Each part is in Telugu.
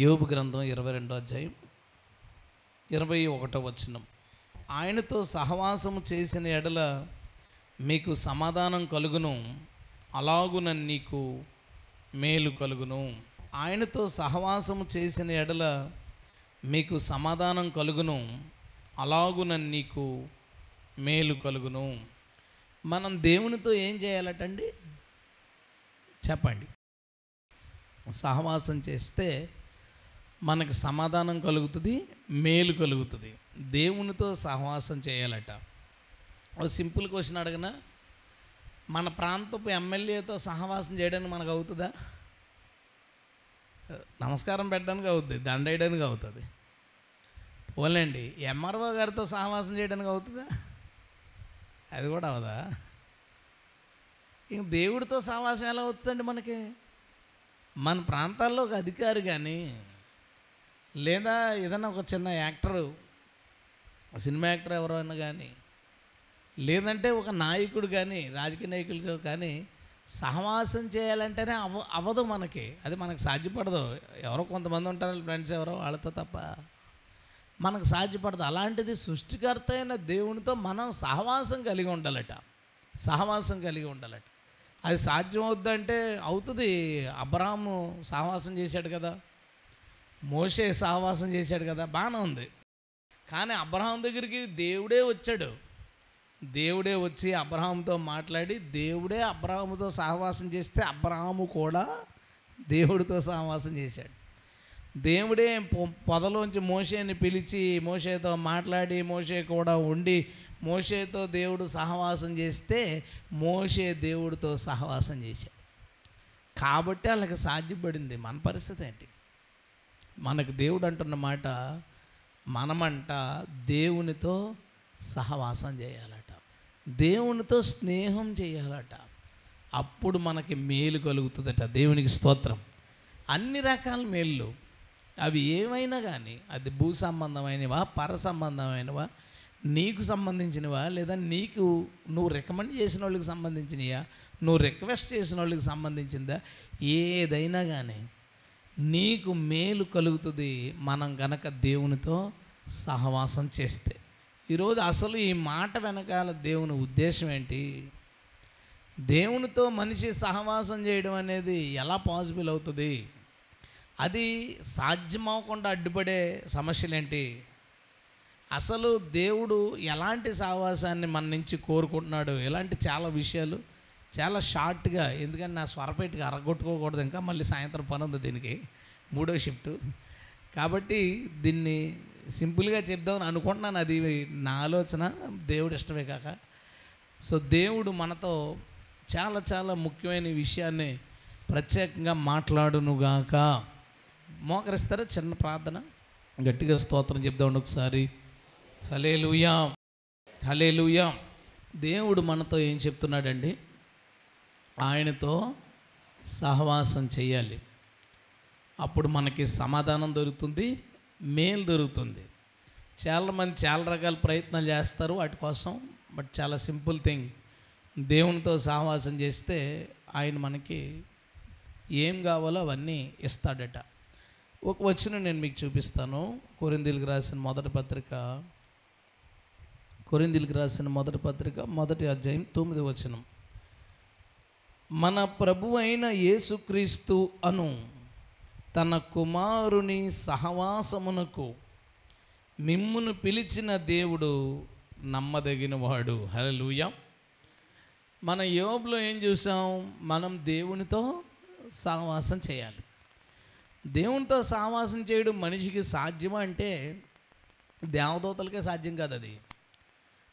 యోబు గ్రంథం 22వ అధ్యాయం 21వ వచనం. ఆయనతో సహవాసము చేసిన ఎడల మీకు సమాధానం కలుగును, అలాగున నీకు మేలు కలుగును. ఆయనతో సహవాసము చేసిన ఎడల మీకు సమాధానం కలుగును, అలాగున నీకు మేలు కలుగును. మనం దేవునితో ఏం చేయాలటండి చెప్పండి? సహవాసం చేస్తే మనకు సమాధానం కలుగుతుంది, మేలు కలుగుతుంది. దేవునితో సహవాసం చేయాలట. ఒక సింపుల్ క్వశ్చన్ అడగనా? మన ప్రాంతపు ఎమ్మెల్యేతో సహవాసం చేయడానికి మనకు అవుతుందా? నమస్కారం పెట్టడానికి అవుతుంది, దండ వేయడానికి అవుతుంది. పోలేండి, ఎంఆర్ఓ గారితో సహవాసం చేయడానికి అవుతుందా? అది కూడా అవదా? ఇంక దేవుడితో సహవాసం ఎలా అవుతుందండి మనకి? మన ప్రాంతాల్లో ఒక అధికారి కానీ, లేదా ఏదైనా ఒక చిన్న యాక్టరు, సినిమా యాక్టర్ ఎవరైనా కానీ, లేదంటే ఒక నాయకుడు కానీ, రాజకీయ నాయకులు కానీ సహవాసం చేయాలంటేనే అవ్వదు మనకి. అది మనకు సాధ్యపడదు. ఎవరో కొంతమంది ఉంటారు ఫ్రెండ్స్, ఎవరో వాళ్ళతో తప్ప మనకు సాధ్యపడదు. అలాంటిది సృష్టికర్త అయిన దేవునితో మనం సహవాసం కలిగి ఉండాలట. సహవాసం కలిగి ఉండాలట. అది సాధ్యం అవుద్దంటే అవుతుంది. అబ్రహాము సహవాసం చేశాడు కదా, మోషే సహవాసం చేశాడు కదా, బాగానే ఉంది. కానీ అబ్రహాం దగ్గరికి దేవుడే వచ్చాడు. దేవుడే వచ్చి అబ్రహాముతో మాట్లాడి, దేవుడే అబ్రహాముతో సహవాసం చేస్తే అబ్రహాము కూడా దేవుడితో సహవాసం చేశాడు. దేవుడే పొదలోంచి మోషేని పిలిచి మోషేతో మాట్లాడి, మోషే కూడా ఉండి, మోషేతో దేవుడు సహవాసం చేస్తే మోషే దేవుడితో సహవాసం చేశాడు. కాబట్టి వాళ్ళకి సాధ్యపడింది. మన పరిస్థితి ఏంటి? మనకు దేవుడు అంటున్న మాట, మనమంట దేవునితో సహవాసం చేయాలట, దేవునితో స్నేహం చేయాలట. అప్పుడు మనకి మేలు కలుగుతుందట. దేవునికి స్తోత్రం. అన్ని రకాల మేళ్ళు, అవి ఏమైనా కానీ, అది భూ సంబంధమైనవా, పర సంబంధమైనవా, నీకు సంబంధించినవా, లేదా నువ్వు రికమెండ్ చేసిన వాళ్ళకి సంబంధించినవా, నువ్వు రిక్వెస్ట్ చేసిన వాళ్ళకి సంబంధించిందా, ఏదైనా కానీ నీకు మేలు కలుగుతుంది మనం గనక దేవునితో సహవాసం చేస్తే. ఈరోజు అసలు ఈ మాట వెనకాల దేవుని ఉద్దేశం ఏంటి? దేవునితో మనిషి సహవాసం చేయడం అనేది ఎలా పాసిబుల్ అవుతుంది? అది సాధ్యమవకుండా అడ్డుపడే సమస్యలేంటి? అసలు దేవుడు ఎలాంటి సహవాసాన్ని మన నుంచి కోరుకుంటున్నాడు? ఇలాంటి చాలా విషయాలు చాలా షార్ట్గా, ఎందుకంటే నా స్వరపేటకి అరగొట్టుకోకూడదు, ఇంకా మళ్ళీ సాయంత్రం పని ఉంది దీనికి, 3వ షిఫ్ట్. కాబట్టి దీన్ని సింపుల్గా చెప్దామని అనుకుంటున్నాను. అది నా ఆలోచన, దేవుడు ఇష్టమే కాక. సో దేవుడు మనతో చాలా చాలా ముఖ్యమైన విషయాన్ని ప్రత్యేకంగా మాట్లాడునుగాక. మోకరిస్తారా? చిన్న ప్రార్థన, గట్టిగా స్తోత్రం చెప్దాం ఒకసారి. హల్లెలూయా, హల్లెలూయా. దేవుడు మనతో ఏం చెప్తున్నాడండి? ఆయనతో సహవాసం చేయాలి. అప్పుడు మనకి సమాధానం దొరుకుతుంది, మేలు దొరుకుతుంది. చాలామంది చాలా రకాల ప్రయత్నాలు చేస్తారు వాటి కోసం. బట్ చాలా సింపుల్ థింగ్, దేవునితో సహవాసం చేస్తే ఆయన మనకి ఏం కావాలో అవన్నీ ఇస్తాడట. ఒక వచనం నేను మీకు చూపిస్తాను. కొరింథీయులకు రాసిన మొదటి పత్రిక 1వ అధ్యాయం 9వ వచనం. మన ప్రభు అయిన యేసుక్రీస్తు అను తన కుమారుని సహవాసమునకు మిమ్మును పిలిచిన దేవుడు నమ్మదగినవాడు. హల్లెలూయా. మన యోబులో ఏం చూసాం? మనం దేవునితో సహవాసం చేయాలి. దేవునితో సహవాసం చేయడం మనిషికి సాధ్యమా అంటే దేవదూతలకే సాధ్యం కాదు. అది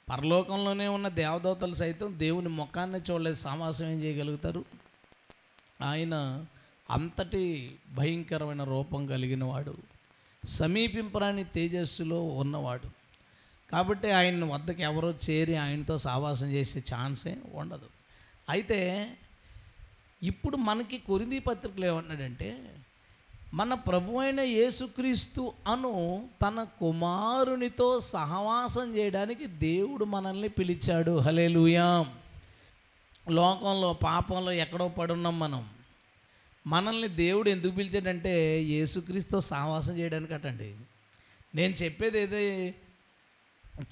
పరలోకంలోనే ఉన్న దేవదూతలు సైతం దేవుని ముఖాన్ని చూడలేదు, సహవాసం ఏం చేయగలుగుతారు? ఆయన అంతటి భయంకరమైన రూపం కలిగిన వాడు, సమీపింపరాని తేజస్సులో ఉన్నవాడు. కాబట్టి ఆయన వద్దకు ఎవరో చేరి ఆయనతో సహవాసం చేసే ఛాన్సే ఉండదు. అయితే ఇప్పుడు మనకి కొరింథీ పత్రికలో ఏమన్నాడంటే, మన ప్రభు అయిన యేసుక్రీస్తు అను తన కుమారునితో సహవాసం చేయడానికి దేవుడు మనల్ని పిలిచాడు. హల్లెలూయా. లోకంలో పాపంలో ఎక్కడో పడున్నాం మనం. మనల్ని దేవుడు ఎందుకు పిలిచాడంటే యేసుక్రీస్తు సహవాసం చేయడానికి అటండి. నేను చెప్పేది ఏదో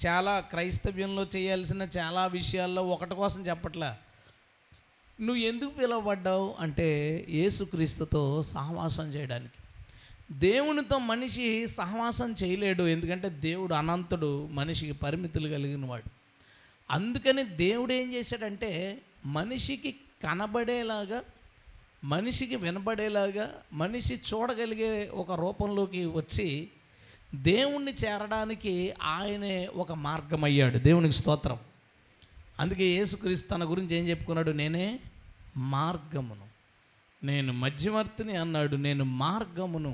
చాలా క్రైస్తవ్యంలో చేయాల్సిన చాలా విషయాల్లో ఒకటి కోసం చెప్పట్లా. నువ్వు ఎందుకు పిలువబడ్డావు అంటే యేసుక్రీస్తుతో సహవాసం చేయడానికి. దేవునితో మనిషి సహవాసం చేయలేడు, ఎందుకంటే దేవుడు అనంతుడు, మనిషికి పరిమితులు కలిగిన వాడు. అందుకని దేవుడు ఏం చేశాడంటే మనిషికి కనబడేలాగా, మనిషికి వినబడేలాగా, మనిషి చూడగలిగే ఒక రూపంలోకి వచ్చి దేవుణ్ణి చేరడానికి ఆయనే ఒక మార్గం అయ్యాడు. దేవునికి స్తోత్రం. అందుకే యేసుక్రీస్తు తన గురించి ఏం చెప్పుకున్నాడు? నేనే మార్గమును, నేను మధ్యవర్తిని అన్నాడు. నేను మార్గమును,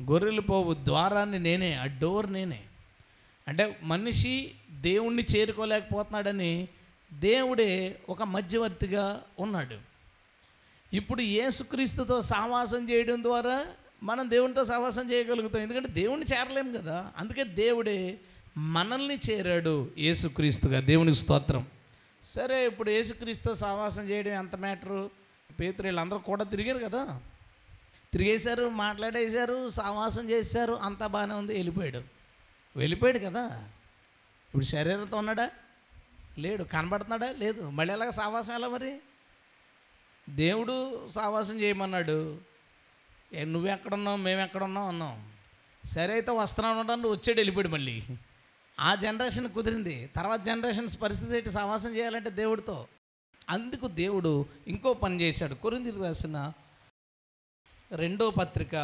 గొర్రెలు పోవు ద్వారాన్ని నేనే, ఆ డోర్ నేనే. అంటే మనిషి దేవుణ్ణి చేరుకోలేకపోతున్నాడని దేవుడే ఒక మధ్యవర్తిగా ఉన్నాడు. ఇప్పుడు యేసుక్రీస్తుతో సహవాసం చేయడం ద్వారా మనం దేవునితో సహవాసం చేయగలుగుతాం, ఎందుకంటే దేవుణ్ణి చేరలేము కదా. అందుకే దేవుడే మనల్ని చేరాడు యేసుక్రీస్తుగా. దేవునికి స్తోత్రం. సరే, ఇప్పుడు యేసుక్రీస్తుతో సహవాసం చేయడం ఎంత మ్యాటరు? పేతురు వీళ్ళందరూ కూడా తిరిగారు కదా, తిరిగేశారు, మాట్లాడేశారు, సహవాసం చేశారు, అంతా బాగానే ఉంది. వెళ్ళిపోయాడు కదా. ఇప్పుడు శరీరంతో ఉన్నాడా? లేడు. కనబడుతున్నాడా? లేదు. మళ్ళీ ఎలాగ సహవాసం ఎలా మరి? దేవుడు సహవాసం చేయమన్నాడు, నువ్వెక్కడున్నావు, మేము ఎక్కడున్నావు అన్నాం. సరే అయితే వస్తున్నాను అంటే వచ్చాడు, వెళ్ళిపోయాడు. మళ్ళీ ఆ జనరేషన్ కుదిరింది. తర్వాత జనరేషన్స్ పరిస్థితి ఏంటి? సహవాసం చేయాలంటే దేవుడితో. అందుకు దేవుడు ఇంకో పని చేశాడు. కొరింథీయులకు రాసిన 2వ పత్రిక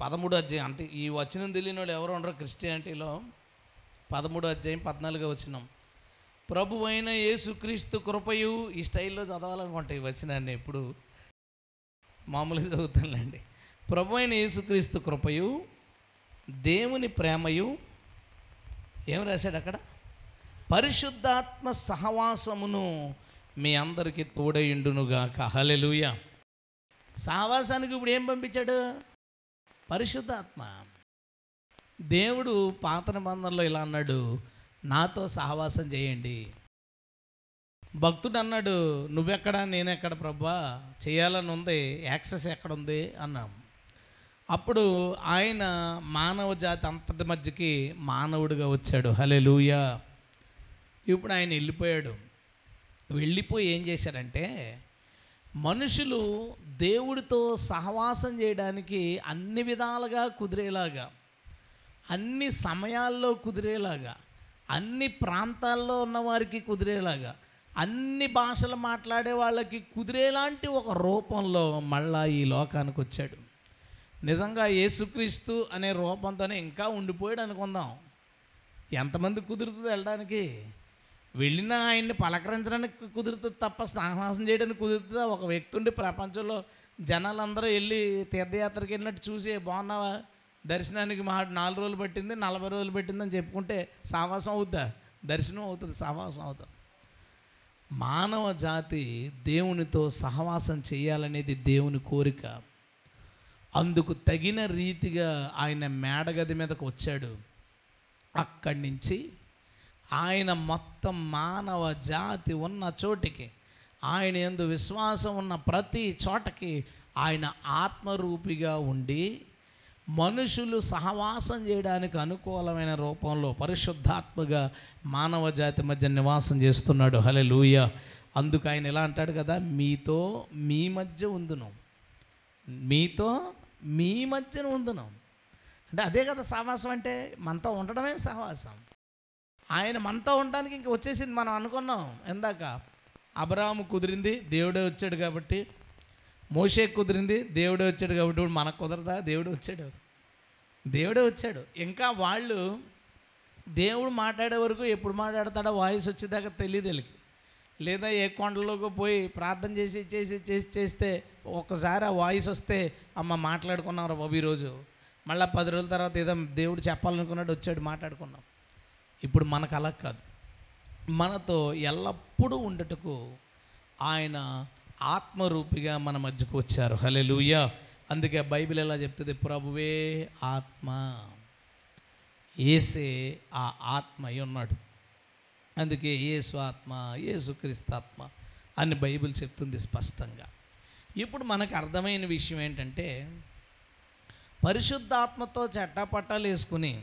13వ అధ్యాయం, అంటే ఈ వచనం తెలియని వాళ్ళు ఎవరు ఉండరు క్రిస్టియానిటీలో. 13వ అధ్యాయం 14వ వచనం. ప్రభువైన యేసుక్రీస్తు కృపయు, ఈ స్టైల్లో చదవాలనుకుంటా ఈ వచనాన్ని, ఎప్పుడు మామూలుగా చదువుతానులేండి. ప్రభువైన యేసుక్రీస్తు కృపయు, దేవుని ప్రేమయు, ఏం రాశాడు అక్కడ? పరిశుద్ధాత్మ సహవాసమును మీ అందరికీ తోడయుండునుగాక. హల్లెలూయా. సహవాసానికి ఇప్పుడు ఏం పంపించాడు? పరిశుద్ధాత్మ. దేవుడు పాత నిబంధనలో ఇలా అన్నాడు, నాతో సహవాసం చేయండి. భక్తుడు అన్నాడు, నువ్వెక్కడ నేనెక్కడ ప్రభువా, చేయాలని ఉంది, యాక్సెస్ ఎక్కడుంది అన్నాం. అప్పుడు ఆయన మానవ జాతి అంతటి మధ్యకి మానవుడిగా వచ్చాడు. హల్లెలూయా. ఇప్పుడు ఆయన వెళ్ళిపోయి ఏం చేశారంటే, మనుషులు దేవుడితో సహవాసం చేయడానికి అన్ని విధాలుగా కుదిరేలాగా, అన్ని సమయాల్లో కుదిరేలాగా, అన్ని ప్రాంతాల్లో ఉన్నవారికి కుదిరేలాగా, అన్ని భాషలు మాట్లాడే వాళ్ళకి కుదిరేలాంటి ఒక రూపంలో మళ్ళా ఈ లోకానికి వచ్చాడు. నిజంగా యేసుక్రీస్తు అనే రూపంతోనే ఇంకా ఉండిపోయాడు అనుకుందాం. ఎంతమంది కుదురుతుంది వెళ్ళడానికి? వెళ్ళినా ఆయన్ని పలకరించడానికి కుదురుతుంది తప్ప సహవాసం చేయడానికి కుదురుతుందా? ఒక వ్యక్తి ఉండి ప్రపంచంలో జనాలందరూ వెళ్ళి తీర్థయాత్రకి వెళ్ళినట్టు చూసి బాగున్నావా, దర్శనానికి 4 రోజులు పట్టింది, 40 రోజులు పట్టిందని చెప్పుకుంటే సహవాసం అవుద్దా? దర్శనం అవుతుంది, సహవాసం అవుతుంది. మానవ జాతి దేవునితో సహవాసం చేయాలనేది దేవుని కోరిక. అందుకు తగిన రీతిగా ఆయన మేడగది మీదకు వచ్చాడు. అక్కడి నుంచి ఆయన మొత్తం మానవ జాతి ఉన్న చోటికి, ఆయన యందు విశ్వాసం ఉన్న ప్రతి చోటకి ఆయన ఆత్మరూపిగా ఉండి మనుషులు సహవాసం చేయడానికి అనుకూలమైన రూపంలో పరిశుద్ధాత్మగా మానవ జాతి మధ్య నివాసం చేస్తున్నాడు. హల్లెలూయా. అందుకు ఆయన ఎలా అంటాడు కదా, మీతో మీ మధ్య ఉందును, మీతో మీ మధ్యన ఉందును. అంటే అదే కదా సహవాసం అంటే, మనతో ఉండడమే సహవాసం. ఆయన మనతో ఉండడానికి ఇంక వచ్చేసింది. మనం అనుకున్నాం ఇందాక, అబ్రహాము కుదిరింది, దేవుడే వచ్చాడు కాబట్టి. మోషే కుదిరింది, దేవుడే వచ్చాడు కాబట్టి. ఇప్పుడు మనకు కుదరదా? దేవుడే వచ్చాడు. ఇంకా వాళ్ళు దేవుడు మాట్లాడే వరకు ఎప్పుడు మాట్లాడతాడో వాయిస్ వచ్చేదాకా తెలియదు వీళ్ళకి. లేదా ఏ కొండలోకి పోయి ప్రార్థన చేస్తే ఒక్కసారి ఆ వాయిస్ వస్తే అమ్మ మాట్లాడుకున్నాం బాబు ఈరోజు, మళ్ళీ 10 రోజుల తర్వాత ఏదో దేవుడు చెప్పాలనుకున్నాడు వచ్చాడు మాట్లాడుకున్నాం. ఇప్పుడు మనకు అలా కాదు. మనతో ఎల్లప్పుడూ ఉండటకు ఆయన ఆత్మరూపిగా మన మధ్యకు వచ్చారు. హల్లెలూయా. అందుకే బైబిల్ ఎలా చెప్తుంది, ప్రభువే ఆత్మ, యేసే ఆ ఆత్మ అయి ఉన్నాడు. అందుకే యేసు ఆత్మ, యేసుక్రీస్తు ఆత్మ అని బైబిల్ చెప్తుంది స్పష్టంగా. ఇప్పుడు మనకు అర్థమైన విషయం ఏంటంటే, పరిశుద్ధాత్మతో చట్టపట్టాలు వేసుకుని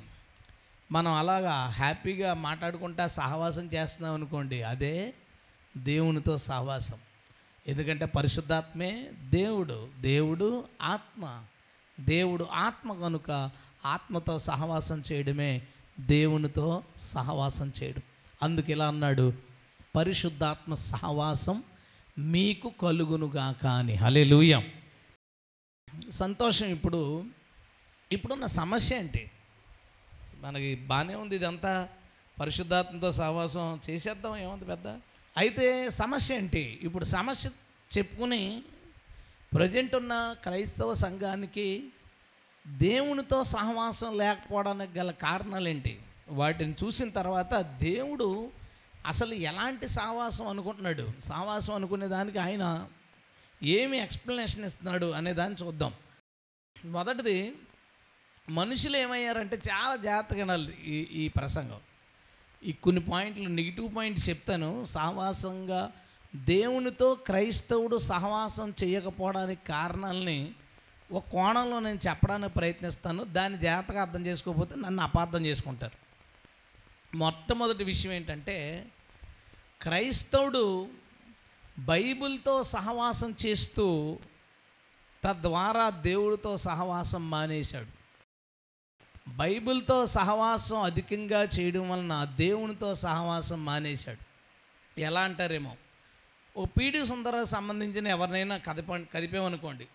మనం అలాగా హ్యాపీగా మాట్లాడుకుంటా సహవాసం చేస్తున్నాం అనుకోండి, అదే దేవునితో సహవాసం. ఎందుకంటే పరిశుద్ధాత్మే దేవుడు, దేవుడు ఆత్మ, దేవుడు ఆత్మ కనుక ఆత్మతో సహవాసం చేయడమే దేవునితో సహవాసం చేయడం. అందుకు ఇలా అన్నాడు, పరిశుద్ధాత్మ సహవాసం మీకు కలుగునుగాక అని. హల్లెలూయా. సంతోషం. ఇప్పుడున్న సమస్య ఏంటి? మనకి బాగానే ఉంది, ఇదంతా పరిశుద్ధాత్మతో సహవాసం చేసేద్దాం, ఏముంది పెద్ద. అయితే సమస్య ఏంటి? ఇప్పుడు సమస్య చెప్పుకుని ప్రజెంట్ ఉన్న క్రైస్తవ సంఘానికి దేవునితో సహవాసం లేకపోవడానికి గల కారణాలు ఏంటి? వాటిని చూసిన తర్వాత దేవుడు అసలు ఎలాంటి సహవాసం అనుకుంటున్నాడు, సహవాసం అనుకునే దానికి ఆయన ఏమి ఎక్స్ప్లెనేషన్ ఇస్తున్నాడు అనే దాన్ని చూద్దాం. మొదటిది, మనుషులు ఏమయ్యారంటే, చాలా జాగ్రత్తగా వినాలి ఈ ప్రసంగం. ఈ కొన్ని పాయింట్లు, నెగిటివ్ పాయింట్ చెప్తాను. సహవాసంగా దేవునితో క్రైస్తవుడు సహవాసం చేయకపోవడానికి కారణాలని ఒక కోణంలో నేను చెప్పడానికి ప్రయత్నిస్తాను. దాన్ని జాగ్రత్తగా అర్థం చేసుకోకపోతే నన్ను అపార్థం చేసుకుంటారు. మొట్టమొదటి విషయం ఏంటంటే, క్రైస్తవుడు బైబిల్తో సహవాసం చేస్తూ తద్వారా దేవుడితో సహవాసం మానేశాడు. బైబిల్తో సహవాసం అధికంగా చేయడం వలన దేవునితో సహవాసం మానేశాడు. ఎలా అంటారేమో, ఓ పీడి సుందరకు సంబంధించిన ఎవరినైనా కదిపామనుకోండి,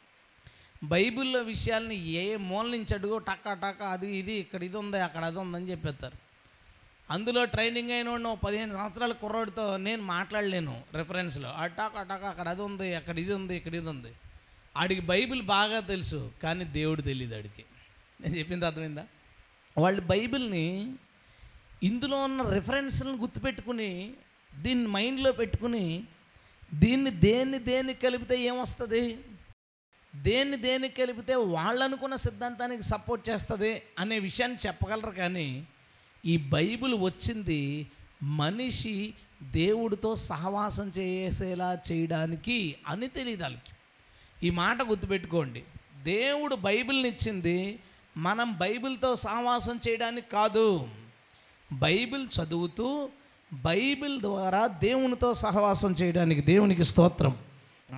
బైబిల్లో విషయాల్ని ఏ మూల నుంచి అడుగో టక్క టక్క అది ఇది ఇక్కడ ఇది ఉంది అక్కడ అది ఉందని చెప్పేస్తారు. అందులో ట్రైనింగ్ అయిన 15 సంవత్సరాల కుర్రాడితో నేను మాట్లాడలేను రెఫరెన్స్లో. అటాక అక్కడ అది ఉంది, అక్కడ ఇది ఉంది, ఇక్కడ ఇది ఉంది. ఆడికి బైబిల్ బాగా తెలుసు, కానీ దేవుడు తెలియదు ఆడికి. నేను చెప్పింది అర్థమైందా? వాళ్ళు బైబిల్ని ఇందులో ఉన్న రెఫరెన్స్లను గుర్తుపెట్టుకుని దీన్ని మైండ్లో పెట్టుకుని దేన్ని కలిపితే ఏమొస్తుంది, దేన్ని కలిపితే వాళ్ళు అనుకున్న సిద్ధాంతానికి సపోర్ట్ చేస్తుంది అనే విషయాన్ని చెప్పగలరు. కానీ ఈ బైబిల్ వచ్చింది మనిషి దేవుడితో సహవాసం చేసేలా చేయడానికి అని తెలియదు వాళ్ళకి. ఈ మాట గుర్తుపెట్టుకోండి. దేవుడు బైబిల్ని ఇచ్చింది మనం బైబిల్తో సహవాసం చేయడానికి కాదు, బైబిల్ చదువుతూ బైబిల్ ద్వారా దేవునితో సహవాసం చేయడానికి. దేవునికి స్తోత్రం.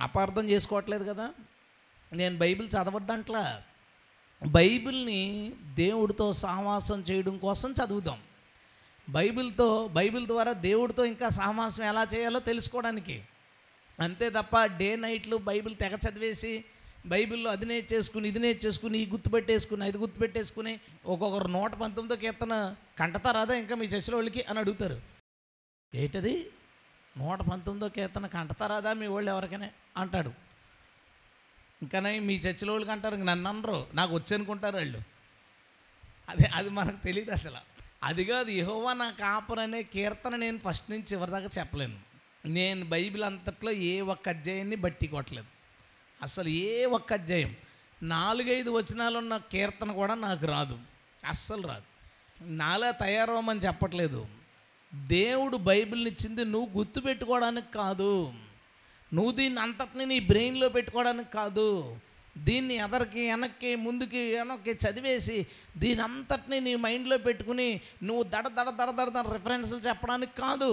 అపార్థం చేసుకోవట్లేదు కదా, నేను బైబిల్ చదవద్దంట్లా. బైబిల్ని దేవుడితో సహవాసం చేయడం కోసం చదువుదాం. బైబిల్ ద్వారా దేవుడితో ఇంకా సహవాసం ఎలా చేయాలో తెలుసుకోవడానికి. అంతే తప్ప డే నైట్లు బైబిల్ తెగ చదివేసి బైబిల్లో అది నేర్చేసుకుని ఇది నేర్చేసుకుని ఈ గుర్తుపెట్టేసుకుని అది గుర్తుపెట్టేసుకుని ఒక్కొక్కరు 119 కీర్తన కంటతారాదా ఇంకా మీ చర్చిలో వాళ్ళకి అని అడుగుతారు. ఏంటది 119 కీర్తన కంటతారాదా మీ వాళ్ళు ఎవరికైనా అంటాడు. ఇంకా మీ చర్చిలో వాళ్ళకి అంటారు, నన్ను అనరు, నాకు వచ్చనుకుంటారు వాళ్ళు. అది మనకు తెలియదు అసలు. అది కాదు, యెహోవా నా కాపరి అనే కీర్తన నేను ఫస్ట్ నుంచి చివరిదాకా చెప్పలేను. నేను బైబిల్ అంతట్లో ఏ ఒక్క అధ్యాయాన్ని బట్టి కొట్టలేదు. అసలు ఏ ఒక్క అధ్యాయం 4-5 వచనాలు ఉన్న కీర్తన కూడా నాకు రాదు, అస్సలు రాదు. నాలా తయారవమని చెప్పట్లేదు. దేవుడు బైబిల్ని ఇచ్చింది నువ్వు గుర్తుపెట్టుకోవడానికి కాదు, నువ్వు దీన్ని అంతటిని నీ బ్రెయిన్లో పెట్టుకోవడానికి కాదు, దీన్ని ఎదరికి వెనక్కి ముందుకి వెనక్కి చదివేసి దీని అంతటిని నీ మైండ్లో పెట్టుకుని నువ్వు దడ రిఫరెన్స్లు చెప్పడానికి కాదు.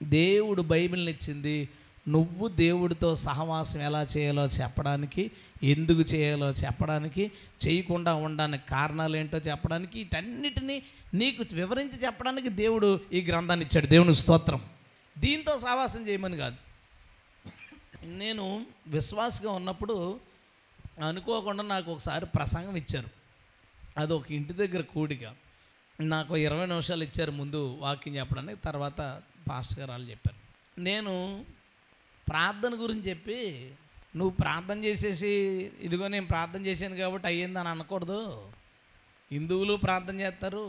దేవుడు బైబిల్ని ఇచ్చింది నువ్వు దేవుడితో సహవాసం ఎలా చేయాలో చెప్పడానికి, ఎందుకు చేయాలో చెప్పడానికి, చేయకుండా ఉండడానికి కారణాలు ఏంటో చెప్పడానికి, వీటన్నిటినీ నీకు వివరించి చెప్పడానికి దేవుడు ఈ గ్రంథాన్ని ఇచ్చాడు. దేవునికి స్తోత్రం. దీంతో సహవాసం చేయమని కాదు. నేను విశ్వాసగా ఉన్నప్పుడు అనుకోకుండా నాకు ఒకసారి ప్రసంగం ఇచ్చారు. అది ఒక ఇంటి దగ్గర కూడిక. నాకు 20 నిమిషాలు ఇచ్చారు ముందు వాక్యం చెప్పడానికి, తర్వాత పాస్టర్ గారు వాళ్ళు చెప్పారు. నేను ప్రార్థన గురించి చెప్పి, నువ్వు ప్రార్థన చేసేసి ఇదిగో నేను ప్రార్థన చేశాను కాబట్టి అయ్యింది అని అనకూడదు. హిందువులు ప్రార్థన చేస్తారు,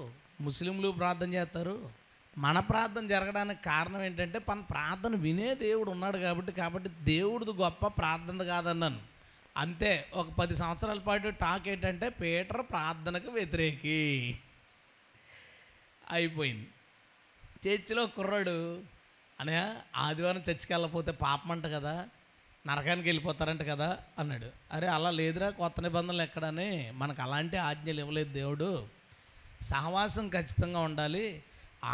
ముస్లింలు ప్రార్థన చేస్తారు. మన ప్రార్థన జరగడానికి కారణం ఏంటంటే మన ప్రార్థన వినే దేవుడు ఉన్నాడు కాబట్టి దేవుడిది గొప్ప ప్రార్థన కాదన్నాను. అంతే. ఒక 10 సంవత్సరాల పాటు టాక్ ఏంటంటే పీటర్ ప్రార్థనకు వ్యతిరేకి అయిపోయింది. చర్చిలో కుర్రాడు అనే ఆదివారం చర్చికి వెళ్ళకపోతే పాపం అంట కదా, నరకానికి వెళ్ళిపోతారంట కదా అన్నాడు. అరే అలా లేదురా, కొత్త నిబంధనలు ఎక్కడని, మనకు అలాంటి ఆజ్ఞలు ఇవ్వలేదు దేవుడు. సహవాసం ఖచ్చితంగా ఉండాలి.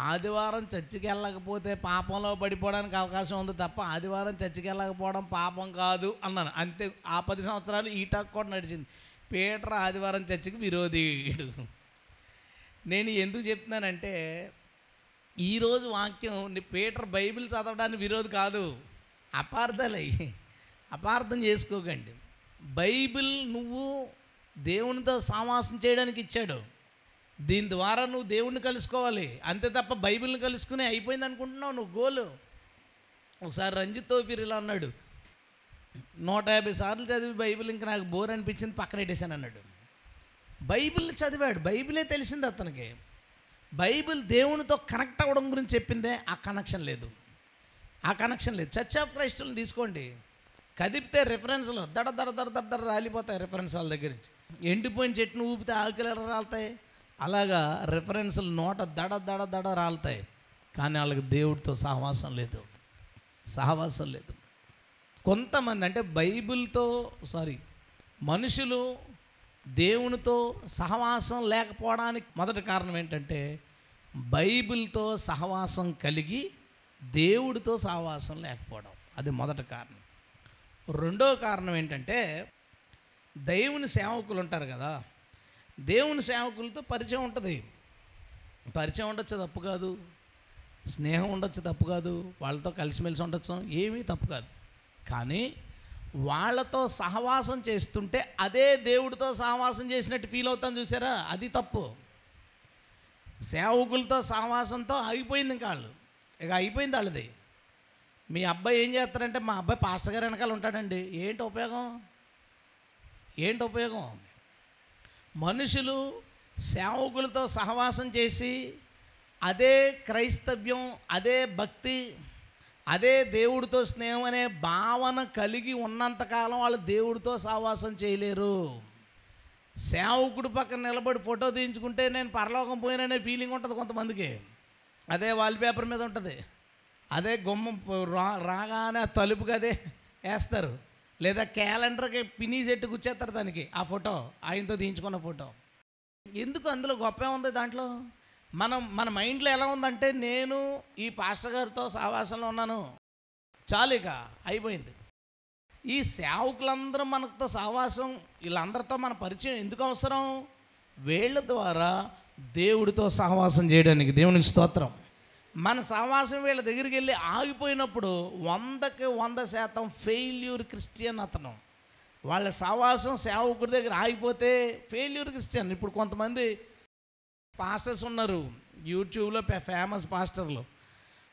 ఆదివారం చర్చికి వెళ్ళకపోతే పాపంలో పడిపోవడానికి అవకాశం ఉంది తప్ప ఆదివారం చర్చికి వెళ్ళకపోవడం పాపం కాదు అన్నాను. అంతే. ఆ 10 సంవత్సరాలు ఈ టాక్ కూడా నడిచింది. పీటర్ ఆదివారం చర్చికి విరోధి. నేను ఎందుకు చెప్తున్నానంటే, ఈరోజు వాక్యం పీటర్ బైబిల్ చదవడానికి విరోధి కాదు. అపార్థం చేసుకోకండి. బైబిల్ నువ్వు దేవునితో సహవాసం చేయడానికి ఇచ్చాడు. దీని ద్వారా నువ్వు దేవుణ్ణి కలుసుకోవాలి అంతే తప్ప బైబిల్ని కలుసుకుని అయిపోయింది అనుకుంటున్నావు నువ్వు గోలు. ఒకసారి రంజిత్ తోఫీర్ ఇలా అన్నాడు, 150 సార్లు చదివి బైబిల్ ఇంకా నాకు బోర్ అనిపించింది పక్కన పెట్టేశాను అన్నాడు. బైబిల్ చదివాడు, బైబిలే తెలిసింది అతనికి. బైబిల్ దేవునితో కనెక్ట్ అవ్వడం గురించి చెప్పిందే, ఆ కనెక్షన్ లేదు. చర్చ్ ఆఫ్ క్రైస్ట్ని తీసుకోండి, కదిపితే రిఫరెన్స్లు దడ దడ దడ దడ దడ రాలిపోతాయి. రిఫరెన్స్ వాళ్ళ దగ్గర నుంచి ఎండిపోయిన చెట్టును ఊపితే ఆకులు రాలుతాయి. అలాగా రిఫరెన్స్లు నోట దడ దడ దడ రాలుతాయి. కానీ వాళ్ళకి దేవుడితో సహవాసం లేదు. కొంతమంది అంటే మనుషులు దేవునితో సహవాసం లేకపోవడానికి మొదటి కారణం ఏంటంటే, బైబిల్తో సహవాసం కలిగి దేవుడితో సహవాసం లేకపోవడం. అది మొదటి కారణం. రెండో కారణం ఏంటంటే, దేవుని సేవకులు ఉంటారు కదా, దేవుని సేవకులతో పరిచయం ఉంటుంది. పరిచయం ఉండొచ్చు, తప్పు కాదు. స్నేహం ఉండొచ్చు, తప్పు కాదు. వాళ్ళతో కలిసిమెలిసి ఉండొచ్చు, ఏమీ తప్పు కాదు. కానీ వాళ్ళతో సహవాసం చేస్తుంటే అదే దేవుడితో సహవాసం చేసినట్టు ఫీల్ అవుతాం చూసారా, అది తప్పు. సేవకులతో సహవాసంతో ఆగిపోయింది. ఇంకా వాళ్ళు ఇక అయిపోయింది వాళ్ళది. మీ అబ్బాయి ఏం చేస్తారంటే, మా అబ్బాయి పాస్టర్ గారు వెనకాల ఉంటాడండి. ఏంటి ఉపయోగం? మనుషులు సేవకులతో సహవాసం చేసి అదే క్రైస్తవ్యం, అదే భక్తి, అదే దేవుడితో స్నేహం అనే భావన కలిగి ఉన్నంతకాలం వాళ్ళు దేవుడితో సహవాసం చేయలేరు. సేవకుడు పక్కన నిలబడి ఫోటో తీయించుకుంటే నేను పరలోకం పోయిననే ఫీలింగ్ ఉంటుంది కొంతమందికి. అదే వాల్పేపర్ మీద ఉంటుంది, అదే గుమ్మం రాగానే తలుపుకి అదే వేస్తారు, లేదా క్యాలెండర్కి పినీ సెట్టు కూర్చేస్తారు దానికి, ఆ ఫోటో ఆయనతో తీయించుకున్న ఫోటో. ఎందుకు? అందులో గొప్ప ఉంది దాంట్లో. మన మైండ్లో ఎలా ఉందంటే, నేను ఈ పాస్టర్ గారితో సహవాసంలో ఉన్నాను, చాలు, ఇక అయిపోయింది. ఈ సేవకులందరూ మనతో సహవాసం, వీళ్ళందరితో మన పరిచయం ఎందుకు అవసరం? వీళ్ళ ద్వారా దేవుడితో సహవాసం చేయడానికి. దేవునికి స్తోత్రం. మన సహవాసం వీళ్ళ దగ్గరికి వెళ్ళి ఆగిపోయినప్పుడు 100కి 100% ఫెయిల్యూర్ క్రిస్టియన్ అతను. వాళ్ళ సహవాసం సేవకుడి దగ్గర ఆగిపోతే ఫెయిల్యూర్ క్రిస్టియన్. ఇప్పుడు కొంతమంది పాస్టర్స్ ఉన్నారు యూట్యూబ్లో, ఫేమస్ పాస్టర్లు.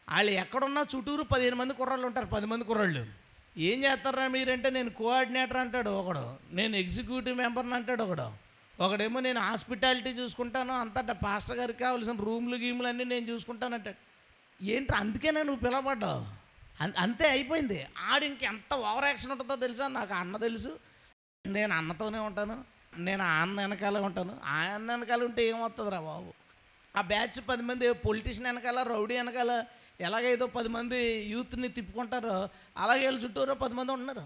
వాళ్ళు ఎక్కడున్నా చుట్టూరు 15 మంది కుర్రాళ్ళు ఉంటారు. 10 మంది కుర్రాళ్ళు ఏం చేస్తారా మీరంటే, నేను కోఆర్డినేటర్ అంటాడు ఒకడు, నేను ఎగ్జిక్యూటివ్ మెంబర్ని అంటాడు ఒకడేమో నేను హాస్పిటాలిటీ చూసుకుంటాను, అంతటా పాస్టర్ గారికి కావాల్సిన రూమ్లు గీములు అన్నీ నేను చూసుకుంటాను అంటాడు. ఏంటి? అందుకేనా నువ్వు పిలవబడ్డావు? అంతే, అయిపోయింది. ఆడు ఇంకెంత ఓవర్ యాక్షన్ ఉంటుందో తెలుసా? నాకు అన్న తెలుసు, నేను అన్నతోనే ఉంటాను, నేను అన్న వెనకాల ఉంటాను. అన్న వెనకాల ఉంటే ఏమవుతుందిరా బాబు? ఆ బ్యాచ్ 10 మంది పొలిటీషియన్ వెనకాల, రౌడీ వెనకాల ఎలాగైతే 10 మంది యూత్ని తిప్పుకుంటారో అలాగే వీళ్ళు చుట్టూరో 10 మంది ఉంటున్నారు.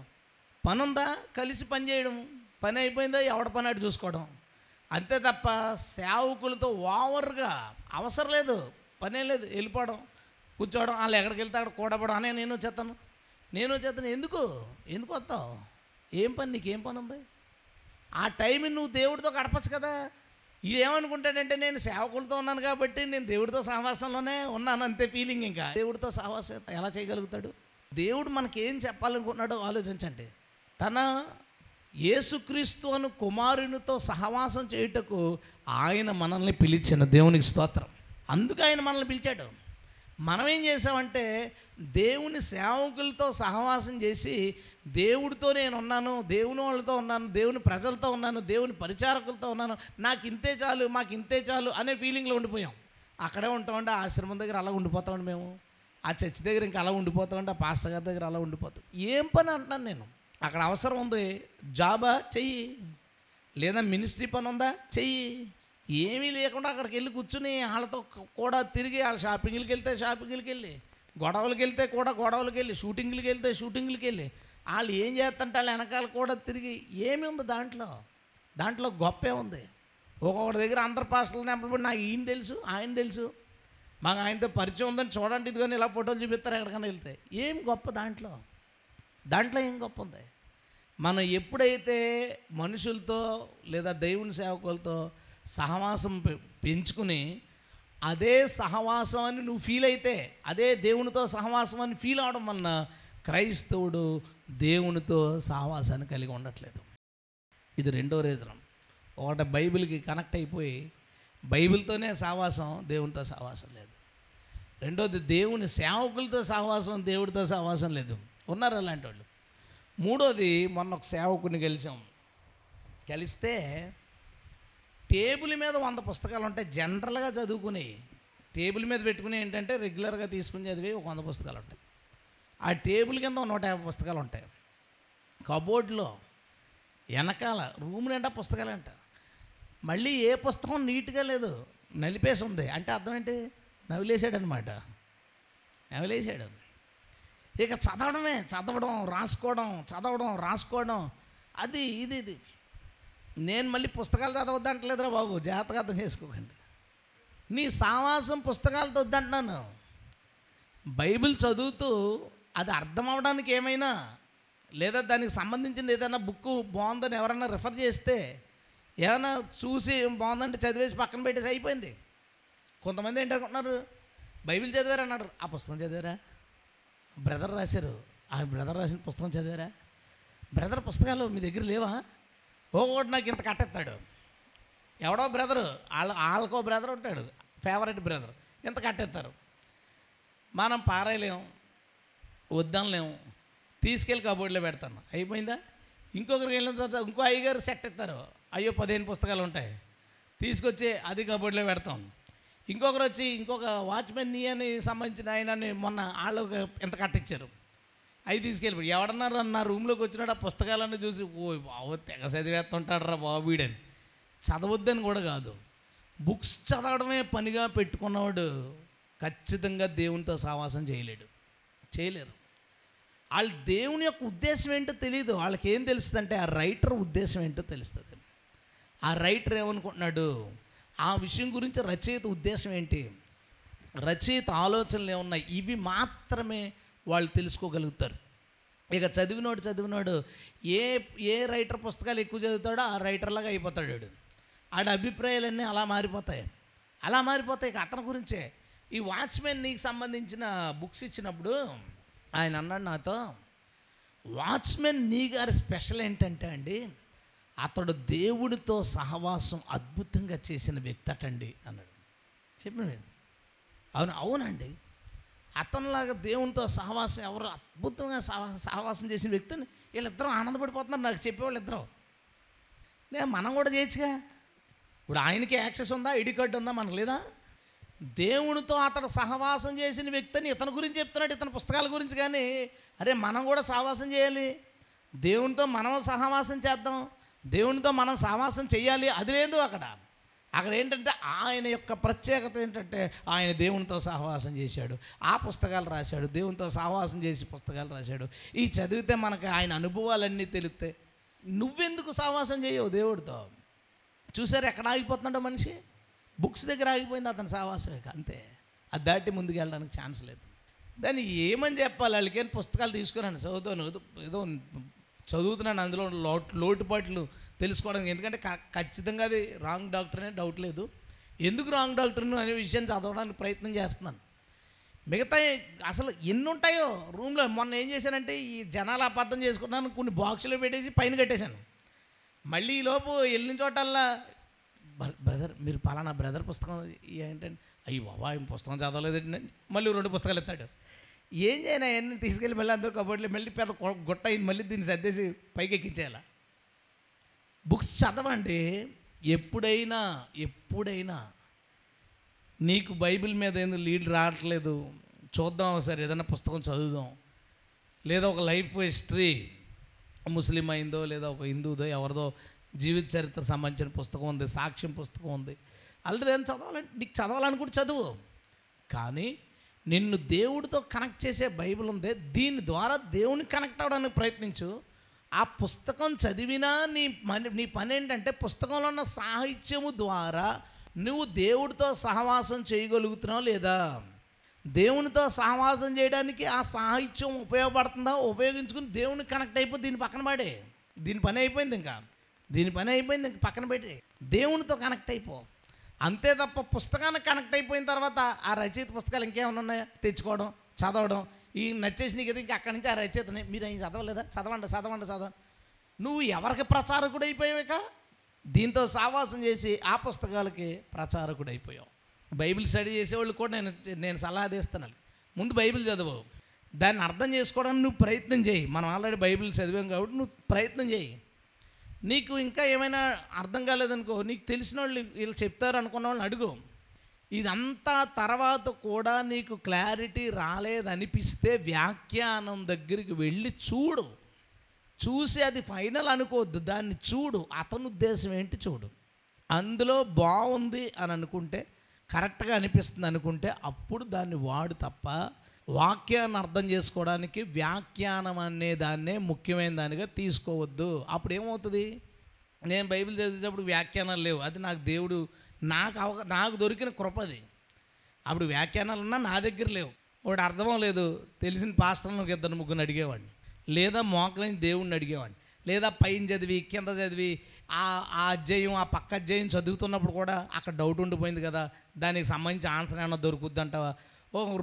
పని ఉందా? కలిసి పని చేయడం. పని అయిపోయిందా? ఎవడ పని అటు చూసుకోవడం. అంతే తప్ప సేవకులతో ఓవర్గా అవసరం లేదు, పనే లేదు. వెళ్ళిపోవడం, కూర్చోవడం, వాళ్ళు ఎక్కడికి వెళ్తే అక్కడ కూడబడం. అనే నేను చేస్తాను. ఎందుకు వస్తావు? ఏం పని? నీకేం పని ఉంది? ఆ టైంని నువ్వు దేవుడితో గడపచ్చు కదా. ఏమనుకుంటాడంటే, నేను సేవకులతో ఉన్నాను కాబట్టి నేను దేవుడితో సహవాసంలోనే ఉన్నాను, అంతే ఫీలింగ్. ఇంకా దేవుడితో సహవాసం ఎలా చేయగలుగుతాడు? దేవుడు మనకేం చెప్పాలనుకున్నాడో ఆలోచించండి. తన యేసుక్రీస్తు అను కుమారునితో సహవాసం చేయుటకు ఆయన మనల్ని పిలిచిన. దేవునికి స్తోత్రం. అందుకు ఆయన మనల్ని పిలిచాడు. మనం ఏం చేసామంటే, దేవుని సేవకులతో సహవాసం చేసి దేవుడితో నేను ఉన్నాను, దేవుని వాళ్ళతో ఉన్నాను, దేవుని ప్రజలతో ఉన్నాను, దేవుని పరిచారకులతో ఉన్నాను, నాకు ఇంతే చాలు, మాకు ఇంతే చాలు అనే ఫీలింగ్లో ఉండిపోయాం. అక్కడే ఉంటామండి, ఆ ఆశ్రమం దగ్గర అలా ఉండిపోతామండి మేము, ఆ చర్చి దగ్గర ఇంకా అలా ఉండిపోతామండి, ఆ పాస్టర్ గారి దగ్గర అలా ఉండిపోతాం. ఏం పని అంటున్నాను నేను? అక్కడ అవసరం ఉంది, జాబా చెయ్యి, లేదా మినిస్ట్రీ పని ఉందా చెయ్యి. ఏమీ లేకుండా అక్కడికి వెళ్ళి కూర్చుని వాళ్ళతో కూడా తిరిగి, వాళ్ళ షాపింగ్లకి వెళ్తే షాపింగ్లకి వెళ్ళి, గొడవలకి వెళ్తే కూడా గొడవలకి వెళ్ళి, షూటింగ్లకి వెళ్తే షూటింగ్లకి వెళ్ళి, వాళ్ళు ఏం చేస్తుంటే వాళ్ళ వెనకాల కూడా తిరిగి ఏమి ఉంది దాంట్లో గొప్పే ఉంది. ఒక్కొక్కటి దగ్గర అందరు పాస్టర్లు నెంపబడి నాకు ఈయన తెలుసు ఆయన తెలుసు, మాకు ఆయనతో పరిచయం ఉందని చూడండి ఇదిగోని ఇలా ఫోటోలు చూపిస్తారు ఎక్కడికైనా వెళ్తే. ఏం గొప్ప దాంట్లో ఏం గొప్ప ఉంది? మనం ఎప్పుడైతే మనుషులతో లేదా దేవుని సేవకులతో సహవాసం పెంచుకుని అదే సహవాసం అని నువ్వు ఫీల్ అయితే, అదే దేవునితో సహవాసం అని ఫీల్ అవడం వలన క్రైస్తవుడు దేవునితో సహవాసాన్ని కలిగి ఉండట్లేదు. ఇది రెండో రీజన్. ఒకటి బైబిల్కి కనెక్ట్ అయిపోయి బైబిల్తోనే సహవాసం, దేవునితో సహవాసం లేదు. రెండోది దేవుని సేవకులతో సహవాసం, దేవుడితో సహవాసం లేదు. ఉన్నారు అలాంటి వాళ్ళు. మూడోది, మొన్న ఒక సేవకుని కలిస్తే టేబుల్ మీద 100 పుస్తకాలు ఉంటాయి జనరల్గా చదువుకుని. టేబుల్ మీద పెట్టుకుని ఏంటంటే రెగ్యులర్గా తీసుకుని చదివి ఒక 100 పుస్తకాలు ఉంటాయి. ఆ టేబుల్ కింద 150 పుస్తకాలు ఉంటాయి. కబోర్డ్లో వెనకాల రూమ్ నిండా పుస్తకాలు అంట. మళ్ళీ ఏ పుస్తకం నీట్గా లేదు, నలిపేసి ఉంది. అంటే అర్థం ఏంటి? నవిలేసాడు అనమాట. నవిలేసాడు. ఇక చదవడం రాసుకోవడం అది ఇది. నేను మళ్ళీ పుస్తకాలు చదవద్దంటలేదురా బాబు, జాగ్రత్తగా అర్థం చేసుకోకండి. నీ సావాసం పుస్తకాలతో వద్దంటున్నాను. బైబిల్ చదువుతూ అది అర్థం అవడానికి ఏమైనా లేదా దానికి సంబంధించింది ఏదైనా బుక్ బాగుందని ఎవరైనా రిఫర్ చేస్తే ఏమైనా చూసి బాగుందంటే చదివేసి పక్కన పెట్టేసి అయిపోయింది. కొంతమంది ఏంటనుకుంటున్నారు, బైబిల్ చదివారు అన్నాడు. ఆ పుస్తకం చదివారా? బ్రదర్ రాశారు, ఆ బ్రదర్ రాసిన పుస్తకం చదివారా? బ్రదర్ పుస్తకాలు మీ దగ్గర లేవా? ఒకటి నాకు ఇంత కట్టెత్తాడు. ఎవడో బ్రదరు, వాళ్ళకో బ్రదర్ ఉంటాడు, ఫేవరెట్ బ్రదర్, ఇంత కట్టెత్తారు. మనం పారేయలేము, వద్దనలేము, తీసుకెళ్ళి కబోర్డ్లో పెడతాను. అయిపోయిందా? ఇంకొకరికి వెళ్ళిన తర్వాత ఇంకో అయ్యగారు సెట్ ఎత్తారు, అయ్యో 15 పుస్తకాలు ఉంటాయి, తీసుకొచ్చి అది కబోర్డ్లో పెడతాం. ఇంకొకరు వచ్చి ఇంకొక వాచ్మెన్ నీ అని సంబంధించిన ఆయనని మొన్న వాళ్ళు ఎంత కట్టించారు, అవి తీసుకెళ్ళిపోయి ఎవడన్నారు నా రూమ్లోకి వచ్చినాడు ఆ పుస్తకాలన్నీ చూసి ఓ బాబు తెగ చదివేస్తుంటాడు రా బాబు వీడని. చదవద్దని కూడా కాదు, బుక్స్ చదవడమే పనిగా పెట్టుకున్నవాడు ఖచ్చితంగా దేవునితో సహవాసం చేయలేరు. వాళ్ళు దేవుని యొక్క ఉద్దేశం ఏంటో తెలియదు. వాళ్ళకి ఏం తెలుస్తుంది అంటే ఆ రైటర్ ఉద్దేశం ఏంటో తెలుస్తుంది. ఆ రైటర్ ఏమనుకుంటున్నాడు, ఆ విషయం గురించి రచయిత ఉద్దేశం ఏంటి, రచయిత ఆలోచనలు ఏమున్నాయి, ఇవి మాత్రమే వాళ్ళు తెలుసుకోగలుగుతారు. ఇక చదివినోడు ఏ రైటర్ పుస్తకాలు ఎక్కువ చదువుతాడో ఆ రైటర్లాగా అయిపోతాడు వాడు. ఆడ అభిప్రాయాలన్నీ అలా మారిపోతాయి. ఇక అతని గురించే. ఈ వాచ్మెన్ నీకు సంబంధించిన బుక్స్ ఇచ్చినప్పుడు ఆయన అన్నాడు నాతో, వాచ్మెన్ నీ గారి స్పెషల్ ఏంటంటే అండి, అతడు దేవుడితో సహవాసం అద్భుతంగా చేసిన వ్యక్తి అటండి అన్నాడు. చెప్పండి. అవునండి, అతనిలాగా దేవునితో సహవాసం ఎవరు అద్భుతంగా సహవాసం చేసిన వ్యక్తిని వీళ్ళిద్దరూ ఆనందపడిపోతున్నారు నాకు చెప్పేవాళ్ళు ఇద్దరు. మనం కూడా చేయొచ్చుగా. ఇప్పుడు ఆయనకి యాక్సెస్ ఉందా, ఐడి కార్డు ఉందా, మనకు లేదా? దేవునితో అతడు సహవాసం చేసిన వ్యక్తిని ఇతని గురించి చెప్తున్నాడు, ఇతని పుస్తకాల గురించి. కానీ అరే మనం కూడా సహవాసం చేయాలి, దేవునితో మనం సహవాసం చేద్దాం, దేవునితో మనం సహవాసం చేయాలి. అది లేదు అక్కడ ఏంటంటే ఆయన యొక్క ప్రత్యేకత ఏంటంటే ఆయన దేవునితో సహవాసం చేశాడు, ఆ పుస్తకాలు రాశాడు, దేవునితో సహవాసం చేసి పుస్తకాలు రాశాడు. ఈ చదివితే మనకు ఆయన అనుభవాలన్నీ తెలుస్తాయి. నువ్వెందుకు సహవాసం చేయవు దేవుడితో? చూసారు ఎక్కడ ఆగిపోతున్నాడో మనిషి, బుక్స్ దగ్గర ఆగిపోయింది అతని సహవాసమే, అంతే. అది దాటి ముందుకు వెళ్ళడానికి ఛాన్స్ లేదు. దాన్ని ఏమని చెప్పాలి? వాళ్ళకేం పుస్తకాలు తీసుకున్నాను, ఏదో చదువుతున్నాను, అందులో లోటుపాట్లు తెలుసుకోవడానికి. ఎందుకంటే ఖచ్చితంగా అది రాంగ్ డాక్టర్ అనే డౌట్ లేదు. ఎందుకు రాంగ్ డాక్టర్ను అనే విషయాన్ని చదవడానికి ప్రయత్నం చేస్తున్నాను. మిగతా అసలు ఎన్ని ఉంటాయో రూమ్లో. మొన్న ఏం చేశానంటే ఈ జనాలు అబద్ధం చేసుకున్నాను, కొన్ని బాక్సులో పెట్టేసి పైన కట్టేశాను. మళ్ళీ ఈలోపు వెళ్ళిన చోటల్లా బ్రదర్ మీరు పలానా బ్రదర్ పుస్తకం ఏంటంటే, అయ్యి బాబా ఈ పుస్తకం చదవలేదండి, మళ్ళీ 2 పుస్తకాలు ఎత్తాడు. ఏం చేయను అవన్నీ తీసుకెళ్ళి మళ్ళీ అందరూ కబోర్డ్లో మళ్ళీ పెద్ద గుట్ట అయింది, మళ్ళీ దీన్ని సర్దేసి పైకి ఎక్కించేయాల. బుక్స్ చదవండి. ఎప్పుడైనా నీకు బైబిల్ మీద ఏందో లీడ్ రావట్లేదు, చూద్దాం ఒకసారి ఏదైనా పుస్తకం చదువుదాం, లేదా ఒక లైఫ్ హిస్టరీ ముస్లిం అయిందో లేదా ఒక హిందూదో ఎవరిదో జీవిత చరిత్ర సంబంధించిన పుస్తకం ఉంది, సాక్ష్యం పుస్తకం ఉంది, ఆల్రెడీ ఏదైనా చదవాలంటే నీకు చదవాలని కూడా చదువు. కానీ నిన్ను దేవుడితో కనెక్ట్ చేసే బైబిల్ ఉంది, దీని ద్వారా దేవుని కనెక్ట్ అవ్వడానికి ప్రయత్నించు. ఆ పుస్తకం చదివినా నీ పని ఏంటంటే పుస్తకంలో ఉన్న సాహిత్యము ద్వారా నువ్వు దేవుడితో సహవాసం చేయగలుగుతున్నావు లేదా, దేవునితో సహవాసం చేయడానికి ఆ సాహిత్యం ఉపయోగపడుతుందా, ఉపయోగించుకుని దేవుని కనెక్ట్ అయిపోయి దీని పక్కన పడే, దీని పని అయిపోయింది, ఇంక పక్కన పెట్టి దేవునితో కనెక్ట్ అయిపో. అంతే తప్ప పుస్తకానికి కనెక్ట్ అయిపోయిన తర్వాత ఆ రచయిత పుస్తకాలు ఇంకేమైనా ఉన్నాయో తెచ్చుకోవడం, చదవడం, ఈ నచ్చేసినాయి కదా ఇంక అక్కడి నుంచి ఆ రచయితని మీరు ఏం చదవలేదా, చదవండి. నువ్వు ఎవరికి ప్రచారకుడు అయిపోయావుక, దీంతో సావాసం చేసి ఆ పుస్తకాలకి ప్రచారకుడు అయిపోయావు. బైబిల్ స్టడీ చేసేవాళ్ళు కూడా నేను సలహా తీస్తున్నాను, ముందు బైబిల్ చదువు, దాన్ని అర్థం చేసుకోవడానికి నువ్వు ప్రయత్నం చేయి. మనం ఆల్రెడీ బైబిల్ చదివాం కాబట్టి నువ్వు ప్రయత్నం చేయి. నీకు ఇంకా ఏమైనా అర్థం కాలేదనుకో, నీకు తెలిసిన వాళ్ళు వీళ్ళు చెప్తారు అనుకున్న వాళ్ళని అడుగు. ఇదంతా తర్వాత కూడా నీకు క్లారిటీ రాలేదనిపిస్తే వ్యాఖ్యానం దగ్గరికి వెళ్ళి చూసి అది ఫైనల్ అనుకోవద్దు, దాన్ని చూడు, అతని ఉద్దేశం ఏంటి చూడు. అందులో బాగుంది అని అనుకుంటే, కరెక్ట్గా అనిపిస్తుంది అనుకుంటే అప్పుడు దాన్ని వాడు తప్ప వాక్యాన్ని అర్థం చేసుకోవడానికి వ్యాఖ్యానం అనే దాన్నే ముఖ్యమైన దానిగా తీసుకోవద్దు. అప్పుడు ఏమవుతుంది, నేను బైబిల్ చదివేటప్పుడు వ్యాఖ్యానాలు లేవు, అది నాకు దేవుడు నాకు దొరికిన కృపది. అప్పుడు వ్యాఖ్యానాలు ఉన్నా నా దగ్గర లేవు, ఒకటి అర్థం లేదు, తెలిసిన పాస్టర్లను ఒక ఇద్దరు ముగ్గురు అడిగేవాడిని, లేదా మోకలేని దేవుడిని అడిగేవాడిని, లేదా పైన చదివి కింద చదివి ఆ అధ్యాయం ఆ పక్క అధ్యాయం చదువుతున్నప్పుడు కూడా అక్కడ డౌట్ ఉండిపోయింది కదా, దానికి సంబంధించి ఆన్సర్ ఏమన్నా దొరుకుద్ది అంటావా,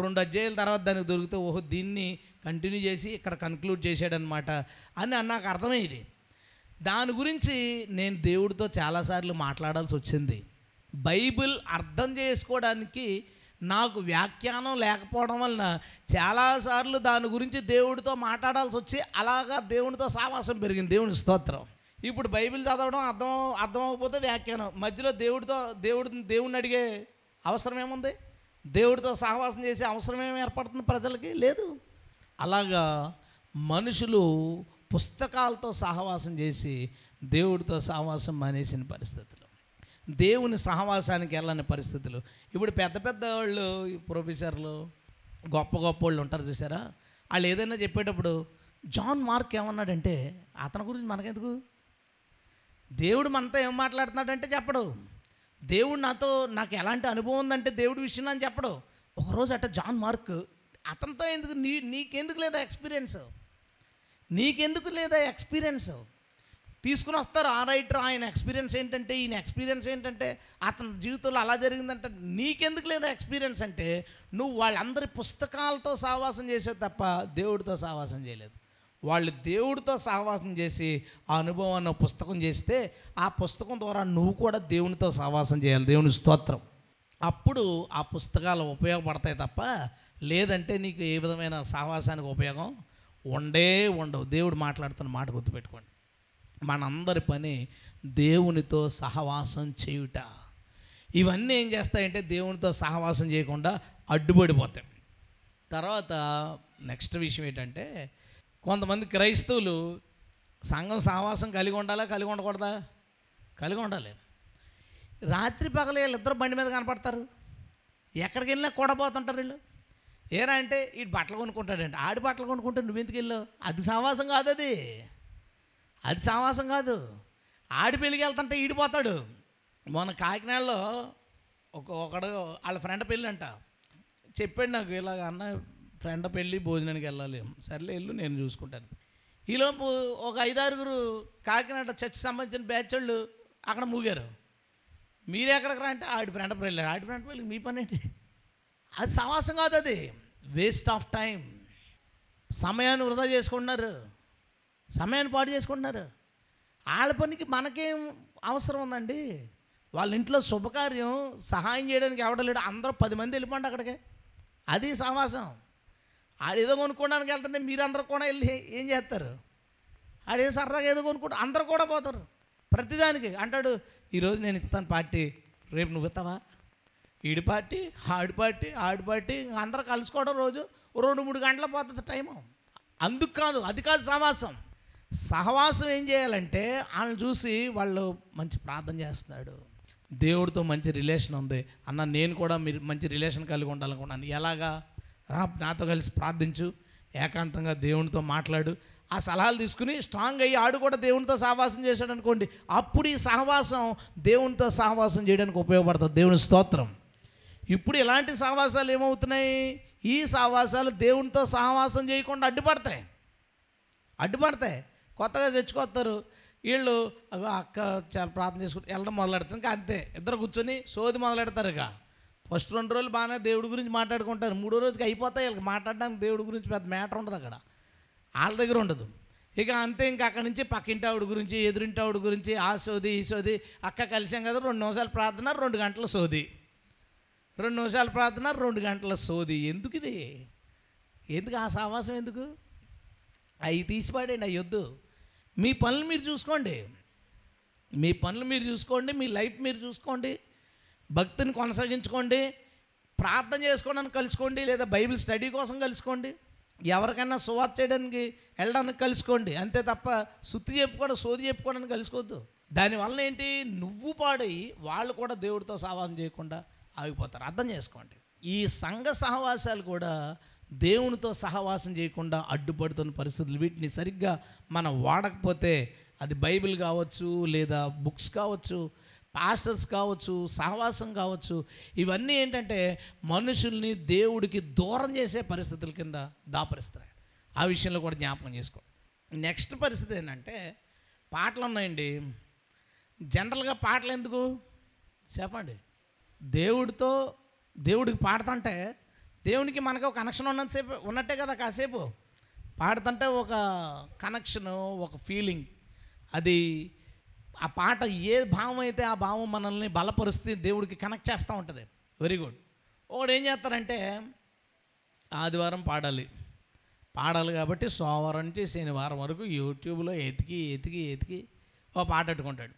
2 అధ్యాయుల తర్వాత దానికి దొరికితే దీన్ని కంటిన్యూ చేసి ఇక్కడ కన్క్లూడ్ చేశాడనమాట అని నాకు అర్థమయ్యేది. దాని గురించి నేను దేవుడితో చాలాసార్లు మాట్లాడాల్సి వచ్చింది. బైబిల్ అర్థం చేసుకోవడానికి నాకు వ్యాఖ్యానం లేకపోవడం వలన చాలాసార్లు దాని గురించి దేవుడితో మాట్లాడాల్సి వచ్చి అలాగా దేవునితో సావాసం పెరిగింది. దేవుని స్తోత్రం. ఇప్పుడు బైబిల్ చదవడం అర్థం అవ్వకపోతే వ్యాఖ్యానం, మధ్యలో దేవుడిని అడిగే అవసరం ఏముంది, దేవుడితో సహవాసం చేసే అవసరం ఏమి ఏర్పడుతుంది ప్రజలకి, లేదు. అలాగా మనుషులు పుస్తకాలతో సహవాసం చేసి దేవుడితో సహవాసం మానేసిన పరిస్థితులు, దేవుని సహవాసానికి వెళ్ళని పరిస్థితులు. ఇప్పుడు పెద్ద వాళ్ళు, ప్రొఫెసర్లు, గొప్ప వాళ్ళు ఉంటారు చూసారా, వాళ్ళు ఏదైనా చెప్పేటప్పుడు జాన్ మార్క్ ఏమన్నాడంటే, అతని గురించి మనకెందుకు, దేవుడు మనతో ఏం మాట్లాడుతున్నాడంటే చెప్పడు, దేవుడు నాకు ఎలాంటి అనుభవం ఉందంటే దేవుడి విషయం అని చెప్పడు. ఒకరోజు అట్ట జాన్ మార్క్ అతనితో ఎందుకు, నీకెందుకు లేదా ఎక్స్పీరియన్స్ తీసుకుని వస్తారు ఆ రైటర్, ఆయన ఎక్స్పీరియన్స్ ఏంటంటే, ఈయన ఎక్స్పీరియన్స్ ఏంటంటే, అతని జీవితంలో అలా జరిగిందంటే నీకెందుకు లేదా ఎక్స్పీరియన్స్ అంటే, నువ్వు వాళ్ళందరి పుస్తకాలతో సహవాసం చేసేది తప్ప దేవుడితో సహవాసం చేయలేదు. వాళ్ళు దేవుడితో సహవాసం చేసి ఆ అనుభవాన్ని పుస్తకం చేస్తే ఆ పుస్తకం ద్వారా నువ్వు కూడా దేవునితో సహవాసం చేయాలి. దేవుని స్తోత్రం. అప్పుడు ఆ పుస్తకాలు ఉపయోగపడతాయి తప్ప లేదంటే నీకు ఏ విధమైన సహవాసానికి ఉపయోగం ఉండవు. దేవుడు మాట్లాడుతున్న మాట గుర్తుపెట్టుకోండి, మనందరి పని దేవునితో సహవాసం చేయుట. ఇవన్నీ ఏం చేస్తాయంటే దేవునితో సహవాసం చేయకుండా అడ్డుపడిపోతాయి. తర్వాత నెక్స్ట్ విషయం ఏంటంటే, కొంతమంది క్రైస్తవులు సంఘం సహవాసం కలిగి ఉండకూడదా, కలిగి ఉండాలి. రాత్రి పగలు వీళ్ళిద్దరు బండి మీద కనపడతారు, ఎక్కడికి వెళ్ళినా కూడా పోతుంటారు వీళ్ళు. ఏరా అంటే ఈ బట్టలు కొనుక్కుంటాడంటే, ఆడి బట్టలు కొనుక్కుంటే నువ్వెందుకు వెళ్ళావు, అది సహవాసం కాదు, అది సహవాసం కాదు. ఆడి పెళ్ళికి వెళ్తుంటే ఈడిపోతాడు. మొన్న కాకినాడలో ఒకడు వాళ్ళ ఫ్రెండ్ పెళ్ళి అంట, చెప్పాడు నాకు, ఇలాగ అన్న ఫ్రెండ్ పెళ్ళి భోజనానికి వెళ్ళాలి, సర్లే వెళ్ళు నేను చూసుకుంటాను. ఈలోపు ఒక 5-6 కాకినాడ చర్చ్ సంబంధించిన బ్యాచ్ వాళ్ళు అక్కడ మూగారు. మీరు ఎక్కడికి రా అంటే ఆడి ఫ్రెండ్ పెళ్ళారు. ఆడి ఫ్రెండ్ పెళ్ళి మీ పని ఏంటి, అది సహవాసం కాదు, అది వేస్ట్ ఆఫ్ టైం. సమయాన్ని వృధా చేసుకుంటున్నారు, సమయాన్ని పాడు చేసుకుంటున్నారు. వాళ్ళ పనికి మనకేం అవసరం ఉందండి, వాళ్ళ ఇంట్లో శుభకార్యం సహాయం చేయడానికి ఎవడలేడు, అందరూ 10 మంది వెళ్ళిపోండి అక్కడికే, అది సహవాసం. ఆడేదో కొనుక్కోవడానికి వెళ్తుంటే మీరందరూ కూడా వెళ్ళి ఏం చేస్తారు, ఆడేదో సరదాగా ఏదో కొనుక్కుంటూ అందరూ కూడా పోతారు. ప్రతిదానికి అంటాడు, ఈరోజు నేను ఇస్తాను పార్టీ, రేపు నువ్వు ఇస్తావా, ఈడి పార్టీ ఆడి పార్టీ అందరూ కలుసుకోవడం రోజు 2-3 గంటలు పోతుంది టైము. అందుకు కాదు, అది కాదు సహవాసం. సహవాసం ఏం చేయాలంటే వాళ్ళని చూసి వాళ్ళు మంచి ప్రార్థన చేస్తున్నాడు, దేవుడితో మంచి రిలేషన్ ఉంది అన్న, నేను కూడా మీరు మంచి రిలేషన్ కలిగి ఉండాలనుకున్నాను. ఎలాగా, నాతో కలిసి ప్రార్థించు, ఏకాంతంగా దేవునితో మాట్లాడు. ఆ సలహాలు తీసుకుని స్ట్రాంగ్ అయ్యి ఆడు కూడా దేవునితో సహవాసం చేశాడు అనుకోండి, అప్పుడు ఈ సహవాసం దేవునితో సహవాసం చేయడానికి ఉపయోగపడుతుంది. దేవుని స్తోత్రం. ఇప్పుడు ఇలాంటి సహవాసాలు ఏమవుతున్నాయి? ఈ సహవాసాలు దేవునితో సహవాసం చేయకుండా అడ్డుపడతాయి. కొత్తగా తెచ్చుకొస్తారు వీళ్ళు. అక్క చాలా ప్రార్థన చేసుకుంటే వెళ్ళడం మొదలెడతారు. ఇంకా అంతే, ఇద్దరు కూర్చొని సోది మొదలెడతారు. ఇక ఫస్ట్ 2 రోజులు బాగానే దేవుడి గురించి మాట్లాడుకుంటారు. 3వ రోజుకి అయిపోతాయి వీళ్ళకి మాట్లాడడానికి. దేవుడి గురించి పెద్ద మ్యాటర్ ఉండదు అక్కడ, వాళ్ళ దగ్గర ఉండదు. ఇక అంతే, ఇంకా అక్కడి నుంచి పక్కింటి ఆవిడ గురించి, ఎదురింటి ఆవిడ గురించి, ఆ సోది ఈ సోది. అక్క కలిసాం కదా, 2 నిమిషాలు ప్రార్థన, 2 గంటల సోది. 2 నిమిషాలు ప్రార్థన, 2 గంటల సోది. ఎందుకు ఇది? ఎందుకు ఆ సహవాసం? ఎందుకు? అవి తీసిపాడండి, అవి వద్దు. మీ పనులు మీరు చూసుకోండి, మీ లైఫ్ మీరు చూసుకోండి, భక్తిని కొనసాగించుకోండి, ప్రార్థన చేసుకోవడానికి కలుసుకోండి, లేదా బైబిల్ స్టడీ కోసం కలుసుకోండి, ఎవరికైనా సువార్త చేయడానికి వెళ్ళడానికి కలుసుకోండి. అంతే తప్ప సుత్తి చెప్పుకోవడం, సోది చెప్పుకోవడానికి కలుసుకోవద్దు. దానివల్ల ఏంటి? నువ్వు పాడై వాళ్ళు కూడా దేవుడితో సహవాసం చేయకుండా ఆగిపోతారు. అర్థం చేసుకోండి. ఈ సంఘ సహవాసాలు కూడా దేవునితో సహవాసం చేయకుండా అడ్డుపడుతున్న పరిస్థితులు. వీటిని సరిగ్గా మనం వాడకపోతే, అది బైబిల్ కావచ్చు, లేదా బుక్స్ కావచ్చు, పాస్టర్స్ కావచ్చు, సహవాసం కావచ్చు, ఇవన్నీ ఏంటంటే మనుషుల్ని దేవుడికి దూరం చేసే పరిస్థితుల కింద దాపరిస్తాయి. ఆ విషయంలో కూడా జ్ఞాపకం చేసుకో. నెక్స్ట్ పరిస్థితి ఏంటంటే, పాటలు ఉన్నాయండి. జనరల్గా పాటలు ఎందుకు చెప్పండి? దేవుడికి పాడుతుంటే దేవునికి మనకు ఒక కనెక్షన్ ఉన్నట్టే కదా. కాసేపు పాడుతుంటే ఒక కనెక్షను, ఒక ఫీలింగ్. అది ఆ పాట ఏ భావం అయితే ఆ భావం మనల్ని బలపరుస్తే దేవుడికి కనెక్ట్ చేస్తూ ఉంటుంది. Very good. ఒకడు ఏం చేస్తారంటే, ఆదివారం పాడాలి కాబట్టి సోమవారం నుంచి శనివారం వరకు యూట్యూబ్లో ఎతికి ఓ పాట పెట్టుకుంటాడు.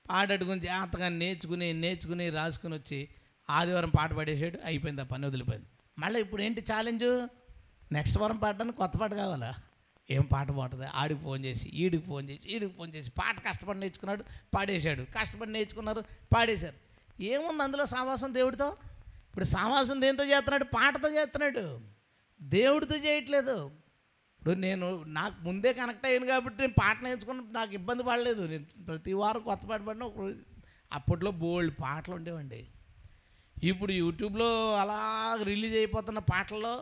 జాగ్రత్తగా నేర్చుకుని రాసుకుని వచ్చి ఆదివారం పాట పాడేసాడు, అయిపోయింది, ఆ పని వదిలిపోయింది. మళ్ళీ ఇప్పుడు ఏంటి ఛాలెంజు? నెక్స్ట్ వారం పాడడానికి కొత్త పాట కావాలా? ఏం పాట పాడుతుంది? ఆడికి ఫోన్ చేసి ఈడికి ఫోన్ చేసి పాట కష్టపడి నేర్చుకున్నాడు, పాడేశాడు. కష్టపడి నేర్చుకున్నారు, పాడేశారు. ఏముంది అందులో సహవాసం దేవుడితో? ఇప్పుడు సహవాసం దేంతో చేస్తున్నాడు? పాటతో చేస్తున్నాడు, దేవుడితో చేయట్లేదు. ఇప్పుడు నాకు ముందే కనెక్ట్ అయ్యాను కాబట్టి నేను పాట నేర్చుకున్న నాకు ఇబ్బంది పడలేదు. నేను ప్రతి వారం కొత్త పాట పాడిన. అప్పట్లో బోల్డ్ పాటలు ఉండేవండి. ఇప్పుడు యూట్యూబ్లో అలా రిలీజ్ అయిపోతున్న పాటల్లో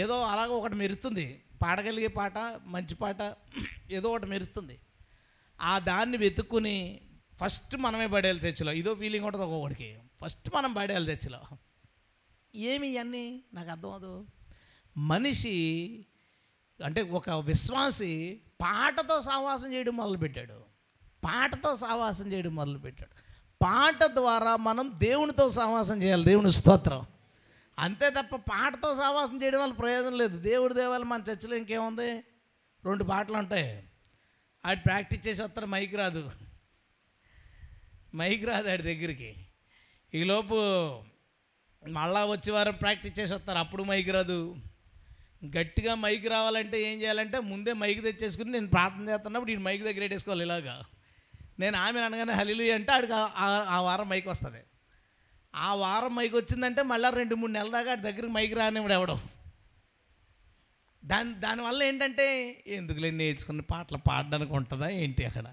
ఏదో అలాగ ఒకటి మెరుస్తుంది, పాడగలిగే పాట, మంచి పాట ఏదో ఒకటి మెరుస్తుంది. ఆ దాన్ని వెతుక్కుని ఫస్ట్ మనమే పడేయాలి చర్చిలో. ఇదో ఫీలింగ్ ఉంటుంది ఒక్కొక్కడికి. ఫస్ట్ మనం పడేయాలి చర్చిలో. ఏమి ఇవన్నీ నాకు అర్థం అవ్వదు. మనిషి అంటే ఒక విశ్వాసి పాటతో సహవాసం చేయడం మొదలుపెట్టాడు. పాట ద్వారా మనం దేవునితో సహవాసం చేయాలి. దేవుని స్తోత్రం. అంతే తప్ప పాటతో సహవాసం చేయడం వల్ల ప్రయోజనం లేదు. దేవుడి దేవాలు మన చర్చిలో ఇంకేముంది? 2 పాటలు ఉంటాయి, ఆడు ప్రాక్టీస్ చేసి వస్తారు. మైక్ రాదు ఆడి దగ్గరికి. ఈలోపు మళ్ళా వచ్చే వారం ప్రాక్టీస్ చేసి వస్తారు, అప్పుడు మైక్ రాదు. గట్టిగా మైక్ రావాలంటే ఏం చేయాలంటే, ముందే మైక్ తెచ్చేసుకుని నేను ప్రార్థన చేస్తున్నప్పుడు ఈ మైక్ దగ్గర పెట్టేసుకోవాలి. ఇలాగా నేను ఆమె అనగానే హల్లెలూయా అంటే ఆడికి ఆ వారం మైక్ వస్తుంది. ఆ వారం మైక్ వచ్చిందంటే మళ్ళీ 2-3 నెలల దాకా ఆడి దగ్గరికి మైక్ రానివ్వడు ఎవడం. దానివల్ల ఏంటంటే, ఎందుకులే నేర్చుకున్న పాటలు పాడడానికి ఉంటుందా ఏంటి? అక్కడ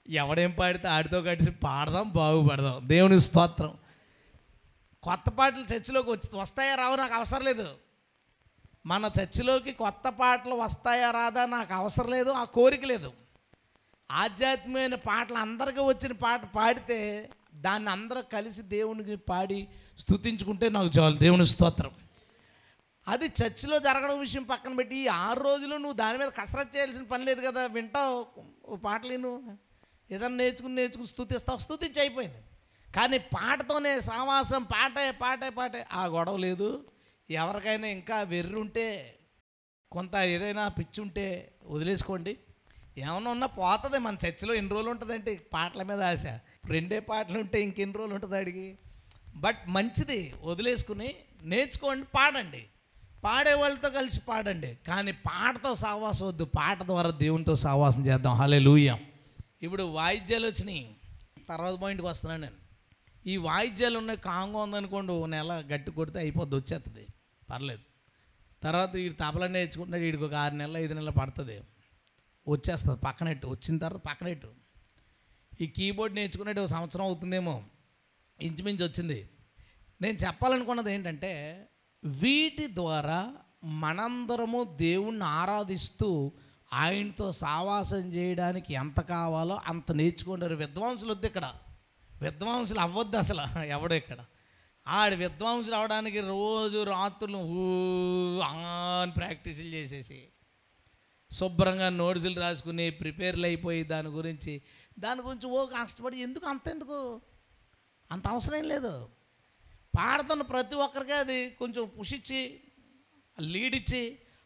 ఎవడేం పాడితే ఆడితో కలిసి పాడదాం, బాగుపడదాం. దేవుని స్తోత్రం. కొత్త పాటలు చర్చిలోకి వస్తాయా రావు నాకు అవసరం లేదు. మన చర్చిలోకి కొత్త పాటలు వస్తాయా రాదా నాకు అవసరం లేదు, ఆ కోరిక లేదు. ఆధ్యాత్మికమైన పాటలు అందరికీ వచ్చిన పాట పాడితే దాన్ని అందరూ కలిసి దేవునికి పాడి స్తుతించుకుంటే నాకు చాలు. దేవుని స్తోత్రం. అది చర్చిలో జరగడం విషయం పక్కన పెట్టి, ఈ 6 రోజులు నువ్వు దాని మీద కసరత్ చేయాల్సిన పని లేదు కదా. వింటావు పాటలు, నువ్వు ఏదైనా నేర్చుకుని స్తుతిస్తావు, స్తుతించి అయిపోయింది. కానీ పాటతోనే సహవాసం, పాటే ఆ గొడవ లేదు. ఎవరికైనా ఇంకా వెర్రి ఉంటే, కొంత ఏదైనా పిచ్చి ఉంటే వదిలేసుకోండి. ఏమన్నా ఉన్నా పోతుంది. మన చర్చిలో ఎన్ని రోజులు ఉంటుందంటే పాటల మీద ఆశ. 2 పాటలు ఉంటే ఇంకెన్ని రోజులు ఉంటుంది అడిగి. బట్ మంచిది, వదిలేసుకుని నేర్చుకోండి, పాడండి, పాడేవాళ్ళతో కలిసి పాడండి. కానీ పాటతో సహవాసం వద్దు. పాట ద్వారా దేవునితో సహవాసం చేద్దాం. హల్లెలూయా. ఇప్పుడు వాయిద్యాలు వచ్చినాయి. తర్వాత పాయింట్కి వస్తున్నాను నేను. ఈ వాయిద్యాలు ఉన్నాయి, కాంగా ఉందనుకోండి, 1 నెల గట్టి కొడితే అయిపోద్ది, వచ్చేస్తుంది, పర్లేదు. తర్వాత వీడు తబలా నేర్చుకుంటున్నాడు, వీడికి ఒక 6 నెలలు 5 నెలలు పడుతుంది, వచ్చేస్తుంది పక్కనెట్టు. వచ్చిన తర్వాత పక్కనెట్టు ఈ కీబోర్డ్ నేర్చుకునేది 1 సంవత్సరం అవుతుందేమో, ఇంచుమించు వచ్చింది. నేను చెప్పాలనుకున్నది ఏంటంటే, వీటి ద్వారా మనందరము దేవుణ్ణి ఆరాధిస్తూ ఆయనతో సావాసం చేయడానికి ఎంత కావాలో అంత నేర్చుకుంటారు. విద్వాంసులు వద్దు ఇక్కడ, విద్వాంసులు అవ్వద్దు అసలు ఎవడో ఇక్కడ. ఆడు విద్వాంసులు అవడానికి రోజు రాత్రులు అని ప్రాక్టీసులు చేసేసి శుభ్రంగా నోట్సులు రాసుకుని ప్రిపేర్లు అయిపోయి దాని గురించి కష్టపడి ఎందుకు అంత అవసరం ఏం లేదు. పాడుతున్న ప్రతి ఒక్కరికి అది కొంచెం పుషిచ్చి లీడ్ ఇచ్చి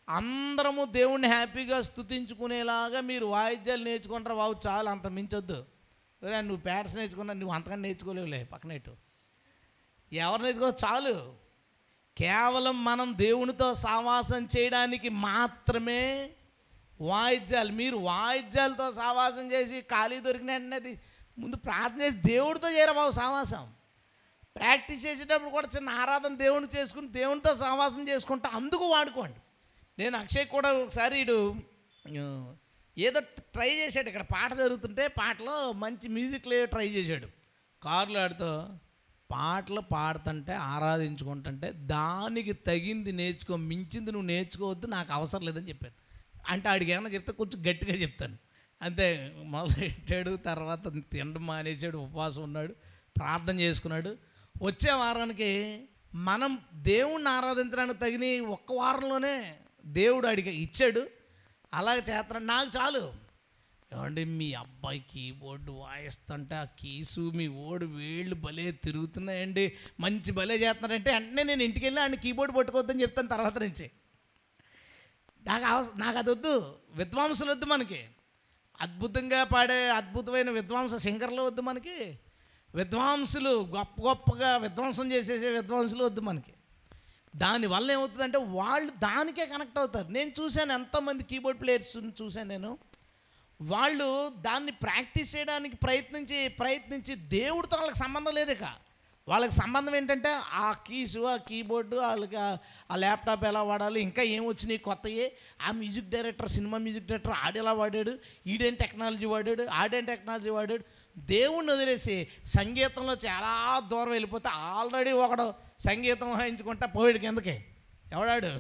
అందరము దేవుణ్ణి హ్యాపీగా స్తుతించుకునేలాగా మీరు వాయిద్యాలు నేర్చుకుంటారు బాబు, చాలు, అంత మించొద్దు. నువ్వు ప్యాడ్స్ నేర్చుకున్నా, నువ్వు అంతకన్నా నేర్చుకోలేవులే, పక్కనెట్టు. ఎవరు నేర్చుకో చాలు. కేవలం మనం దేవునితో సావాసం చేయడానికి మాత్రమే వాయిద్యాలు. మీరు వాయిద్యాలతో సావాసం చేసి ఖాళీ దొరికిన వెంటనే ముందు ప్రార్థన చేసి దేవుడితో చేయరా బాబు సావాసం. ప్రాక్టీస్ చేసేటప్పుడు కూడా చిన్న ఆరాధన దేవునికి చేసుకుని దేవునితో సావాసం చేసుకుంటా అందుకు వాడుకోండి. నేను అక్షయ్ కూడా ఒకసారి ఏదో ట్రై చేశాడు, ఇక్కడ పాట జరుగుతుంటే పాటలో మంచి మ్యూజిక్లో ట్రై చేశాడు. కారులో ఆడుతూ పాటలు పాడుతుంటే ఆరాధించుకుంటుంటే దానికి తగింది నేర్చుకో, మించింది నువ్వు నేర్చుకోవద్దు, నాకు అవసరం లేదని చెప్పాను. అంటే ఆడికి ఏమన్నా చెప్తే కొంచెం గట్టిగా చెప్తాను అంతే. మొదలెట్టాడు, తర్వాత తినడం మానేసాడు, ఉపవాసం ఉన్నాడు, ప్రార్థన చేసుకున్నాడు. వచ్చే వారానికి మనం దేవుణ్ణి ఆరాధించడానికి తగిన 1 వారంలోనే దేవుడు అడిగి ఇచ్చాడు. అలాగే చేస్తాడు. నాకు చాలు. ఏమండి మీ అబ్బాయి కీబోర్డు వాయిస్తుంటే ఆ కీసు మీ వేళ్ళు భలే తిరుగుతున్నాయండి, మంచి భలే చేస్తున్నాడంటే వెంటనే నేను ఇంటికి వెళ్ళి ఆయన కీబోర్డు పట్టుకోవద్దని చెప్తాను. తర్వాత నుంచి నాకు అది వద్దు. విద్వాంసులు వద్దు మనకి, అద్భుతంగా పాడే అద్భుతమైన విద్వాంస సింగర్లు వద్దు మనకి, విద్వాంసులు గొప్పగా విద్వాంసం చేసేసే విద్వాంసులు వద్దు మనకి. దానివల్ల ఏమవుతుందంటే వాళ్ళు దానికే కనెక్ట్ అవుతారు. నేను చూశాను ఎంతోమంది కీబోర్డ్ ప్లేయర్స్ చూశాను నేను. వాళ్ళు దాన్ని ప్రాక్టీస్ చేయడానికి ప్రయత్నించి దేవుడితో వాళ్ళకి సంబంధం లేదు. ఇక వాళ్ళకి సంబంధం ఏంటంటే ఆ కీసు, ఆ కీబోర్డు, వాళ్ళకి ఆ ల్యాప్టాప్ ఎలా వాడాలి, ఇంకా ఏం వచ్చినాయి కొత్తయే, ఆ music director, cinema music director ఆడెలా వాడాడు, ఈడేం టెక్నాలజీ వాడాడు, ఆడేం టెక్నాలజీ వాడాడు. దేవుణ్ణి వదిలేసి సంగీతంలో చాలా దూరం వెళ్ళిపోతే ఆల్రెడీ ఒకడు సంగీతం వాయించుకుంటా పోయాడు కిందకి. ఎవడాడు?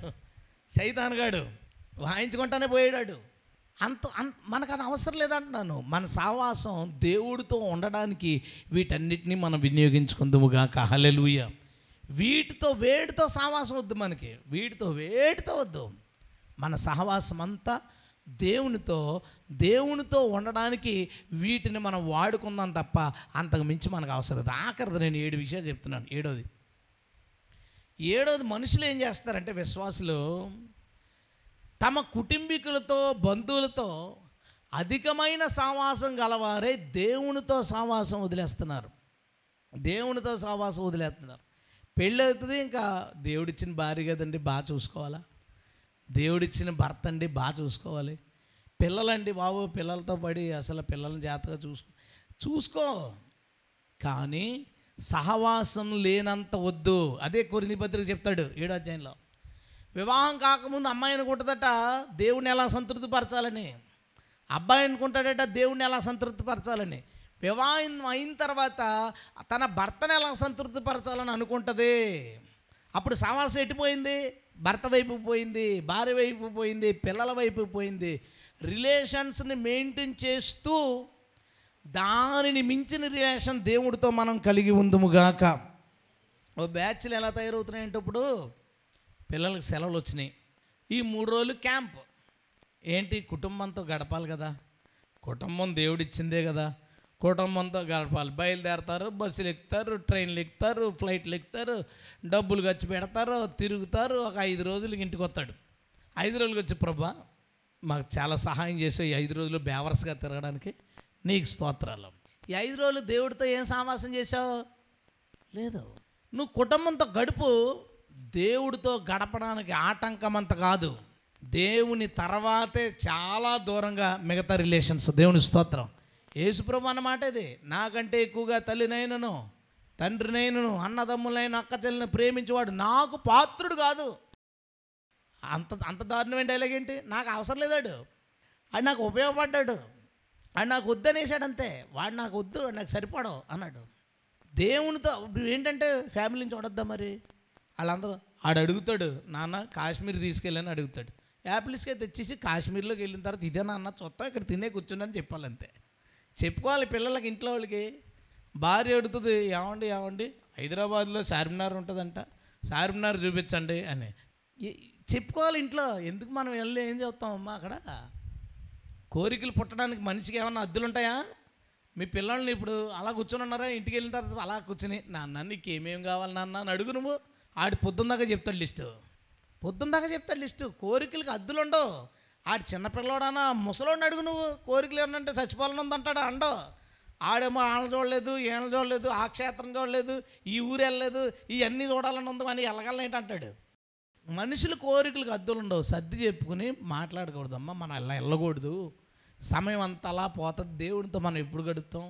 సైతాన్గాడు వాయించుకుంటానే పోయాడు. మనకు అది అవసరం లేదంటున్నాను. మన సావాసం దేవుడితో ఉండడానికి వీటన్నిటినీ మనం వినియోగించుకుందాముగాక. హల్లెలూయా. వేటితో సావాసం వద్దు మనకి, వేటితో వద్దు. మన సహవాసం అంతా దేవునితో ఉండడానికి వీటిని మనం వాడుకుందాం తప్ప అంతకు మించి మనకు అవసరం లేదు. ఆఖరిది నేను 7 విషయాలు చెప్తున్నాను. ఏడవది మనుషులు ఏం చేస్తారంటే, విశ్వాసులు తమ కుటుంబీకులతో బంధువులతో అధికమైన సావాసం గలవారే దేవునితో సావాసం వదిలేస్తున్నారు. పెళ్ళి అవుతుంది, ఇంకా దేవుడిచ్చిన భార్య కదండి బాగా చూసుకోవాలా, దేవుడిచ్చిన భర్త అండి బాగా చూసుకోవాలి, పిల్లలండి బాబు పిల్లలతో పడి అసలు పిల్లల్ని జాగ్రత్తగా చూసుకో కానీ సహవాసం లేనంత వద్దు. అదే కొరింథీ పత్రిక చెప్తాడు 7వ అధ్యాయంలో. వివాహం కాకముందు అమ్మాయి అనుకుంటుందట దేవుణ్ణి ఎలా సంతృప్తిపరచాలని, అబ్బాయి అనుకుంటాడట దేవుణ్ణి ఎలా సంతృప్తిపరచాలని. వివాహం అయిన తర్వాత తన భర్తను ఎలా సంతృప్తిపరచాలని అనుకుంటుంది. అప్పుడు సహవాసం ఎట్టిపోయింది? భర్త వైపు పోయింది, భార్య వైపు పోయింది, పిల్లల వైపు పోయింది. రిలేషన్స్ని మెయింటైన్ చేస్తూ దానిని మించిన రిలేషన్ దేవుడితో మనం కలిగి ఉందుముగాక. ఓ బ్యాచ్లు ఎలా తయారవుతున్నాయంటే, ఇప్పుడు పిల్లలకు సెలవులు వచ్చినాయి, ఈ 3 రోజులు క్యాంప్. ఏంటి? కుటుంబంతో గడపాలి కదా, కుటుంబం దేవుడిచ్చిందే కదా, కుటుంబంతో గడపాలి. బయలుదేరతారు, బస్సులు ఎక్కుతారు, ట్రైన్లు ఎక్కుతారు, ఫ్లైట్లు ఎక్కుతారు, డబ్బులు ఖర్చు పెడతారు, తిరుగుతారు. ఒక 5 రోజులకి ఇంటికి వస్తాడు. 5 రోజులకి వచ్చి, ప్రభా మాకు చాలా సహాయం చేసావు, ఈ 5 రోజులు బేవర్స్గా తిరగడానికి నీకు స్తోత్రాలు. ఈ 5 రోజులు దేవుడితో ఏం సావాసం చేసావు? లేదు. నువ్వు కుటుంబంతో గడుపు, దేవుడితో గడపడానికి ఆటంకమంత కాదు. దేవుని తర్వాతే చాలా దూరంగా మిగతా రిలేషన్స్. దేవుని స్తోత్రం. యేసుప్రభు అన్నమాట ఇది. నాకంటే ఎక్కువగా తల్లినైనను తండ్రినైనను అన్నదమ్ములైన అక్క చెల్లిని ప్రేమించేవాడు నాకు పాత్రుడు కాదు. అంత అంత దారుణమైన డైలాగ్ ఏంటి? నాకు అవసరం లేదాడు, ఆడు నాకు ఉపయోగపడ్డాడు, ఆడు నాకు వద్దనేసాడు అంతే, వాడు నాకు వద్దు, వాడు నాకు సరిపడవు అన్నాడు. దేవునితో ఇప్పుడు ఏంటంటే ఫ్యామిలీ నుంచి చూడొద్దా మరి? వాళ్ళందరూ ఆడు అడుగుతాడు, నాన్న కాశ్మీర్ తీసుకెళ్ళని అడుగుతాడు. యాపిల్స్కే తెచ్చేసి కాశ్మీర్లోకి వెళ్ళిన తర్వాత ఇదే నాన్న చూస్తా ఇక్కడ తినే కూర్చుండని చెప్పాలంతే. చెప్పుకోవాలి పిల్లలకి, ఇంట్లో వాళ్ళకి. భార్య అడుగుతుంది, ఏమండి హైదరాబాద్లో చార్మినార్ ఉంటుందంట, చార్మినార్ చూపించండి అని చెప్పుకోవాలి ఇంట్లో. ఎందుకు మనం వెళ్ళి ఏం చెప్తామమ్మా అక్కడ? కోరికలు పుట్టడానికి మనిషికి ఏమన్నా అద్దులు ఉంటాయా? మీ పిల్లల్ని ఇప్పుడు అలా కూర్చొని ఉన్నారా, ఇంటికి వెళ్ళిన తర్వాత అలా కూర్చుని నాన్న నీకు ఏమేమి కావాలి నాన్న అని అడుగు నువ్వు. ఆడి పొద్దున్నదాకా చెప్తాడు లిస్టు. కోరికలకి అద్దులు ఉండవు. ఆడి చిన్నపిల్లవాడనా ముసలోడిని అడుగు నువ్వు, కోరికలు ఏమంటే చచ్చిపోవాలని ఉందంటాడు అండో. ఆడేమో వాళ్ళని చూడలేదు, వీళ్ళని చూడలేదు, ఆ క్షేత్రం చూడలేదు, ఈ ఊరు వెళ్ళలేదు, ఇవన్నీ చూడాలని ఉంది అని వెళ్ళగలను ఏంటంటాడు. మనుషుల కోరికలకు అద్దులు ఉండవు. సర్ది చెప్పుకుని మాట్లాడకూడదమ్మా, మనం ఇలా వెళ్ళకూడదు. సమయం అంతా అలా పోతుంది. దేవునితో మనం ఎప్పుడు గడుపుతాం?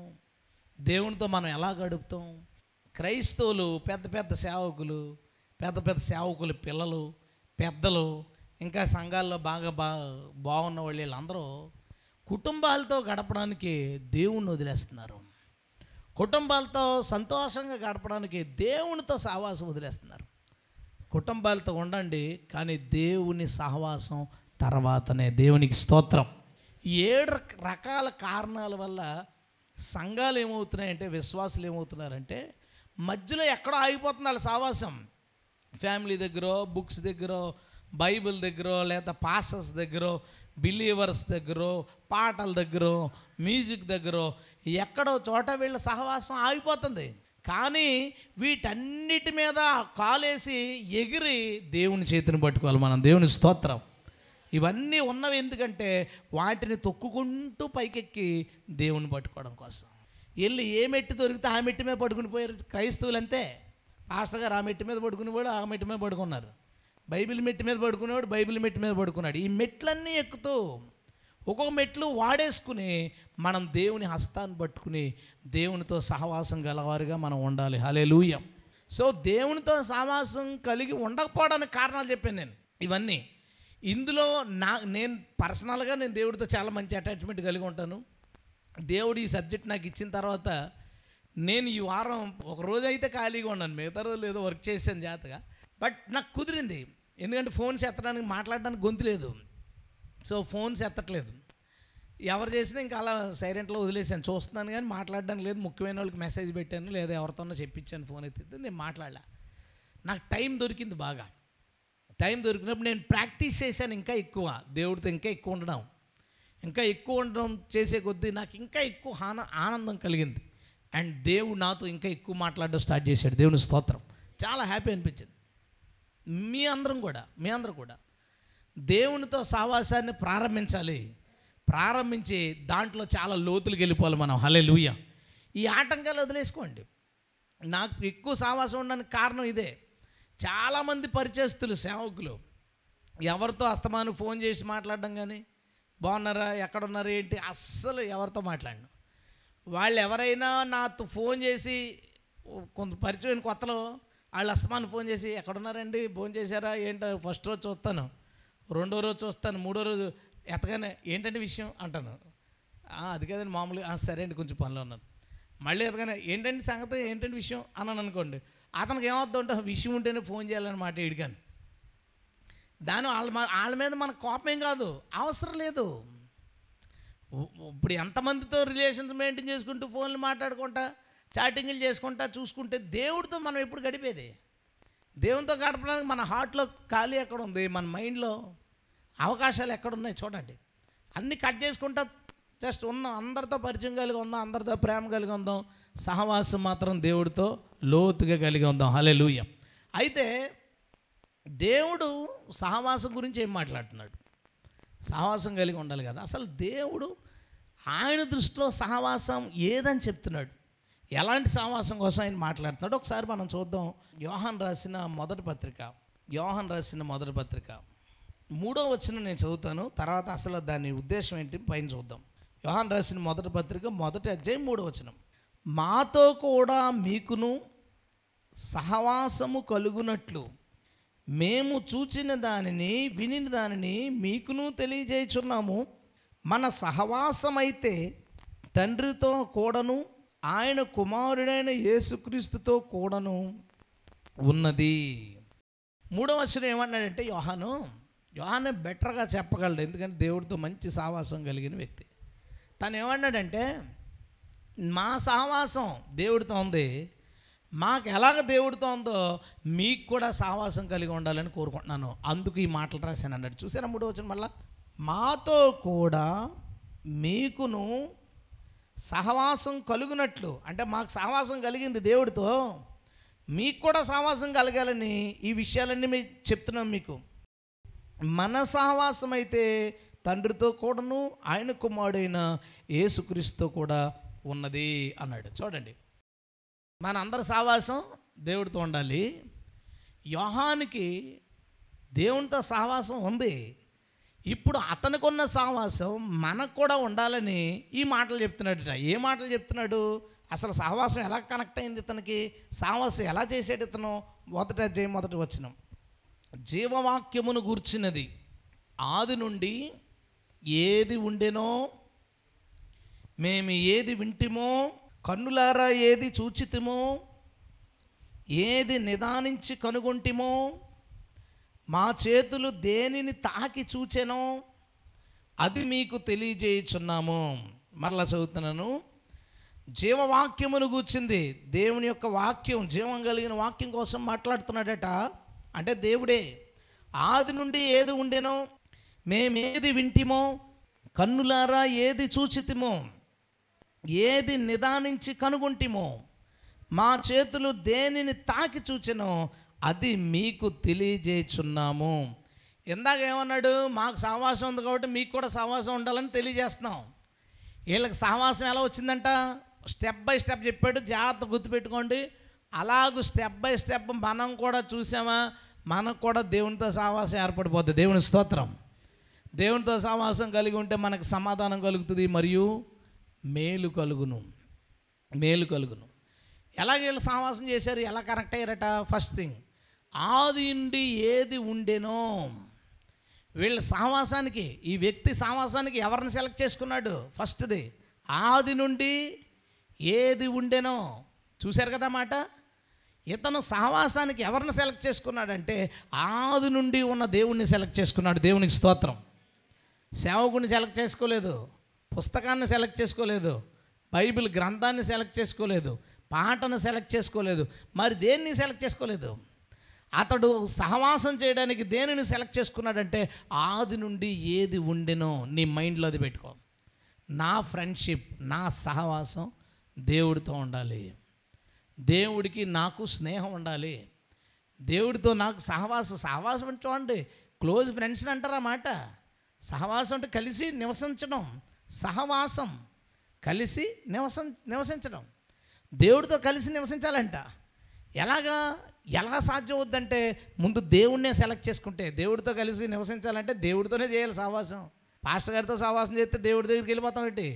దేవునితో మనం ఎలా గడుపుతాం? క్రైస్తవులు పెద్ద పెద్ద సేవకులు పిల్లలు, పెద్దలు, ఇంకా సంఘాల్లో బాగున్న వాళ్ళు వీళ్ళందరూ కుటుంబాలతో గడపడానికి దేవుణ్ణి వదిలేస్తున్నారు. కుటుంబాలతో సంతోషంగా గడపడానికి దేవునితో సహవాసం వదిలేస్తున్నారు. కుటుంబాలతో ఉండండి, కానీ దేవుని సహవాసం తర్వాతనే. దేవునికి స్తోత్రం. 7 రకాల కారణాల వల్ల సంఘాలు ఏమవుతున్నాయంటే, విశ్వాసులు ఏమవుతున్నారంటే మధ్యలో ఎక్కడో ఆగిపోతుంది వాళ్ళ సహవాసం. ఫ్యామిలీ దగ్గర, బుక్స్ దగ్గర, బైబిల్ దగ్గర, లేదా పాస్టర్స్ దగ్గర, బిలీవర్స్ దగ్గర, పాటల దగ్గర, మ్యూజిక్ దగ్గర, ఎక్కడో చోట వీళ్ళ సహవాసం ఆగిపోతుంది. కానీ వీటన్నిటి మీద కాలేసి ఎగిరి దేవుని చేతిని పట్టుకోవాలి మనం. దేవుని స్తోత్రం. ఇవన్నీ ఉన్నవి ఎందుకంటే వాటిని తొక్కుకుంటూ పైకెక్కి దేవుని పట్టుకోవడం కోసం. వెళ్ళి ఏ మెట్టు దొరికితే ఆ మెట్టు మీద పడుకుని పోయారు క్రైస్తవులు అంతే. పాస్టర్ గారు ఆ మెట్టు మీద పడుకునేవాడు, ఆ మెట్టు మీద పడుకున్నారు. బైబిల్ మెట్టు మీద పడుకునేవాడు, బైబిల్ మెట్టు మీద పడుకున్నాడు. ఈ మెట్లన్నీ ఎక్కుతూ ఒక్కొక్క మెట్లు వాడేసుకుని మనం దేవుని హస్తాన్ని పట్టుకుని దేవునితో సహవాసం గలవారుగా మనం ఉండాలి. హల్లెలూయా. సో దేవునితో సహవాసం కలిగి ఉండకపోవడానికి కారణాలు చెప్పాను నేను ఇవన్నీ. ఇందులో నేను పర్సనల్గా దేవుడితో చాలా మంచి అటాచ్మెంట్ కలిగి ఉంటాను. దేవుడు ఈ సబ్జెక్ట్ నాకు ఇచ్చిన తర్వాత నేను ఈ వారం ఒక రోజు అయితే ఖాళీగా ఉన్నాను, మిగతా రోజులు ఏదో వర్క్ చేశాను జాతగా. బట్ నాకు కుదిరింది, ఎందుకంటే ఫోన్స్ ఎత్తడానికి మాట్లాడడానికి గొంతు లేదు. సో ఫోన్స్ ఎత్తట్లేదు, ఎవరు చేసినా ఇంకా అలా సైలెంట్లో వదిలేసాను. చూస్తున్నాను కానీ మాట్లాడడానికి లేదు. ముఖ్యమైన వాళ్ళకి మెసేజ్ పెట్టాను, లేదా ఎవరితోనో చెప్పించాను, ఫోన్ ఎత్తితే నేను మాట్లాడలే. నాకు టైం దొరికింది. బాగా టైం దొరికినప్పుడు నేను ప్రాక్టీస్ చేశాను ఇంకా ఎక్కువ, దేవుడితో ఇంకా ఎక్కువ ఉండడం చేసే కొద్దీ నాకు ఇంకా ఎక్కువ ఆనందం కలిగింది. అండ్ దేవుడు నాతో ఇంకా ఎక్కువ మాట్లాడడం స్టార్ట్ చేశాడు. దేవుని స్తోత్రం. చాలా హ్యాపీ అనిపించింది. మీ అందరూ కూడా దేవునితో సహవాసాన్ని ప్రారంభించి దాంట్లో చాలా లోతులకు వెళ్ళిపోవాలి మనం. హల్లెలూయా. ఈ ఆటంకాలు వదిలేసుకోండి. నాకు ఎక్కువ సహవాసం ఉండడానికి కారణం ఇదే. చాలామంది పరిచయస్తులు, సేవకులు ఎవరితో అస్తమాను ఫోన్ చేసి మాట్లాడడం కానీ, బాగున్నారా, ఎక్కడున్నారు, ఏంటి, అస్సలు ఎవరితో మాట్లాడను. వాళ్ళు ఎవరైనా నాతో ఫోన్ చేసి కొంత పరిచయం కొత్తలో వాళ్ళు అస్తమాను ఫోన్ చేసి ఎక్కడున్నారండి, ఫోన్ చేశారా, ఏంటో ఫస్ట్ రోజు చూస్తాను, రెండో రోజు చూస్తాను, మూడో రోజు ఎత్తగానే ఏంటంటే విషయం అంటాను. అది కదండి మామూలుగా, సరే అండి కొంచెం పనిలో ఉన్నాను. మళ్ళీ ఎత్తగానే ఏంటంటే సంగతి, ఏంటంటే విషయం అన్నాను అనుకోండి, అతనికి ఏమవుతుందో అంటే విషయం ఉంటేనే ఫోన్ చేయాలన్నమాట. ఇడిగాను దాని వాళ్ళ మీద మన కోపం ఏం కాదు, అవసరం లేదు. ఇప్పుడు ఎంతమందితో రిలేషన్స్ మెయింటైన్ చేసుకుంటూ ఫోన్లు మాట్లాడుకుంటా, చాటింగ్లు చేసుకుంటా చూసుకుంటే దేవుడితో మనం ఎప్పుడు గడిపేది? దేవునితో గడపడానికి మన హార్ట్లో ఖాళీ ఎక్కడ ఉంది, మన మైండ్లో అవకాశాలు ఎక్కడున్నాయి చూడండి. అన్నీ కట్ చేసుకుంటా జస్ట్ ఉన్నాం, అందరితో పరిచయం కలిగి ఉందాం, అందరితో ప్రేమ కలిగి ఉందాం, సహవాసం మాత్రం దేవుడితో లోతుగా కలిగి ఉందాం. హల్లెలూయా. అయితే దేవుడు సహవాసం గురించి ఏం మాట్లాడుతున్నాడు? సహవాసం కలిగి ఉండాలి కదా. అసలు దేవుడు ఆయన దృష్టిలో సహవాసం ఏదని చెప్తున్నాడు, ఎలాంటి సహవాసం కోసం ఆయన మాట్లాడుతున్నాడు ఒకసారి మనం చూద్దాం. యోహాన్ రాసిన మొదటి పత్రిక 3వ వచనం నేను చదువుతాను, తర్వాత అసలు దాని ఉద్దేశం ఏంటి పైన చూద్దాం. యోహాన్ రాసిన మొదటి పత్రిక 1వ అధ్యాయం 3వ వచనం. మాతో కూడా మీకును సహవాసము కలుగునట్లు మేము చూచిన దానిని వినిన దానిని మీకును తెలియజేయుచున్నాము. మన సహవాసమైతే తండ్రితో కూడాను ఆయన కుమారుడైన యేసుక్రీస్తుతో కూడాను ఉన్నది. 3వ వచనం ఏమన్నాడంటే యోహాను బెటర్గా చెప్పగలడు, ఎందుకంటే దేవుడితో మంచి సహవాసం కలిగిన వ్యక్తి. తను ఏమన్నాడంటే, మా సహవాసం దేవుడితో ఉంది, మాకు ఎలాగ దేవుడితో ఉందో మీకు కూడా సహవాసం కలిగి ఉండాలని కోరుకుంటున్నాను, అందుకు ఈ మాటలు రాశాను అన్నాడు. చూసారా 3వ వచనం మళ్ళా, మాతో కూడా మీకును సహవాసం కలుగునట్లు, అంటే మాకు సహవాసం కలిగింది దేవుడితో, మీకు కూడా సహవాసం కలగాలని ఈ విషయాలన్నీ మేము చెప్తున్నాం మీకు. మన సహవాసం అయితే తండ్రితో కూడాను ఆయన కుమారుడైన యేసుక్రీస్తుతో కూడా ఉన్నది అన్నాడు. చూడండి, మన అందరి సహవాసం దేవుడితో ఉండాలి. యోహానుకి దేవునితో సహవాసం ఉంది. ఇప్పుడు అతనికి ఉన్న సహవాసం మనకు కూడా ఉండాలని ఈ మాటలు చెప్తున్నాడట. ఏ మాటలు చెప్తున్నాడు? అసలు సహవాసం ఎలా కనెక్ట్ అయింది ఇతనికి, సహవాసం ఎలా చేసేది ఇతను? 1వ అధ్యాయం 1వ వచనం, జీవవాక్యమును గూర్చినది ఆది నుండి ఏది ఉండెనో, మేము ఏది వింటిమో, కన్నులారా ఏది చూచితిమో, ఏది నిదానించి కనుగొంటిమో, మా చేతులు దేనిని తాకి చూచెనో అది మీకు తెలియజేయుచున్నాము. మరలా చదువుతున్నాను, జీవవాక్యమును గూర్చింది, దేవుని యొక్క వాక్యం, జీవం కలిగిన వాక్యం కోసం మాట్లాడుతున్నాడట. అంటే దేవుడే. ఆది నుండి ఏది ఉండెనో, మేమేది వింటిమో, కన్నులారా ఏది చూచితిమో, ఏది నిదానించి కనుగొంటిమో, మా చేతులు దేనిని తాకి చూచెనో అది మీకు తెలియజేయుచున్నాము. ఇందాక ఏమన్నాడు? మాకు సహవాసం ఉంది కాబట్టి మీకు కూడా సహవాసం ఉండాలని తెలియజేస్తున్నాం. వీళ్ళకి సహవాసం ఎలా వచ్చిందంట? స్టెప్ బై స్టెప్ చెప్పాడు, జాగ్రత్త గుర్తుపెట్టుకోండి. అలాగూ స్టెప్ బై స్టెప్ మనం కూడా చూసామా, మనకు కూడా దేవునితో సహవాసం ఏర్పడిపోద్ది. దేవుని స్తోత్రం. దేవునితో సహవాసం కలిగి ఉంటే మనకు సమాధానం కలుగుతుంది, మరియు మేలు కలుగును. ఎలాగ వీళ్ళు సహవాసం చేశారు, ఎలా కరెక్ట్ అయ్యారట? ఫస్ట్ థింగ్, ఆది నుండి ఏది ఉండెనో. వీళ్ళ సహవాసానికి, ఈ వ్యక్తి సహవాసానికి ఎవరిని సెలెక్ట్ చేసుకున్నాడు? ఫస్ట్ది, ఆది నుండి ఏది ఉండెనో. చూశారు కదా మాట. ఇతను సహవాసానికి ఎవరిని సెలెక్ట్ చేసుకున్నాడంటే ఆది నుండి ఉన్న దేవుణ్ణి సెలెక్ట్ చేసుకున్నాడు. దేవునికి స్తోత్రం. సేవకుని సెలెక్ట్ చేసుకోలేదు, పుస్తకాన్ని సెలెక్ట్ చేసుకోలేదు, బైబిల్ గ్రంథాన్ని సెలెక్ట్ చేసుకోలేదు, పాటను సెలెక్ట్ చేసుకోలేదు, మరి దేన్ని సెలెక్ట్ చేసుకోలేదు. అతడు సహవాసం చేయడానికి దేనిని సెలెక్ట్ చేసుకున్నాడంటే ఆది నుండి ఏది ఉండెనో. నీ మైండ్లో అది పెట్టుకో. నా ఫ్రెండ్షిప్, నా సహవాసం దేవుడితో ఉండాలి. దేవుడికి నాకు స్నేహం ఉండాలి. దేవుడితో నాకు సహవాసం అంటే చూడండి, క్లోజ్ ఫ్రెండ్స్ అంటారా మాట. సహవాసం అంటే కలిసి నివసించడం, సహవాసం కలిసి నివసించడం. దేవుడితో కలిసి నివసించాలంట. ఎలా సాధ్యం అవుద్దంటే ముందు దేవుడినే సెలెక్ట్ చేసుకుంటే. దేవుడితో కలిసి నివసించాలంటే దేవుడితోనే చేయాలి సహవాసం. పాస్టర్ గారితో సహవాసం చేస్తే దేవుడి దగ్గరికి వెళ్ళిపోతామేంటి?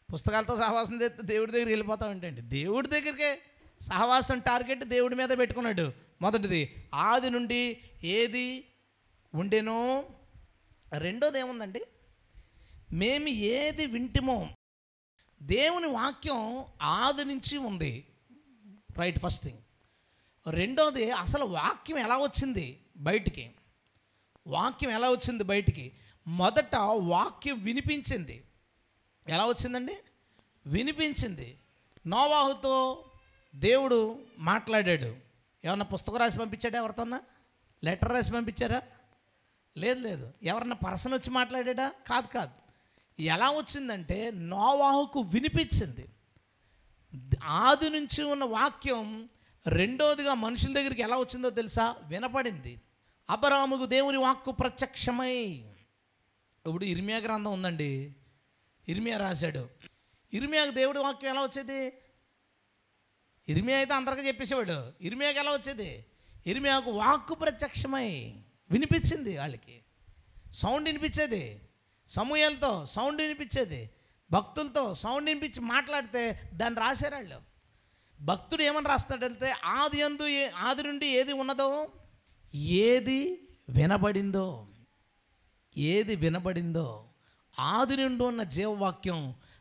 పుస్తకాలతో సహవాసం చేస్తే దేవుడి దగ్గరికి వెళ్ళిపోతామేంటండి? దేవుడి దగ్గరికే సహవాసం టార్గెట్ దేవుడి మీద పెట్టుకున్నాడు. మొదటిది, ఆది నుండి ఏది ఉండెనో. రెండోది ఏముందండి? మేము ఏది వింటిమో. దేవుని వాక్యం ఆది నుంచి ఉంది, రైట్, ఫస్ట్ థింగ్. రెండోది, అసలు వాక్యం ఎలా వచ్చింది బయటికి? మొదట వాక్యం వినిపించింది. ఎలా వచ్చిందండి? వినిపించింది. నోవాహుతో దేవుడు మాట్లాడాడు. ఏమన్నా పుస్తకం రాసి పంపించాడా? ఎవరితోన్నా లెటర్ రాసి పంపించారా? లేదు. ఎవరన్నా పర్సన్ వచ్చి మాట్లాడా? కాదు. ఎలా వచ్చిందంటే నోవాహుకు వినిపించింది. ఆది నుంచి ఉన్న వాక్యం రెండోదిగా మనుషుల దగ్గరికి ఎలా వచ్చిందో తెలుసా? వినపడింది. అబ్రాహాముకు దేవుని వాక్కు ప్రత్యక్షమై. ఇప్పుడు ఇర్మియా గ్రంథం ఉందండి, ఇర్మియా రాశాడు. ఇర్మియాకు దేవుడి వాక్యం ఎలా వచ్చేది? ఇర్మియా అయితే అందరికీ చెప్పేసేవాడు. ఇర్మియాకు ఎలా వచ్చేది? ఇర్మియాకు వాక్కు ప్రత్యక్షమై వినిపించింది. వాళ్ళకి సౌండ్ వినిపించేది, సమూయేలుతో సౌండ్ వినిపించేది, భక్తులతో సౌండ్ వినిపించి మాట్లాడితే దాన్ని రాశారు వాళ్ళు. భక్తుడు ఏమని రాస్తాడంటే ఆది నుండి ఏది ఉన్నదో, ఏది వినబడిందో ఏది వినబడిందో ఆది నుండి ఉన్న జీవవాక్యం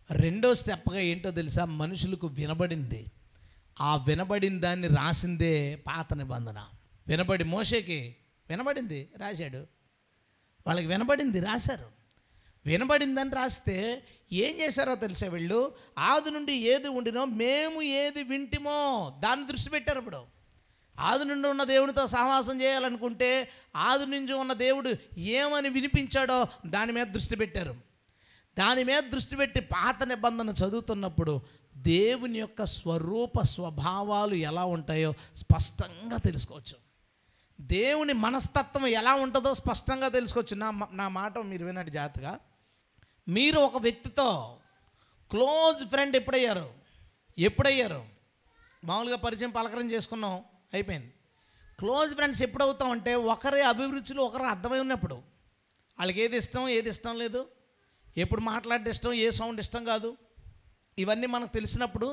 రెండో స్టెప్గా ఏంటో తెలుసా? మనుషులకు వినబడింది. ఆ వినబడిన దాన్ని రాసిందే పాత నిబంధన. మోషేకి వినబడింది, రాశాడు. వాళ్ళకి వినబడింది, రాశారు. వినబడిందని రాస్తే ఏం చేశారో తెలుసా? వీళ్ళు ఆది నుండి ఏది ఉండినో మేము ఏది వింటిమో దాన్ని దృష్టి పెట్టారు. ఇప్పుడు ఆది నుండి ఉన్న దేవునితో సహవాసం చేయాలనుకుంటే ఆది నుంచి ఉన్న దేవుడు ఏమని వినిపించాడో దాని మీద దృష్టి పెట్టారు. దాని మీద దృష్టి పెట్టి పాత నిబంధన చదువుతున్నప్పుడు దేవుని యొక్క స్వరూప స్వభావాలు ఎలా ఉంటాయో స్పష్టంగా తెలుసుకోవచ్చు. దేవుని మనస్తత్వం ఎలా ఉంటుందో స్పష్టంగా తెలుసుకోవచ్చు. నా మాట మీరు వినండి జాగ్రత్తగా. మీరు ఒక వ్యక్తితో క్లోజ్ ఫ్రెండ్ ఎప్పుడయ్యారు? మామూలుగా పరిచయం పలకరం చేసుకున్నాం, అయిపోయింది. క్లోజ్ ఫ్రెండ్స్ ఎప్పుడవుతాం అంటే ఒకరి అభిరుచులు ఒకరు అర్థమై ఉన్నప్పుడు. వాళ్ళకి ఏది ఇష్టం లేదు, ఎప్పుడు మాట్లాడే ఇష్టం, ఏ సౌండ్ ఇష్టం కాదు, ఇవన్నీ మనకు తెలిసినప్పుడు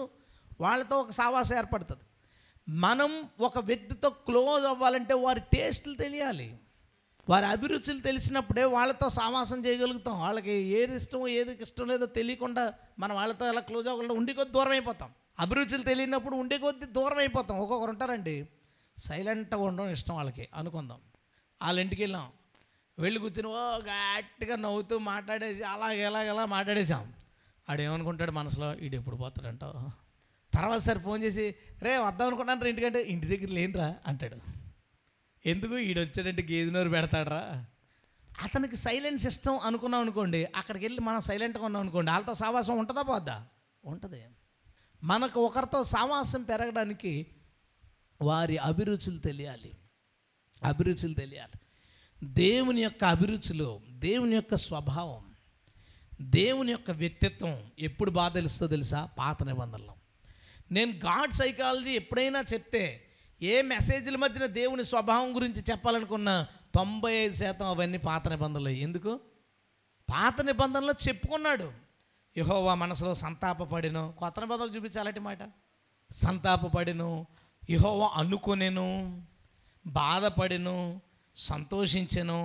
వాళ్ళతో ఒక సావాసం ఏర్పడుతుంది. మనం ఒక వ్యక్తితో క్లోజ్ అవ్వాలంటే వారి టేస్టులు తెలియాలి, వారి అభిరుచులు తెలిసినప్పుడే వాళ్ళతో సావాసం చేయగలుగుతాం. వాళ్ళకి ఏది ఇష్టం లేదో తెలియకుండా మనం వాళ్ళతో ఎలా క్లోజ్ అవ్వకుండా ఉండి కొద్ది దూరం అయిపోతాం. అభిరుచులు తెలియనప్పుడు ఉండే కొద్ది దూరం అయిపోతాం. ఒక్కొక్కరు ఉంటారండి సైలెంట్గా ఉండడం ఇష్టం వాళ్ళకి అనుకుందాం. వాళ్ళ ఇంటికి వెళ్ళి కూర్చుని గట్టిగా నవ్వుతూ మాట్లాడేసి ఎలాగెలా మాట్లాడేసాం. ఆడేమనుకుంటాడు మనసులో, వీడు ఎప్పుడు పోతాడంటావు. తర్వాత సార్ ఫోన్ చేసి వద్దాం అనుకున్నాను ఇంటికంటే ఇంటి దగ్గర లేనురా అంటాడు. ఎందుకు? ఈడు వచ్చాడంటే గేదె నోరు పెడతాడరా. అతనికి సైలెన్స్ ఇష్టం అనుకున్నాం అనుకోండి, అక్కడికి వెళ్ళి మనం సైలెంట్గా ఉన్నాం అనుకోండి, వాళ్ళతో సావాసం ఉంటుందా పోద్దా? ఉంటుంది. మనకు ఒకరితో సావాసం పెరగడానికి వారి అభిరుచులు తెలియాలి. దేవుని యొక్క అభిరుచులు, దేవుని యొక్క స్వభావం, దేవుని యొక్క వ్యక్తిత్వం ఎప్పుడు బాగా తెలుస్తుందో తెలుసా? పాత నిబంధనలో. నేను గాడ్ సైకాలజీ ఎప్పుడైనా చెప్తే ఏ మెసేజ్ల మధ్యన దేవుని స్వభావం గురించి చెప్పాలనుకున్నా 95% అవన్నీ పాత నిబంధనలు. ఎందుకు? పాత నిబంధనలో చెప్పుకున్నాడు. యెహోవా మనసులో సంతాపపడెను. కొత్త నిబంధనలు చూపించాలంటే మాట సంతాపపడెను, యెహోవా అనుకొనెను, బాధపడెను, సంతోషించెను.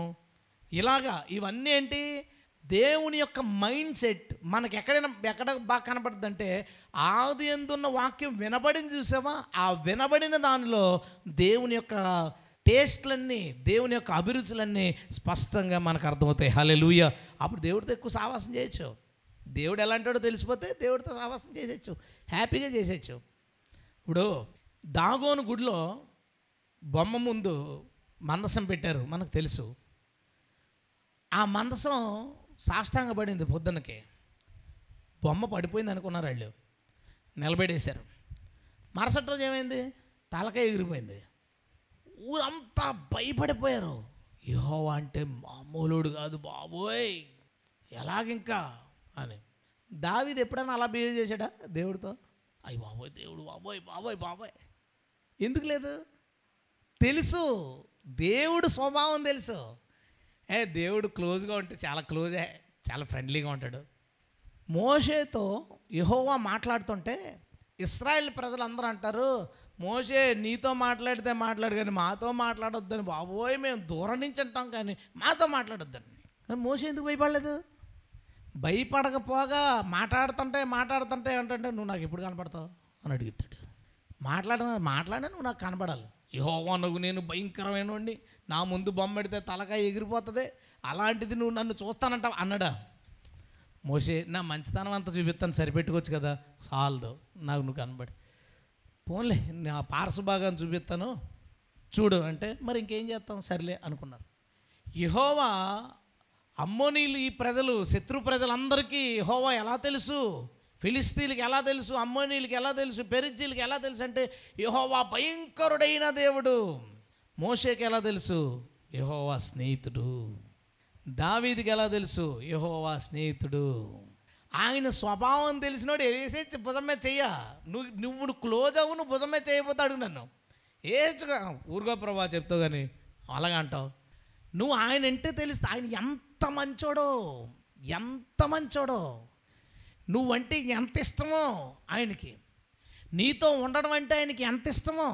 ఇలాగా ఇవన్నీ ఏంటి? దేవుని యొక్క మైండ్ సెట్ మనకి ఎక్కడ బాగా కనపడుతుంది అంటే ఆది యందున్న వాక్యం వినబడింది చూసావా? ఆ వినబడిన దానిలో దేవుని యొక్క టేస్ట్లన్నీ, దేవుని యొక్క అభిరుచులన్నీ స్పష్టంగా మనకు అర్థమవుతాయి. హల్లెలూయా. అప్పుడు దేవుడితో ఎక్కువ సావాసం చేయొచ్చు. దేవుడు ఎలాంటాడో తెలిసిపోతే దేవుడితో సావాసం చేసేయచ్చు, హ్యాపీగా చేసేయచ్చు. ఇప్పుడు దాగోను గుడిలో బొమ్మ ముందు మందసం పెట్టారు, మనకు తెలుసు. ఆ మందసం సాష్టాంగ పడింది. పొద్దున్నకి బొమ్మ పడిపోయింది అనుకున్నారు వాళ్ళు, నిలబెట్టేశారు. మరుసటి రోజు ఏమైంది? తలకాయ ఎగిరిపోయింది. ఊరంతా భయపడిపోయారు. యెహోవా అంటే మామూలుడు కాదు బాబోయ్, ఎలాగింకా అని. దావీదు ఎప్పుడైనా అలా బిహేవ్ చేశాడా దేవుడితో? అయ్యి బాబోయ్ దేవుడు, బాబోయ్. ఎందుకు లేదు? తెలుసు, దేవుడు స్వభావం తెలుసు. దేవుడు క్లోజ్గా ఉంటే చాలా క్లోజే, చాలా ఫ్రెండ్లీగా ఉంటాడు. మోషేతో యెహోవా మాట్లాడుతుంటే ఇశ్రాయేల్ ప్రజలందరూ అంటారు, మోషే నీతో మాట్లాడితే మాట్లాడు కానీ మాతో మాట్లాడొద్దని. బాబోయ్ మేము దూరం నుంచి అంటాం కానీ మాతో మాట్లాడొద్దని. కానీ మోషే ఎందుకు భయపడలేదు? భయపడకపోగా మాట్లాడుతుంటే అంటే నువ్వు నాకు ఎప్పుడు కనపడతావు అని అడుగుతాడు. మాట్లాడినా నువ్వు నాకు కనపడాలి. యెహోవా నువ్వు నేను భయంకరమైన వాడిని, నా ముందు బొమ్మ పెడితే తలకాయ ఎగిరిపోతుంది, అలాంటిది నువ్వు నన్ను చూస్తానంటావు అన్నాడా? మోషే నా మంచితనం అంతా చూపిస్తాను, సరిపెట్టుకోవచ్చు కదా, చాలదు నాకు నువ్వు కనబడి, పోన్లే నా పార్శ్వభాగాన్ని చూపిస్తాను చూడు అంటే మరి ఇంకేం చేస్తాం, సర్లే అనుకున్నారు. యెహోవా అమ్మోనీలు, ఈ ప్రజలు, శత్రు ప్రజలందరికీ యెహోవా ఎలా తెలుసు? ఫిలిస్తీన్లకు ఎలా తెలుసు? అమ్మోనీలకు ఎలా తెలుసు? పెరిజ్జీలకు ఎలా తెలుసు అంటే యెహోవా భయంకరుడైన దేవుడు. మోషేకి ఎలా తెలుసు? యెహోవా స్నేహితుడు. దావీదుకి ఎలా తెలుసు? యెహోవా స్నేహితుడు. ఆయన స్వభావం తెలిసినోడు వేసే భుజం మీద చెయ్య. నువ్వు క్లోజ్ అవ్వు, నువ్వు భుజం మీద చేయబోతాడు. నన్ను ఏచుగా ఊరుగో ప్రభా చెప్తావు కానీ అలాగా అంటావు. నువ్వు ఆయన అంటే తెలిస్తే ఆయన ఎంత మంచోడో, నువ్వంటే ఎంత ఇష్టమో ఆయనకి, నీతో ఉండడం అంటే ఆయనకి ఎంత ఇష్టమో,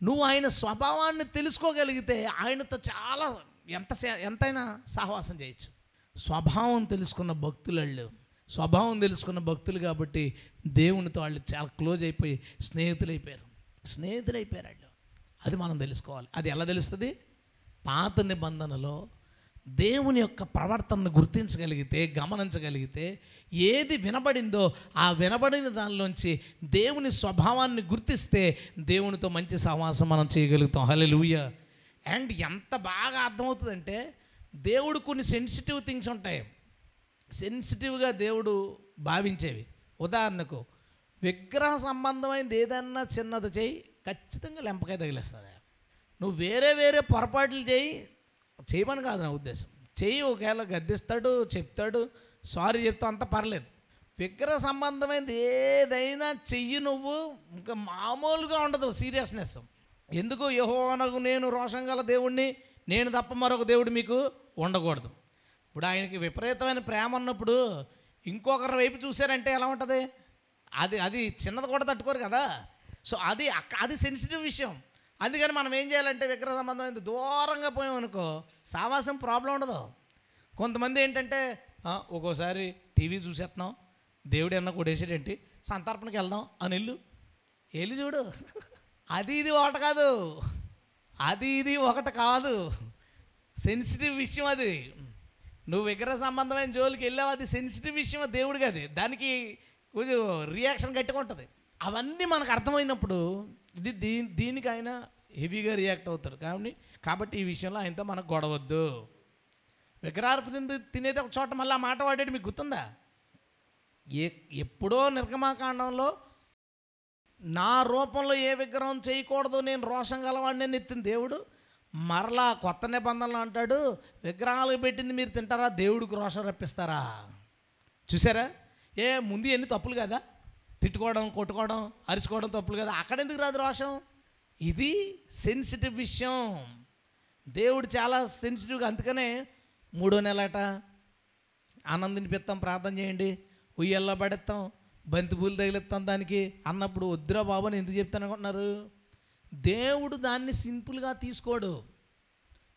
నువ్వు ఆయన స్వభావాన్ని తెలుసుకోగలిగితే ఆయనతో చాలా ఎంతైనా సహవాసం చేయొచ్చు. స్వభావం తెలుసుకున్న భక్తులు కాబట్టి దేవునితో వాళ్ళు చాలా క్లోజ్ అయిపోయి స్నేహితులైపోయారు వాళ్ళు. అది మనం తెలుసుకోవాలి. అది ఎలా తెలుస్తుంది? పాత నిబంధనలో దేవుని యొక్క ప్రవర్తనను గుర్తించగలిగితే, గమనించగలిగితే, ఏది వినబడిందో ఆ వినబడిన దానిలోంచి దేవుని స్వభావాన్ని గుర్తిస్తే దేవునితో మంచి సహవాసం మనం చేయగలుగుతాం. హల్లెలూయా. అండ్ ఎంత బాగా అర్థమవుతుందంటే, దేవుడు కొన్ని సెన్సిటివ్ థింగ్స్ ఉంటాయి, సెన్సిటివ్గా దేవుడు భావించేవి. ఉదాహరణకు విగ్రహ సంబంధమైనది ఏదన్నా చిన్నది చేయి, ఖచ్చితంగా లెంపకాయ తగిలేస్తుంది. నువ్వు వేరే పొరపాట్లు చేయమని కాదు నా ఉద్దేశం. చెయ్యి, ఒకవేళ గద్దిస్తాడు, చెప్తాడు, సారీ చెప్తావు, అంత పర్లేదు. విగ్రహ సంబంధమైనది ఏదైనా చెయ్యి నువ్వు, ఇంకా మామూలుగా ఉండదు సీరియస్నెస్. ఎందుకు? యెహోవానగు నేను రోషం గల దేవుణ్ణి, నేను తప్ప మరొక దేవుడు మీకు ఉండకూడదు. ఇప్పుడు ఆయనకి విపరీతమైన ప్రేమ ఉన్నప్పుడు ఇంకొకరి వైపు చూశారంటే ఎలా ఉంటుంది? అది చిన్నది కూడా తట్టుకోరు కదా. సో అది సెన్సిటివ్ విషయం. అందుకని మనం ఏం చేయాలంటే, విగ్రహ సంబంధం దూరంగా పోయామనుకో సావాసం ప్రాబ్లం ఉండదు. కొంతమంది ఏంటంటే, ఒక్కోసారి టీవీ చూసేస్తున్నాం, దేవుడు అన్న కొడేసాడేంటి, సంతర్పణకి వెళ్దాం అని వెళ్ళి చూడు. అది ఇది ఒకటి కాదు, సెన్సిటివ్ విషయం అది. నువ్వు విగ్రహ సంబంధమైన జోలికి వెళ్ళావు, అది సెన్సిటివ్ విషయం, దేవుడికి అది, దానికి కొంచెం రియాక్షన్ గట్టిగా ఉంటుంది. అవన్నీ మనకు అర్థమైనప్పుడు దీనికి ఆయన హెవీగా రియాక్ట్ అవుతాడు. కాబట్టి ఈ విషయంలో ఆయనతో మనకు గొడవద్దు. విగ్రహార్పణ తినేది ఒక చోట మళ్ళీ ఆ మాట వాడాడు, మీకు గుర్తుందా? ఎప్పుడో నిర్గమాకాండంలో నా రూపంలో ఏ విగ్రహం చేయకూడదు, నేను రోషం గలవాడిని ఎత్తిన దేవుడు మరలా కొత్త నిబంధనలు అంటాడు, విగ్రహాలకు పెట్టింది మీరు తింటారా, దేవుడికి రోషం రప్పిస్తారా? చూసారా? ముందు ఎన్ని తప్పులు కదా, తిట్టుకోవడం, కొట్టుకోవడం, అరుచుకోవడం తప్పులు కదా, అక్కడ ఎందుకు రాదు రోషం? ఇది సెన్సిటివ్ విషయం. దేవుడు చాలా సెన్సిటివ్గా, అందుకనే 3వ నెలట ఆనందినిపిస్తాం, ప్రార్థన చేయండి, ఉయ్యల్లో పడేస్తాం, బంతిపూలు తగిలిస్తాం దానికి అన్నప్పుడు వద్దురా బాబు అని ఎందుకు చెప్తాను అనుకుంటున్నారు? దేవుడు దాన్ని సింపుల్గా తీసుకోడు,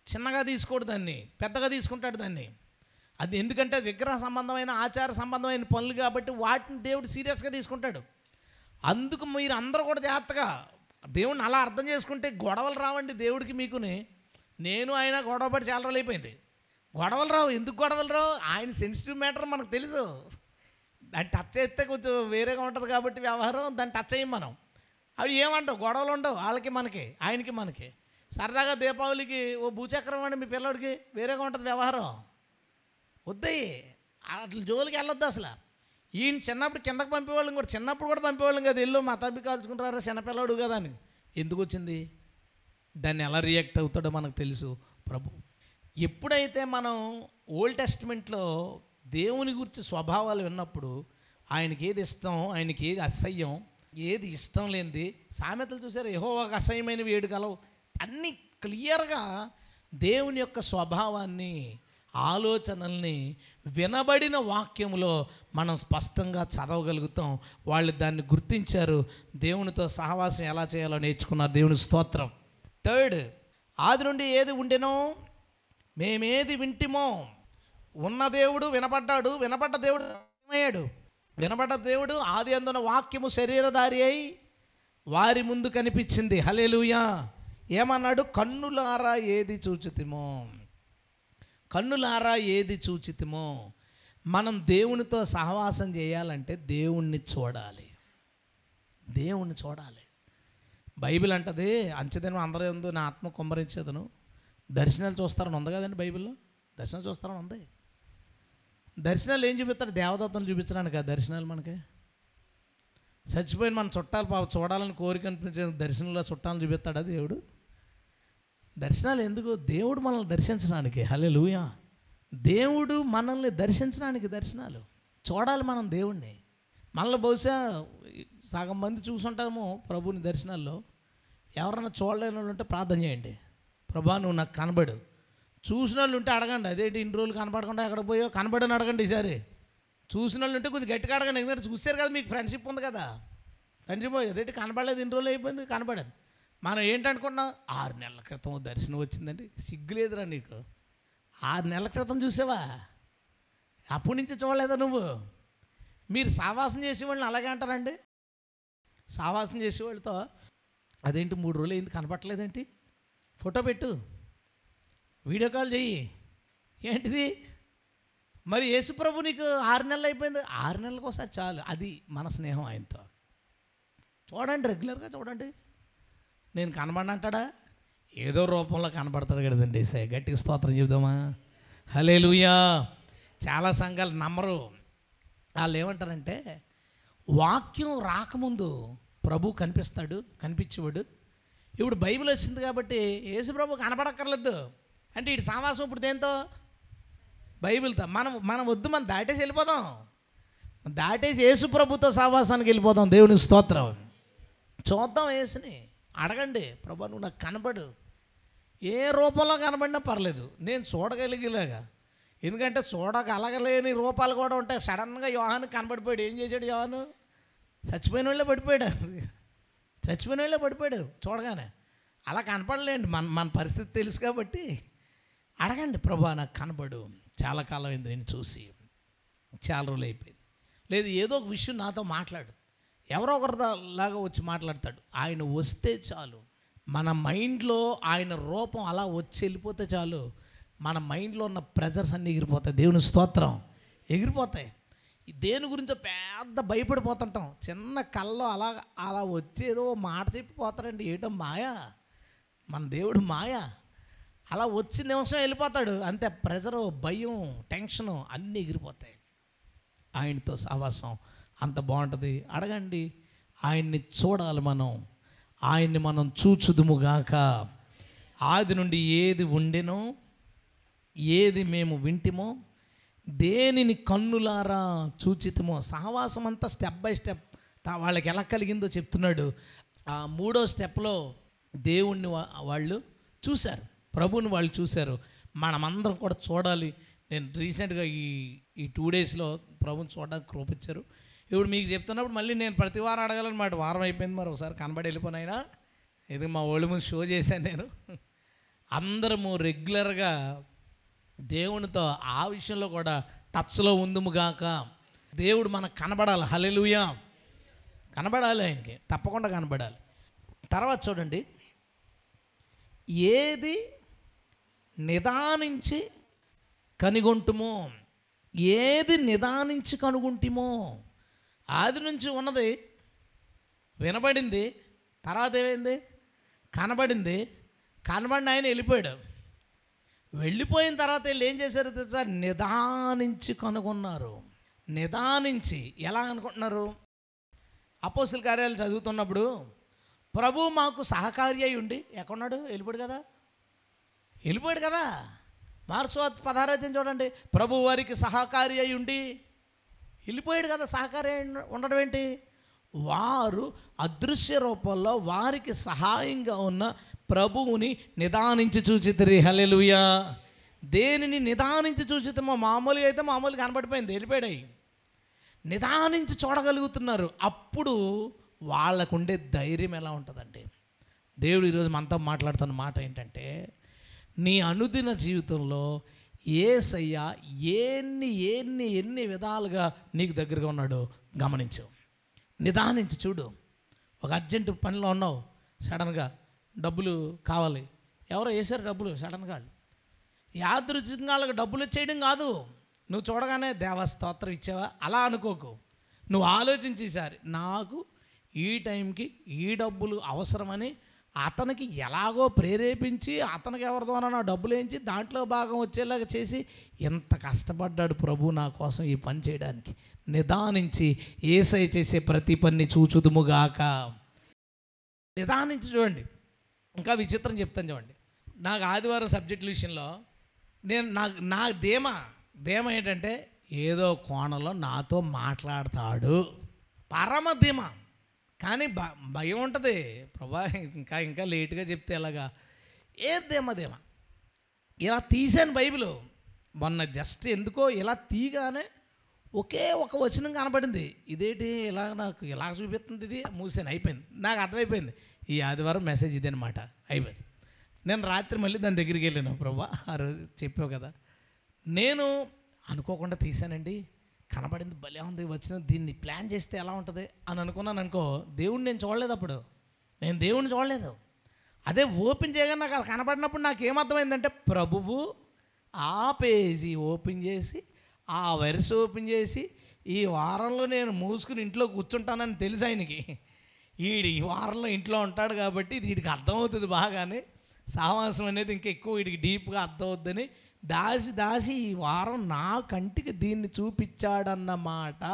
చిన్నగా తీసుకోడు, దాన్ని పెద్దగా తీసుకుంటాడు దాన్ని. అది ఎందుకంటే విగ్రహ సంబంధమైన ఆచార సంబంధమైన పనులు కాబట్టి వాటిని దేవుడు సీరియస్గా తీసుకుంటాడు. అందుకు మీరు అందరూ కూడా జాగ్రత్తగా దేవుడిని అలా అర్థం చేసుకుంటే గొడవలు రావండి దేవుడికి. మీకుని నేను ఆయన గొడవపడి చాలా రోజులు అయిపోయింది, గొడవలు రావు. ఎందుకు గొడవలు రావు? ఆయన సెన్సిటివ్ మ్యాటర్ మనకు తెలుసు. దాన్ని టచ్ చేస్తే కొంచెం వేరేగా ఉంటుంది కాబట్టి వ్యవహారం, దాన్ని టచ్ అయ్యం మనం. అవి ఏమంటావు, గొడవలు ఉండవు వాళ్ళకి మనకి, ఆయనకి మనకి. సరదాగా దీపావళికి ఓ భూచక్రం అండి మీ పిల్లడికి, వేరేగా ఉంటుంది వ్యవహారం. వద్దయి అట్లా జోలికి వెళ్ళొద్దు అసలు. ఈయన చిన్నప్పుడు కిందకు పంపేవాళ్ళం కూడా, చిన్నప్పుడు కూడా పంపేవాళ్ళం కదా, ఎల్లు మా తబ్బి కాల్చుకుంటారా చిన్నపిల్లడు కదా అని. ఎందుకు వచ్చింది? దాన్ని ఎలా రియాక్ట్ అవుతాడో మనకు తెలుసు ప్రభు. ఎప్పుడైతే మనం ఓల్డ్ టెస్ట్మెంట్లో దేవుని గురించి స్వభావాలు విన్నప్పుడు ఆయనకి ఏది ఇష్టం, ఆయనకి ఏది అసహ్యం, ఏది ఇష్టం లేనిది, సామెతలు చూసారు, యెహోవాకు అసహ్యమైనవి 7 కలవు, అన్నీ క్లియర్గా దేవుని యొక్క స్వభావాన్ని, ఆలోచనల్ని వినబడిన వాక్యములో మనం స్పష్టంగా చదవగలుగుతాం. వాళ్ళు దాన్ని గుర్తించారు, దేవునితో సహవాసం ఎలా చేయాలో నేర్చుకున్నారు. దేవుని స్తోత్రం. 3, ఆది నుండి ఏది ఉండెనో మేమేది వింటిమో, ఉన్న దేవుడు వినపడ్డాడు, వినపడ్డ దేవుడు ఏమయ్యాడు? వినపడ్డ దేవుడు ఆది అందున వాక్యము శరీరధారి అయి వారి ముందు కనిపించింది. హల్లెలూయా. ఏమన్నాడు? కన్నులారా ఏది చూచితిమో. మనం దేవునితో సహవాసం చేయాలంటే దేవుణ్ణి చూడాలి. బైబిల్ అంటది, అంచెదినం అందరూ ఎందు నా ఆత్మ కుమ్మరించేదను. దర్శనాలు చూస్తారని ఉంది కదండి బైబిల్లో, దర్శనం చూస్తారని ఉంది. దర్శనాలు ఏం చూపిస్తారు? దేవదత్తను చూపించడానికి ఆ దర్శనాలు మనకి. చచ్చిపోయిన మన చుట్టాలు చూడాలని కోరిక అనిపించే దర్శనంలో చుట్టాలను చూపిస్తాడా దేవుడు? దర్శనాలు ఎందుకు? దేవుడు మనల్ని దర్శించడానికి. హల్లెలూయా. దేవుడు మనల్ని దర్శించడానికి దర్శనాలు. చూడాలి మనం దేవుణ్ణి. మనలో బహుశా సగం మంది చూసుంటాము ప్రభుని దర్శనాల్లో. ఎవరైనా చూడలేని వాళ్ళు ఉంటే ప్రార్థన చేయండి, ప్రభా నువ్వు నాకు కనబడు. చూసిన వాళ్ళు ఉంటే అడగండి, అదేంటి ఇన్ని రోజులు కనపడకుండా ఎక్కడ పోయో కనబడని అడగండి. ఈసారి చూసిన వాళ్ళు ఉంటే కొంచెం గట్టిగా అడగండి, ఎందుకంటే చూసారు కదా, మీకు ఫ్రెండ్షిప్ ఉంది కదా. ఫ్రెండ్షిప్ అదేంటి కనబడలేదు, ఇన్ని రోజులు అయిపోయింది కనబడదు. మనం ఏంటనుకున్నాం, 6 నెలల క్రితం దర్శనం వచ్చిందండి. సిగ్గులేదురా నీకు? 6 నెలల క్రితం చూసావా? అప్పటి నుంచి చూడలేదా నువ్వు? మీరు సావాసం చేసేవాళ్ళని అలాగే అంటారండి. సావాసం చేసేవాళ్ళతో అదేంటి 3 రోజులు ఎందుకు కనపట్టలేదేంటి, ఫోటో పెట్టు, వీడియో కాల్ చెయ్యి, ఏంటిది? మరి యేసుప్రభు నీకు 6 నెలలు అయిపోయింది. 6 నెలలకు ఒకసారి చాలు, అది మన స్నేహం ఆయనతో. చూడండి, రెగ్యులర్గా చూడండి. నేను కనబడనంటాడా? ఏదో రూపంలో కనబడతాడు కదండి. గట్టిగా స్తోత్రం చెబుదామా? హల్లెలూయా. చాలా సంఘాలు నమ్మరు. వాళ్ళు ఏమంటారంటే, వాక్యం రాకముందు ప్రభు కనిపించేవాడు. ఇప్పుడు బైబిల్ వచ్చింది కాబట్టి యేసు ప్రభు కనపడక్కర్లేదు అంటే ఇటు సావాసం ఇప్పుడు దేంతో? బైబిల్తో. మనం వద్దు, మనం దాటేసి వెళ్ళిపోదాం. దాటేసి యేసు ప్రభుతో సావాసానికి వెళ్ళిపోదాం. దేవునికి స్తోత్రం. చూద్దాం యేసుని, అడగండి, ప్రభు నువ్వు నాకు కనపడు. ఏ రూపంలో కనబడినా పర్లేదు, నేను చూడగలిగేలాగా. ఎందుకంటే చూడగలగలేని రూపాలు కూడా ఉంటాయి. సడన్గా యోహాను కనబడిపోయాడు. ఏం చేశాడు యోహాను? చచ్చిపోయిన వాళ్ళే పడిపోయాడు చూడగానే. అలా కనపడలేండి, మన పరిస్థితి తెలుసు కాబట్టి అడగండి, ప్రభా నాకు కనబడు. చాలా కాలం అయింది నేను చూసి, చాలా రోజులు అయిపోయింది. లేదు ఏదో ఒక విషయం నాతో మాట్లాడు. ఎవరో ఒకరిలాగా వచ్చి మాట్లాడతాడు. ఆయన వస్తే చాలు, మన మైండ్లో ఆయన రూపం అలా వచ్చి వెళ్ళిపోతే చాలు, మన మైండ్లో ఉన్న ప్రెజర్స్ అన్నీ ఎగిరిపోతాయి. దేవుని స్తోత్రం. ఎగిరిపోతాయి. దేని గురించో పెద్ద భయపడిపోతుంటాం. చిన్న కల్లో అలా వచ్చేదో మాట చెప్పిపోతారండి. ఏటో మాయా, మన దేవుడు మాయా. అలా వచ్చి నిమిషం వెళ్ళిపోతాడు అంతే. ప్రెజరు, భయం, టెన్షను అన్నీ ఎగిరిపోతాయి. ఆయనతో సహవాసం అంత బాగుంటుంది. అడగండి, ఆయన్ని చూడాలి మనం. ఆయన్ని మనం చూచుదుముగాక. ఆది నుండి ఏది ఉండెనో, ఏది మేము వింటిమో, దేనిని కన్నులారా చూచితమో. సహవాసం అంతా స్టెప్ బై స్టెప్ వాళ్ళకి ఎలా కలిగిందో చెప్తున్నాడు. ఆ 3వ స్టెప్లో దేవుణ్ణి వాళ్ళు చూశారు, ప్రభుని వాళ్ళు చూశారు. మనమందరం కూడా చూడాలి. నేను రీసెంట్గా ఈ 2 డేస్లో ప్రభుని చూడడానికి కృపించారు. ఇప్పుడు మీకు చెప్తున్నప్పుడు మళ్ళీ నేను ప్రతి వారం అడగాలన్నమాట. వారం అయిపోయింది, మరి ఒకసారి కనబడి వెళ్ళిపోయినా. ఇది మా ఒళ్ళు ముందు షో చేశాను నేను. అందరము రెగ్యులర్గా దేవునితో ఆ విషయంలో కూడా టచ్లో ఉందుముగాక. దేవుడు మనకు కనబడాలి. హల్లెలూయా. కనబడాలి, ఆయనకి తప్పకుండా కనబడాలి. తర్వాత చూడండి, ఏది నిదానించి కనుగొంటుమో, ఏది నిదానించి కనుగొంటిమో. ఆది నుంచి ఉన్నది వినబడింది, తర్వాత ఏమైంది? కనబడింది. కనబడిన ఆయన వెళ్ళిపోయాడు. వెళ్ళిపోయిన తర్వాత వీళ్ళు ఏం చేశారు తెలుసా? నిదానించి కనుగొన్నారు. నిదానించి ఎలా అనుకుంటున్నారు? అపోస్తలుల కార్యాలు చదువుతున్నప్పుడు ప్రభు మాకు సహకారి అయి ఉండి ఎక్కడున్నాడు? వెళ్ళిపోయాడు కదా. మార్క్స్ 16 చూడండి, ప్రభు వారికి సహకారి అయి ఉండి వెళ్ళిపోయాడు కదా. సహకారి ఉండడం ఏంటి? వారు అదృశ్య రూపంలో వారికి సహాయంగా ఉన్న ప్రభువుని నిదానించి చూచితిరి. హల్లెలూయా. దేనిని నిదానించి చూచితమో, మామూలుగా అయితే మామూలుగా కనబడిపోయింది, వెళ్ళిపోయాయి. నిదానించి చూడగలుగుతున్నారు. అప్పుడు వాళ్ళకుండే ధైర్యం ఎలా ఉంటుందంటే, దేవుడు ఈరోజు మనతో మాట్లాడుతున్న మాట ఏంటంటే, నీ అనుదిన జీవితంలో యేసయ్య ఎన్ని విధాలుగా నీకు దగ్గరగా ఉన్నాడో గమనించు. నిదానించి చూడు. ఒక అర్జెంటు పనిలో ఉన్నావు, సడన్గా డబ్బులు కావాలి, ఎవరో వేసారు డబ్బులు సడన్గా. యాదృచ్ఛికంగా వాళ్ళకి డబ్బులు ఇచ్చేయడం కాదు. నువ్వు చూడగానే దేవా స్తోత్రం ఇచ్చావా అలా అనుకోకు. నువ్వు ఆలోచించేసారి, నాకు ఈ టైంకి ఈ డబ్బులు అవసరమని అతనికి ఎలాగో ప్రేరేపించి, అతనికి ఎవరితోనో నా డబ్బులు వేయించి దాంట్లో భాగం వచ్చేలాగా చేసి, ఎంత కష్టపడ్డాడు ప్రభు నా కోసం ఈ పని చేయడానికి. నిదానించి యేసయ్య చేసే ప్రతి పని చూచుదుముగాక. నిదానించి చూడండి. ఇంకా విచిత్రం చెప్తాను చూడండి. నాకు ఆదివారం సబ్జెక్టుల విషయంలో నా ధీమ ఏంటంటే, ఏదో కోణంలో నాతో మాట్లాడతాడు, పరమ ధీమ. కానీ భయం ఉంటుంది, ప్రభా ఇంకా లేట్గా చెప్తే ఎలాగా. ఏ ధీమ ఇలా తీసాను బైబిల్ మొన్న. జస్ట్ ఎందుకో ఇలా తీగానే ఒకే ఒక వచనం కనబడింది. ఇదేంటి ఇలా నాకు ఇలా చూపిస్తుంది, ఇది మూసాను, అయిపోయింది. నాకు అర్థమైపోయింది ఈ ఆదివారం మెసేజ్ ఇదనమాట. అయిపోయింది. నేను రాత్రి మళ్ళీ దాని దగ్గరికి వెళ్ళాను. ప్రభా, ఆ రోజు చెప్పావు కదా, నేను అనుకోకుండా తీశానండి, కనబడింది భలే ఉంది, వచ్చిన దీన్ని ప్లాన్ చేస్తే ఎలా ఉంటుంది అని అనుకున్నాను అనుకో. దేవుడిని నేను చూడలేదు, అప్పుడు నేను దేవుడిని చూడలేదు. అదే ఓపెన్ చేయగానే నాకు అది కనబడినప్పుడు నాకు ఏమర్థమైందంటే, ప్రభువు ఆ పేజీ ఓపెన్ చేసి, ఆ వెర్స్ ఓపెన్ చేసి, ఈ వారంలో నేను మూసుకుని ఇంట్లో కూర్చుంటానని తెలుసు ఆయనకి. ఈ వారంలో ఇంట్లో ఉంటాడు కాబట్టి వీడికి అర్థమవుతుంది బాగానే, సహవాసం అనేది ఇంకా ఎక్కువ వీడికి డీప్గా అర్థమవుద్దని దాసి ఈ వారం నా కంటికి దీన్ని చూపించాడన్నమాట.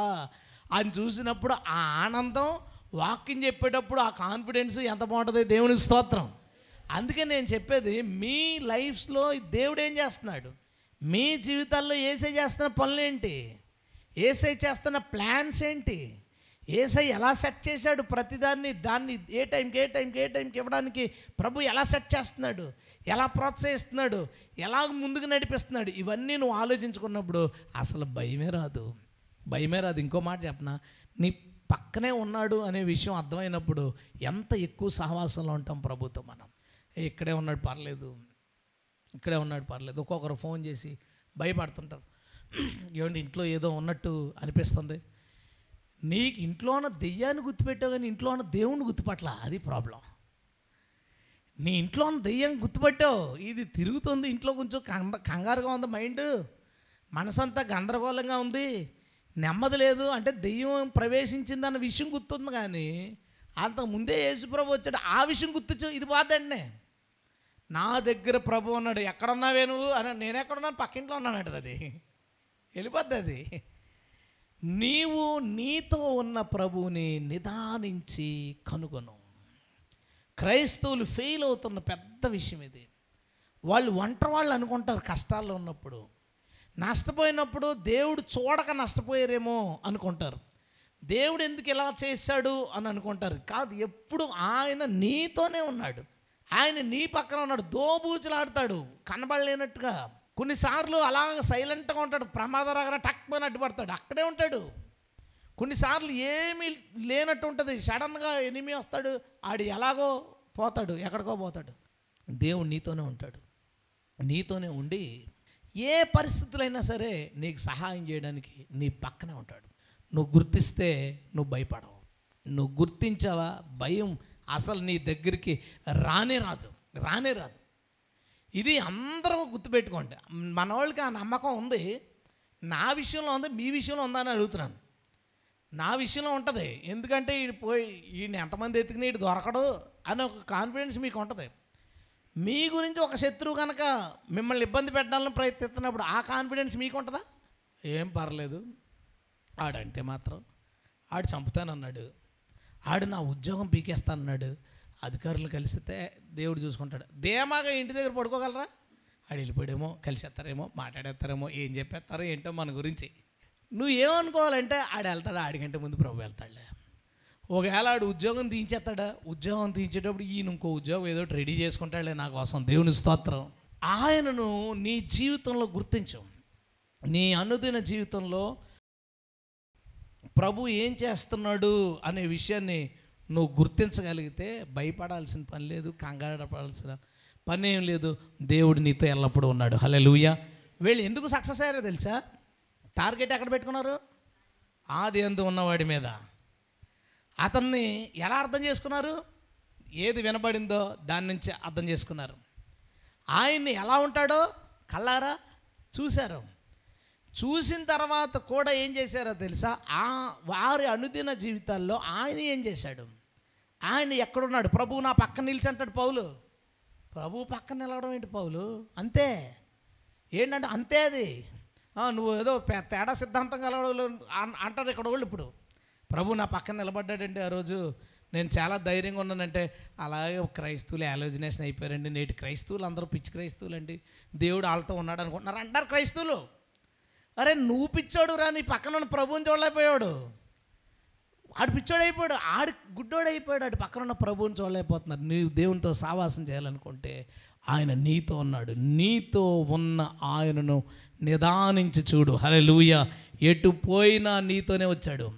ఆయన చూసినప్పుడు ఆ ఆనందం, వాక్యం చెప్పేటప్పుడు ఆ కాన్ఫిడెన్స్ ఎంత బాగుంటుంది. దేవునికి స్తోత్రం. అందుకే నేను చెప్పేది, మీ లైఫ్స్లో దేవుడు ఏం చేస్తున్నాడు, మీ జీవితాల్లో యేసయ్య చేస్తున్న పనులేంటి, యేసయ్య చేస్తున్న ప్లాన్స్ ఏంటి, యేసయ్య ఎలా సెట్ చేశాడు ప్రతిదాన్ని, దాన్ని ఏ టైంకి ఇవ్వడానికి ప్రభు ఎలా సెట్ చేస్తున్నాడు, ఎలా ప్రోత్సహిస్తున్నాడు, ఎలా ముందుకు నడిపిస్తున్నాడు, ఇవన్నీ నువ్వు ఆలోచించుకున్నప్పుడు అసలు భయమే రాదు. ఇంకో మాట చెప్పనా, నీ పక్కనే ఉన్నాడు అనే విషయం అర్థమైనప్పుడు ఎంత ఎక్కువ సహవాసంలో ఉంటాం ప్రభుతో. మనం ఇక్కడే ఉన్నాడు పర్లేదు, ఒక్కొక్కరు ఫోన్ చేసి భయపడుతుంటారు, ఏమంటే ఇంట్లో ఏదో ఉన్నట్టు అనిపిస్తుంది. నీకు ఇంట్లో ఉన్న దెయ్యాన్ని గుర్తుపెట్టావు కానీ ఇంట్లో ఉన్న దేవుణ్ణి గుర్తుపట్ల, అది ప్రాబ్లం. నీ ఇంట్లో ఉన్న దెయ్యం గుర్తుపట్టావు, ఇది తిరుగుతుంది ఇంట్లో, కొంచెం కంగారుగా ఉంది మైండ్, మనసంతా గందరగోళంగా ఉంది, నెమ్మది లేదు అంటే దెయ్యం ప్రవేశించిందన్న విషయం గుర్తుంది. కానీ అంతకుముందే యేసుప్రభు వచ్చాడు, ఆ విషయం గుర్తొచ్చు, ఇది బాధండి. నా దగ్గర ప్రభు ఉన్నాడు, ఎక్కడున్నావే నువ్వు అని, నేను ఎక్కడున్నాను, పక్కింట్లో ఉన్నానంటది, అది వెళ్ళిపోద్ది. అది నీవు నీతో ఉన్న ప్రభువుని నిదానించి కనుగొను. క్రైస్తవులు ఫెయిల్ అవుతున్న పెద్ద విషయం ఇది. వాళ్ళు అనుకుంటారు కష్టాల్లో ఉన్నప్పుడు, నష్టపోయినప్పుడు దేవుడు చూడక నష్టపోయారేమో అనుకుంటారు, దేవుడు ఎందుకు ఇలా చేశాడు అని అనుకుంటారు. కాదు, ఎప్పుడు ఆయన నీతోనే ఉన్నాడు, ఆయన నీ పక్కన ఉన్నాడు, దోబూచులాడతాడు కనబడలేనట్టుగా. కొన్నిసార్లు అలాగ సైలెంట్గా ఉంటాడు, ప్రమాదరాగా టక్మని అడ్డుపడతాడు, అక్కడే ఉంటాడు. కొన్నిసార్లు ఏమీ లేనట్టు ఉంటుంది, సడన్గా ఎనిమి వస్తాడు, ఆడు ఎలాగో పోతాడు, ఎక్కడికో పోతాడు. దేవుడు నీతోనే ఉంటాడు, నీతోనే ఉండి ఏ పరిస్థితులైనా సరే నీకు సహాయం చేయడానికి నీ పక్కనే ఉంటాడు. నువ్వు గుర్తిస్తే నువ్వు భయపడవు, నువ్వు గుర్తించావా భయం అసలు నీ దగ్గరికి రానే రాదు. ఇది అందరం గుర్తుపెట్టుకోండి. మన వాళ్ళకి ఆ నమ్మకం ఉంది, నా విషయంలో ఉంది, మీ విషయంలో ఉందా అని అడుగుతున్నాను. నా విషయంలో ఉంటుంది, ఎందుకంటే ఈయన ఎంతమంది ఎత్తుకుని ఈడు దొరకడు అని ఒక కాన్ఫిడెన్స్ మీకు ఉంటుంది. మీ గురించి ఒక శత్రువు కనుక మిమ్మల్ని ఇబ్బంది పెట్టాలని ప్రయత్నిస్తున్నప్పుడు ఆ కాన్ఫిడెన్స్ మీకు ఉంటుందా? ఏం పర్లేదు, ఆడంటే మాత్రం ఆడు చంపుతానన్నాడు, ఆడు నా ఉద్యోగం పీకేస్తానన్నాడు, అధికారులు కలిసితే దేవుడు చూసుకుంటాడు. ధీమాగా ఇంటి దగ్గర పడుకోగలరా? ఆడు వెళ్ళిపోయాడేమో, కలిసేస్తారేమో, మాట్లాడేస్తారేమో, ఏం చెప్పేస్తారో ఏంటో మన గురించి. నువ్వు ఏమనుకోవాలంటే ఆడు వెళ్తాడా, ఆడికంటే ముందు ప్రభు వెళ్తాడులే. ఒకవేళ ఆడు ఉద్యోగం తీయించేస్తాడా, ఉద్యోగం తీయించేటప్పుడు ఈయన ఇంకో ఉద్యోగం ఏదో రెడీ చేసుకుంటాడులే నా కోసం. దేవుని స్తోత్రం. ఆయనను నీ జీవితంలో గుర్తించు. నీ అనుదిన జీవితంలో ప్రభు ఏం చేస్తున్నాడు అనే విషయాన్ని నువ్వు గుర్తించగలిగితే భయపడాల్సిన పని లేదు, కంగారు పడాల్సిన పని ఏం లేదు. దేవుడు నీతో ఎల్లప్పుడూ ఉన్నాడు. హల్లెలూయా. వీళ్ళు ఎందుకు సక్సెస్ అయ్యారో తెలుసా? టార్గెట్ ఎక్కడ పెట్టుకున్నారు? ఆది యందు ఉన్నవాడి మీద. అతన్ని ఎలా అర్థం చేసుకున్నారు? ఏది వినబడిందో దాని నుంచి అర్థం చేసుకున్నారు. ఆయన్ని ఎలా ఉంటాడో కళ్ళారా చూశారు. చూసిన తర్వాత కూడా ఏం చేశారో తెలుసా? వారి అనుదిన జీవితాల్లో ఆయన ఏం చేశాడు? ఆయన ఎక్కడున్నాడు? ప్రభువు నా పక్కన నిలిచి అంటాడు పౌలు. ప్రభువు పక్కన నిలవడం ఏంటి పౌలు? అంతే. ఏంటంటే అంతే. అది నువ్వు ఏదో తేడా సిద్ధాంతం కలవడం అంటారు ఇక్కడ వాళ్ళు. ఇప్పుడు ప్రభు నా పక్కన నిలబడ్డాడంటే ఆ రోజు నేను చాలా ధైర్యంగా ఉన్నానంటే, అలాగే క్రైస్తవులు ఆలోచనేషన్ అయిపోయారండి. నేటి క్రైస్తవులు అందరూ పిచ్చి క్రైస్తవులు అండి, దేవుడు వాళ్ళతో ఉన్నాడు అనుకుంటున్నారు అంటారు క్రైస్తవులు. అరే నువ్వు పిచ్చోడు రా, నీ పక్కన ఉన్న ప్రభువుని చూడలేకపోయాడు. ఆడు పిచ్చోడు అయిపోయాడు, ఆడు గుడ్డోడు అయిపోయాడు, ఆడు పక్కన ఉన్న ప్రభువుని చూడలేకపోతున్నారు. నీవు దేవునితో సావాసం చేయాలనుకుంటే ఆయన నీతో ఉన్నాడు. నీతో ఉన్న ఆయనను నిదానించి చూడు. హల్లెలూయా. ఎటు పోయినా నీతోనే వచ్చాడు,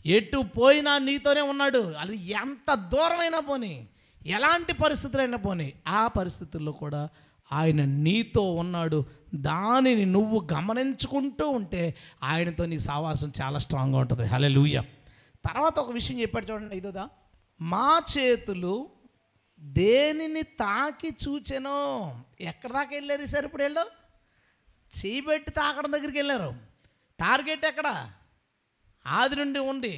ఎటు పోయినా నీతోనే ఉన్నాడు. అది ఎంత దూరమైనా పోనీ, ఎలాంటి పరిస్థితులైనా పోనీ, ఆ పరిస్థితుల్లో కూడా ఆయన నీతో ఉన్నాడు. దానిని నువ్వు గమనించుకుంటూ ఉంటే ఆయనతో నీ సావాసం చాలా స్ట్రాంగ్గా ఉంటుంది. హల్లెలూయా. తర్వాత ఒక విషయం చెప్పాడు చూడండి, ఇదోదా, మా చేతులు దేనిని తాకి చూచెనో. ఎక్కడ దాకా వెళ్ళారు సార్? ఇప్పుడు వెళ్ళు చేయబెట్టి తాకడం దగ్గరికి వెళ్ళారు. టార్గెట్ ఎక్కడ? ఆది నుండి ఉండి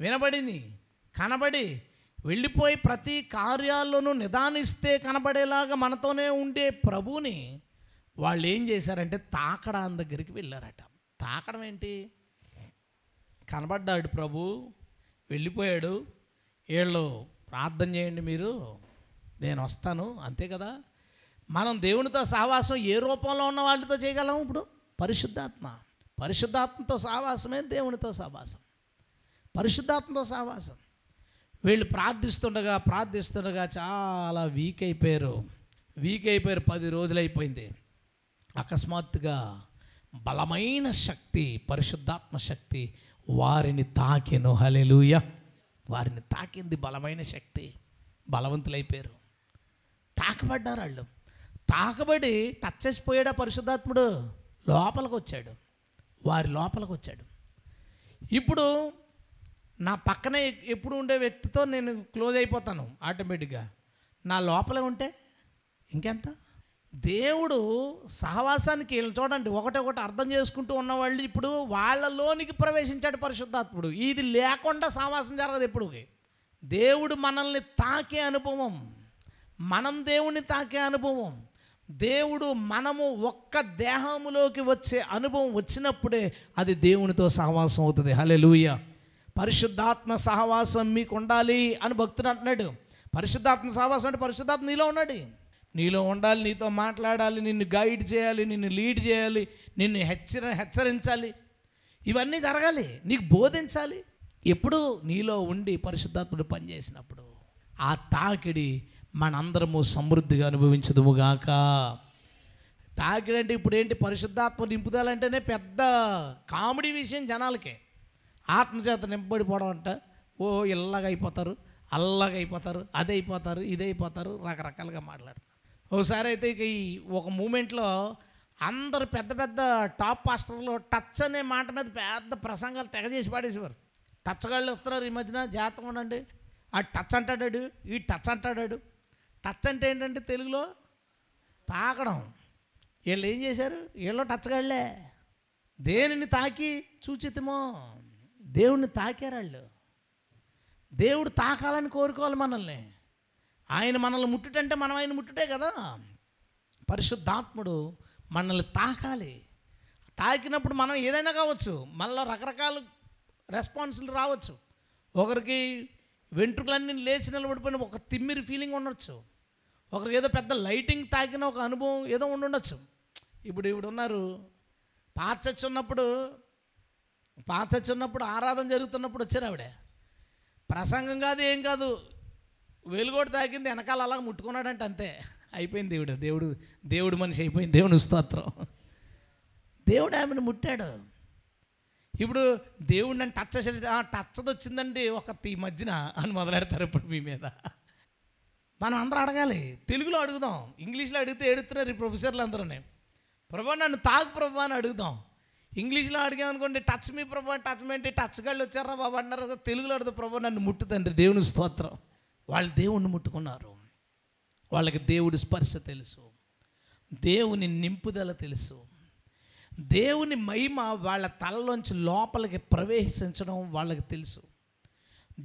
వినబడింది, కనబడి, వెళ్ళిపోయి ప్రతి కార్యాల్లోనూ నిదానిస్తే కనబడేలాగా మనతోనే ఉండే ప్రభువుని వాళ్ళు ఏం చేశారంటే తాకడం దగ్గరికి వెళ్ళారట. తాకడం ఏంటి? కనబడ్డాడు ప్రభు, వెళ్ళిపోయాడు, వీళ్ళు ప్రార్థన చేయండి మీరు, నేను వస్తాను, అంతే కదా. మనం దేవునితో సహవాసం ఏ రూపంలో ఉన్న వాళ్ళతో చేయగలం? ఇప్పుడు పరిశుద్ధాత్మతో సహవాసమే దేవునితో సహవాసం, పరిశుద్ధాత్మతో సహవాసం. వీళ్ళు ప్రార్థిస్తుండగా చాలా వీక్ అయిపోయారు. 10 రోజులు అయిపోయింది. అకస్మాత్తుగా బలమైన శక్తి, పరిశుద్ధాత్మ శక్తి వారిని తాకెను. హల్లెలూయా. వారిని తాకింది బలమైన శక్తి, బలవంతులైపోయారు, తాకబడ్డారు వాళ్ళు. తాకబడి టచ్ చేసిపోయాడా పరిశుద్ధాత్ముడు? లోపలికి వచ్చాడు, వారి లోపలికి వచ్చాడు. ఇప్పుడు నా పక్కనే ఎప్పుడు ఉండే వ్యక్తితో నేను క్లోజ్ అయిపోతాను ఆటోమేటిక్గా. నా లోపలే ఉంటే ఇంకెంత? దేవుడు సహవాసానికి వీళ్ళు చూడండి, ఒకటి అర్థం చేసుకుంటూ ఉన్నవాళ్ళు ఇప్పుడు వాళ్ళలోనికి ప్రవేశించాడు పరిశుద్ధాత్ముడు. ఇది లేకుండా సహవాసం జరగదు ఎప్పుడు. దేవుడు మనల్ని తాకే అనుభవం, మనం దేవుని తాకే అనుభవం, దేవుడు మనము ఒక్క దేహములోకి వచ్చే అనుభవం వచ్చినప్పుడే అది దేవునితో సహవాసం అవుతుంది. హల్లెలూయా. పరిశుద్ధాత్మ సహవాసం మీకు ఉండాలి అని భక్తుడు అంటున్నాడు. పరిశుద్ధాత్మ సహవాసం అంటే పరిశుద్ధాత్మ నీలో ఉన్నాడు, నీలో ఉండాలి, నీతో మాట్లాడాలి, నిన్ను గైడ్ చేయాలి, నిన్ను లీడ్ చేయాలి, నిన్ను హెచ్చరించాలి, ఇవన్నీ జరగాలి, నీకు బోధించాలి. ఎప్పుడు నీలో ఉండి పరిశుద్ధాత్ముడు పనిచేసినప్పుడు ఆ తాకిడి మనందరము సమృద్ధిగా అనుభవించదుముగాక. తాకిడి అంటే ఇప్పుడు ఏంటి? పరిశుద్ధాత్మ నింపుదలంటేనే పెద్ద కామెడీ విషయం జనాలకే. ఆత్మచేత నింపబడిపోవడం అంట, ఓ ఇల్లగైపోతారు, అల్లగైపోతారు, అదైపోతారు, ఇదైపోతారు, రకరకాలుగా మాట్లాడతారు. ఒకసారి అయితే ఇక ఈ ఒక మూమెంట్లో అందరు పెద్ద పెద్ద టాప్ పాస్టర్లు టచ్ అనే మాట మీద పెద్ద ప్రసంగాలు తెగజేసి పాడేసేవారు. టచ్గాళ్ళు వస్తున్నారు ఈ మధ్యన, జాగ్రత్తగా ఉండండి. ఆ టచ్ అంటాడాడు, ఈ టచ్ అంటాడాడు. టచ్ అంటే ఏంటంటే తెలుగులో తాకడం. వీళ్ళు ఏం చేశారు? వీళ్ళు టచ్గాళ్ళే. దేనిని తాకి చూచితమో, దేవుణ్ణి తాకారు వాళ్ళు. దేవుడు తాకాలని కోరుకోవాలి మనల్ని. ఆయన మనల్ని ముట్టుటంటే మనం ఆయన ముట్టుటే కదా. పరిశుద్ధాత్ముడు మనల్ని తాకాలి. తాకినప్పుడు మనం ఏదైనా కావచ్చు, మళ్ళీ రకరకాల రెస్పాన్సులు రావచ్చు. ఒకరికి వెంట్రుకలన్నీ లేచి నిలబడిపోయిన ఒక తిమ్మిరి ఫీలింగ్ ఉండొచ్చు, ఒకరికి ఏదో పెద్ద లైటింగ్ తాకిన ఒక అనుభవం ఏదో ఉండొచ్చు. ఇప్పుడు ఉన్నారు పాత చర్చ్ ఉన్నప్పుడు ఆరాధన జరుగుతున్నప్పుడు వచ్చారు ఆవిడ. ప్రసంగం కాదు, ఏం కాదు, వెలుగోడు తాకింది, వెనకాల అలాగ ముట్టుకున్నాడంటే అంతే, అయిపోయింది. దేవుడు మనిషి అయిపోయింది. దేవుని స్తోత్రం. దేవుడు ఆమెను ముట్టాడు. ఇప్పుడు దేవుడు నన్ను టచ్ వచ్చిందండి ఒక ఈ మధ్యన అని మొదలెడతారు ఇప్పుడు మీ మీద. మనం అందరూ అడగాలి, తెలుగులో అడుగుదాం, ఇంగ్లీష్లో అడిగితే ఏడుతున్నారు ఈ ప్రొఫెసర్లు అందరూనే. ప్రభా నన్ను తాగు ప్రభా అని అడుగుదాం. ఇంగ్లీష్లో అడిగామనుకోండి, టచ్ మీ ప్రభా, టచ్ మీ అంటే టచ్ గాళ్ళు వచ్చారా బాబా అన్నారు కదా. తెలుగులో అడుగుతా, ప్రభా నన్ను ముట్టుతండ్రి. దేవుని స్తోత్రం. వాళ్ళు దేవుణ్ణి ముట్టుకున్నారు, వాళ్ళకి దేవుడి స్పర్శ తెలుసు, దేవుని నింపుదల తెలుసు, దేవుని మహిమ వాళ్ళ తలలోంచి లోపలికి ప్రవేశించడం వాళ్ళకి తెలుసు,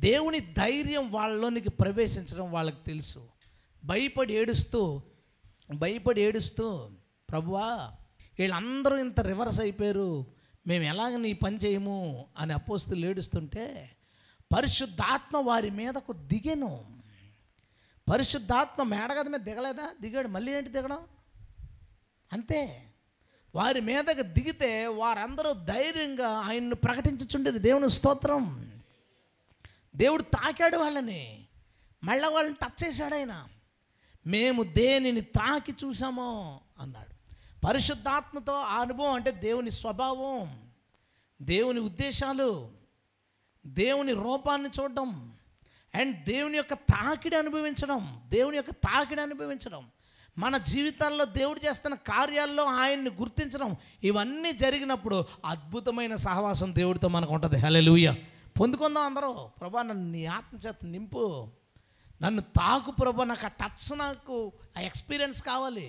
దేవుని ధైర్యం వాళ్ళలోనికి ప్రవేశించడం వాళ్ళకి తెలుసు. భయపడి ఏడుస్తూ ప్రభువా వీళ్ళందరూ ఇంత రివర్స్ అయిపోయారు, మేము ఎలాగ నీ పని చేయము అని అపోస్తలులు ఏడుస్తుంటే పరిశుద్ధాత్మ వారి మీదకు దిగెను. పరిశుద్ధాత్మ మేడగది మీద దిగలేదా? దిగాడు. మళ్ళీ ఏంటి దిగడం? అంతే. వారి మీదకు దిగితే వారందరూ ధైర్యంగా ఆయన్ను ప్రకటించుచుండేది. దేవుని స్తోత్రం. దేవుడు తాకాడు వాళ్ళని, మళ్ళీ వాళ్ళని టచ్ చేశాడు ఆయన. మేము దేనిని తాకి చూసామో అన్నాడు. పరిశుద్ధాత్మతో ఆ అనుభవం అంటే దేవుని స్వభావం, దేవుని ఉద్దేశాలు, దేవుని రూపాన్ని చూడడం, అండ్ దేవుని యొక్క తాకిడి అనుభవించడం, దేవుని యొక్క తాకిడి అనుభవించడం, మన జీవితాల్లో దేవుడు చేస్తున్న కార్యాల్లో ఆయన్ని గుర్తించడం, ఇవన్నీ జరిగినప్పుడు అద్భుతమైన సహవాసం దేవుడితో మనకు ఉంటుంది. హల్లెలూయా. పొందుకుందాం అందరూ. ప్రభా నన్ను నీ ఆత్మచేత నింపు, నన్ను తాకు ప్రభా, నాకు ఆ టచ్, నాకు ఆ ఎక్స్పీరియన్స్ కావాలి.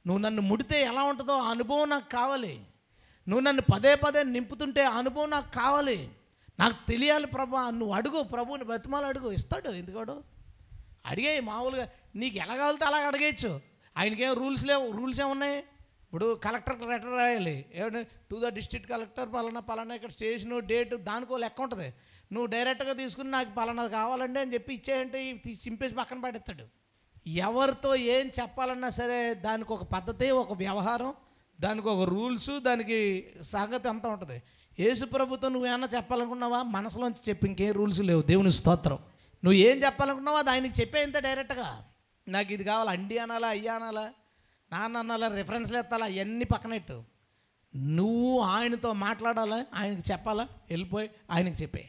నువ్వు నన్ను ముడితే ఎలా ఉంటుందో ఆ అనుభవం నాకు కావాలి. నువ్వు నన్ను పదే పదే నింపుతుంటే ఆ అనుభవం నాకు కావాలి. నాకు తెలియాలి ప్రభా. నువ్వు అడుగు, ప్రభువుని బతిమాలు అడుగు, ఇస్తాడు. ఎందుకాడు? అడిగే మామూలుగా నీకు ఎలా కావాలితే అలాగ అడిగేయచ్చు. ఆయనకేం రూల్స్ లేవు. రూల్స్ ఏమున్నాయి? ఇప్పుడు కలెక్టర్కి లెటర్ రాయాలి, ఏమంటే టు ద డిస్ట్రిక్ట్ కలెక్టర్ పలానా ఇక్కడ స్టేషను డేటు, దానికో లెక్క ఉంటుంది. నువ్వు డైరెక్ట్గా తీసుకుని నాకు పలానాది కావాలండి అని చెప్పి ఇచ్చేయంటే చింపేసి పక్కన పడేస్తాడు. ఎవరితో ఏం చెప్పాలన్నా సరే దానికి ఒక పద్ధతి, ఒక వ్యవహారం, దానికి ఒక రూల్స్, దానికి సంగతి అంతా ఉంటుంది. యేసు ప్రభుతో నువ్వేమన్నా చెప్పాలనుకున్నావా? మనసులోంచి చెప్పి ఇంకేం రూల్స్ లేవు. దేవుని స్తోత్రం. నువ్వు ఏం చెప్పాలనుకున్నావా అది ఆయనకి చెప్పే ఇంత డైరెక్ట్గా. నాకు ఇది కావాలి, అండి అనాలా, అయ్యా అనాలా, నాన్న అనాలా, రిఫరెన్స్లు ఎత్తాలా, అవన్నీ పక్కనెట్టు. నువ్వు ఆయనతో మాట్లాడాలా, ఆయనకి చెప్పాలా, వెళ్ళిపోయి ఆయనకి చెప్పే.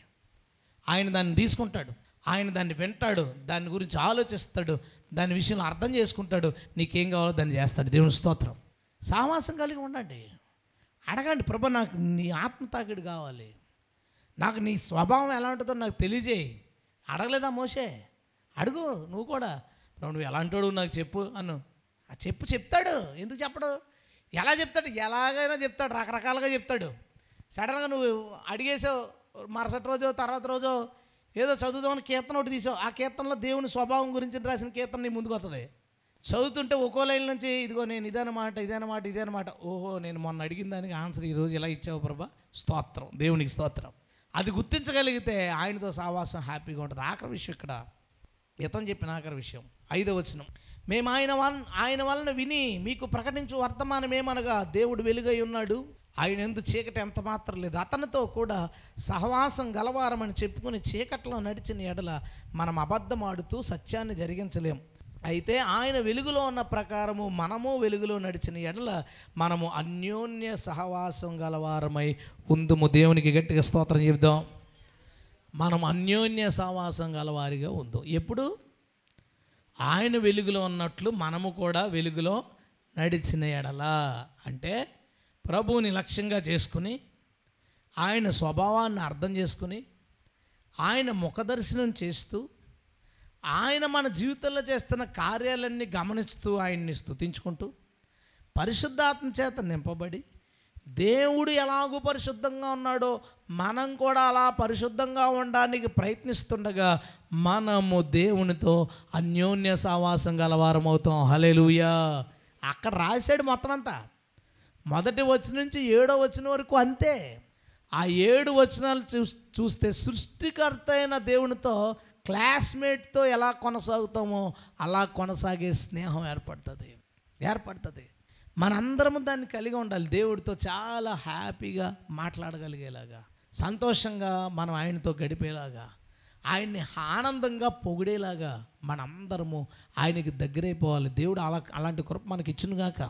ఆయన దాన్ని తీసుకుంటాడు, ఆయన దాన్ని వింటాడు, దాని గురించి ఆలోచిస్తాడు, దాని విషయంలో అర్థం చేసుకుంటాడు, నీకేం కావాలో దాన్ని చేస్తాడు. దేవుని స్తోత్రం. సహవాసం కలిగి ఉండండి. అడగండి, ప్రభా నాకు నీ ఆత్మ తాకిడి కావాలి, నాకు నీ స్వభావం ఎలా ఉంటుందో నాకు తెలియజేయి. అడగలేదా మోషే? అడుగు నువ్వు కూడా. నువ్వు ఎలాంటోడు నాకు చెప్పు అను. చెప్తాడు. ఎందుకు చెప్పడు? ఎలా చెప్తాడు? ఎలాగైనా చెప్తాడు, రకరకాలుగా చెప్తాడు. సడన్గా నువ్వు అడిగేసావు, మరుసటి రోజో తర్వాత రోజో ఏదో చదువుదామని కీర్తన ఒకటి తీసావు, ఆ కీర్తనలో దేవుని స్వభావం గురించి రాసిన కీర్తన నీ ముందుకు వస్తుంది. చదువుతుంటే ఒక్కో లైన్ నుంచి ఇదిగో నేను ఇదన్నమాట, ఓహో నేను మొన్న అడిగిన దానికి ఆన్సర్ ఈరోజు ఇలా ఇచ్చావు ప్రభా, స్తోత్రం, దేవునికి స్తోత్రం. అది గుర్తించగలిగితే ఆయనతో సహవాసం హ్యాపీగా ఉంటుంది. ఆఖరి విషయం ఇక్కడ ఇతను చెప్పిన ఆఖరి విషయం 5వ వచనం. మేము ఆయన వలన విని మీకు ప్రకటించు వర్తమానం ఏమనగా దేవుడు వెలుగై ఉన్నాడు, ఆయన యందు చీకటి ఎంత మాత్రం లేదు, అతనితో కూడా సహవాసం గలవారమని చెప్పుకుని చీకట్లో నడిచిన ఎడల మనం అబద్ధం ఆడుతూ సత్యాన్ని జరిగించలేం. అయితే ఆయన వెలుగులో ఉన్న ప్రకారము మనము వెలుగులో నడిచిన ఎడల మనము అన్యోన్య సహవాసం గలవారమై ఉందుము. దేవునికి గట్టిగా స్తోత్రం చెప్దాం. మనం అన్యోన్య సహవాసం గలవారిగా ఉందాం. ఎప్పుడు? ఆయన వెలుగులో ఉన్నట్లు మనము కూడా వెలుగులో నడిచిన ఎడల. అంటే ప్రభువుని లక్ష్యంగా చేసుకుని, ఆయన స్వభావాన్ని అర్థం చేసుకుని, ఆయన ముఖదర్శనం చేస్తూ, ఆయన మన జీవితంలో చేస్తున్న కార్యాలన్నీ గమనిస్తూ, ఆయన్ని స్తుతించుకుంటూ, పరిశుద్ధాత్మ చేత నింపబడి, దేవుడు ఎలాగూ పరిశుద్ధంగా ఉన్నాడో మనం కూడా అలా పరిశుద్ధంగా ఉండడానికి ప్రయత్నిస్తుండగా మనము దేవునితో అన్యోన్య సహవాసం గలవారం అవుతాం. హల్లెలూయా. అక్కడ రాశాడు మొత్తం అంతా. 1వ వచనం నుంచి 7వ వచనం వరకు అంతే. ఆ 7 వచనాలు చూస్తే సృష్టికర్త అయిన దేవునితో క్లాస్మేట్తో ఎలా కొనసాగుతామో అలా కొనసాగే స్నేహం ఏర్పడుతుంది. మనందరము దాన్ని కలిగి ఉండాలి. దేవుడితో చాలా హ్యాపీగా మాట్లాడగలిగేలాగా, సంతోషంగా మనం ఆయనతో గడిపేలాగా, ఆయన్ని ఆనందంగా పొగిడేలాగా మనందరము ఆయనకి దగ్గరైపోవాలి. దేవుడు అలాంటి కృప మనకి ఇచ్చునుగాక.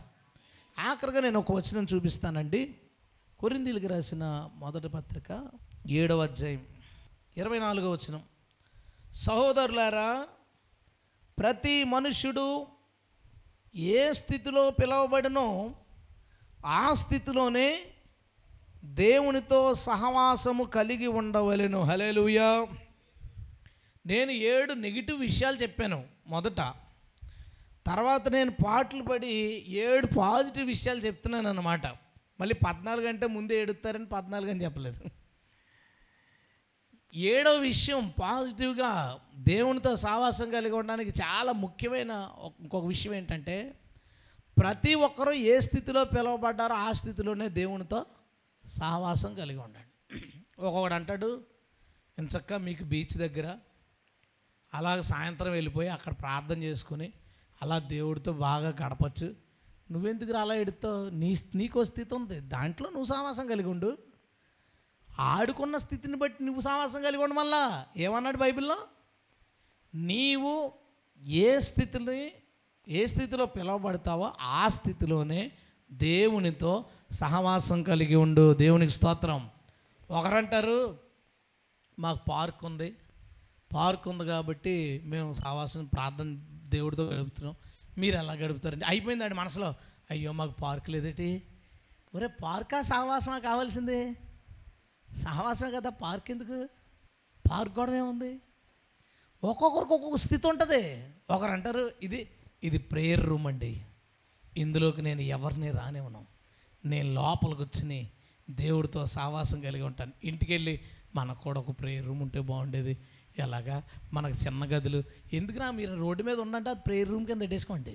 ఆఖరిగా నేను ఒక వచనం చూపిస్తానండి. కొరింథీయులకు రాసిన మొదటి పత్రిక 7వ అధ్యాయం 24వ వచనం. సహోదరులారా, ప్రతి మనుష్యుడు ఏ స్థితిలో పిలువబడినో ఆ స్థితిలోనే దేవునితో సహవాసము కలిగి ఉండవలెను. హల్లెలూయా. నేను 7 నెగిటివ్ విషయాలు చెప్పాను మొదట. తర్వాత నేను పాటలు పడి 7 పాజిటివ్ విషయాలు చెప్తున్నాను అన్నమాట. మళ్ళీ 14 అంటే ముందే ఎడుతారని 14 అని చెప్పలేదు. 7వ విషయం పాజిటివ్గా దేవునితో సహవాసం కలిగి ఉండడానికి చాలా ముఖ్యమైన ఇంకొక విషయం ఏంటంటే, ప్రతి ఒక్కరూ ఏ స్థితిలో పిలువబడ్డారో ఆ స్థితిలోనే దేవునితో సహవాసం కలిగి ఉండండి. ఒక్కొక్కడు అంటాడు, ఎంచక్కా మీకు బీచ్ దగ్గర అలాగ సాయంత్రం వెళ్ళిపోయి అక్కడ ప్రార్థన చేసుకుని అలా దేవుడితో బాగా గడపచ్చు. నువ్వెందుకు అలా ఎడుతావు? నీకో స్థితి ఉంది, దాంట్లో నువ్వు సహవాసం కలిగి ఉండు. ఆడుకున్న స్థితిని బట్టి నువ్వు సహవాసం కలిగి ఉండు. మళ్ళా ఏమన్నాడు బైబిల్లో? నీవు ఏ స్థితిలో పిలువబడతావో ఆ స్థితిలోనే దేవునితో సహవాసం కలిగి ఉండు. దేవునికి స్తోత్రం. ఒకరంటారు మాకు పార్క్ ఉంది, పార్క్ ఉంది కాబట్టి మేము సావాసం ప్రార్థన దేవుడితో గడుపుతున్నాం, మీరు ఎలా గడుపుతారండి? అయిపోయిందండి మనసులో, అయ్యో మాకు పార్క్ లేదేటి. ఒరే పార్కా సావాసమా కావాల్సింది? సహవాసమే కదా, పార్క్ ఎందుకు? పార్క్ కూడా ఏముంది? ఒక్కొక్కరికి ఒక్కొక్క స్థితి ఉంటుంది. ఒకరు అంటారు ఇది ప్రేయర్ రూమ్ అండి, ఇందులోకి నేను ఎవరిని రానివ్వను, నేను లోపలికి వచ్చి దేవుడితో సావాసం కలిగి ఉంటాను. ఇంటికి వెళ్ళి మనకు కూడా ఒక ప్రేయర్ రూమ్ ఉంటే బాగుండేది. ఎలాగా మనకు చిన్న గదులు ఎందుకురా, మీరు రోడ్డు మీద ఉండంటే అది ప్రేయర్ రూమ్ కింద పెట్టేసుకోండి.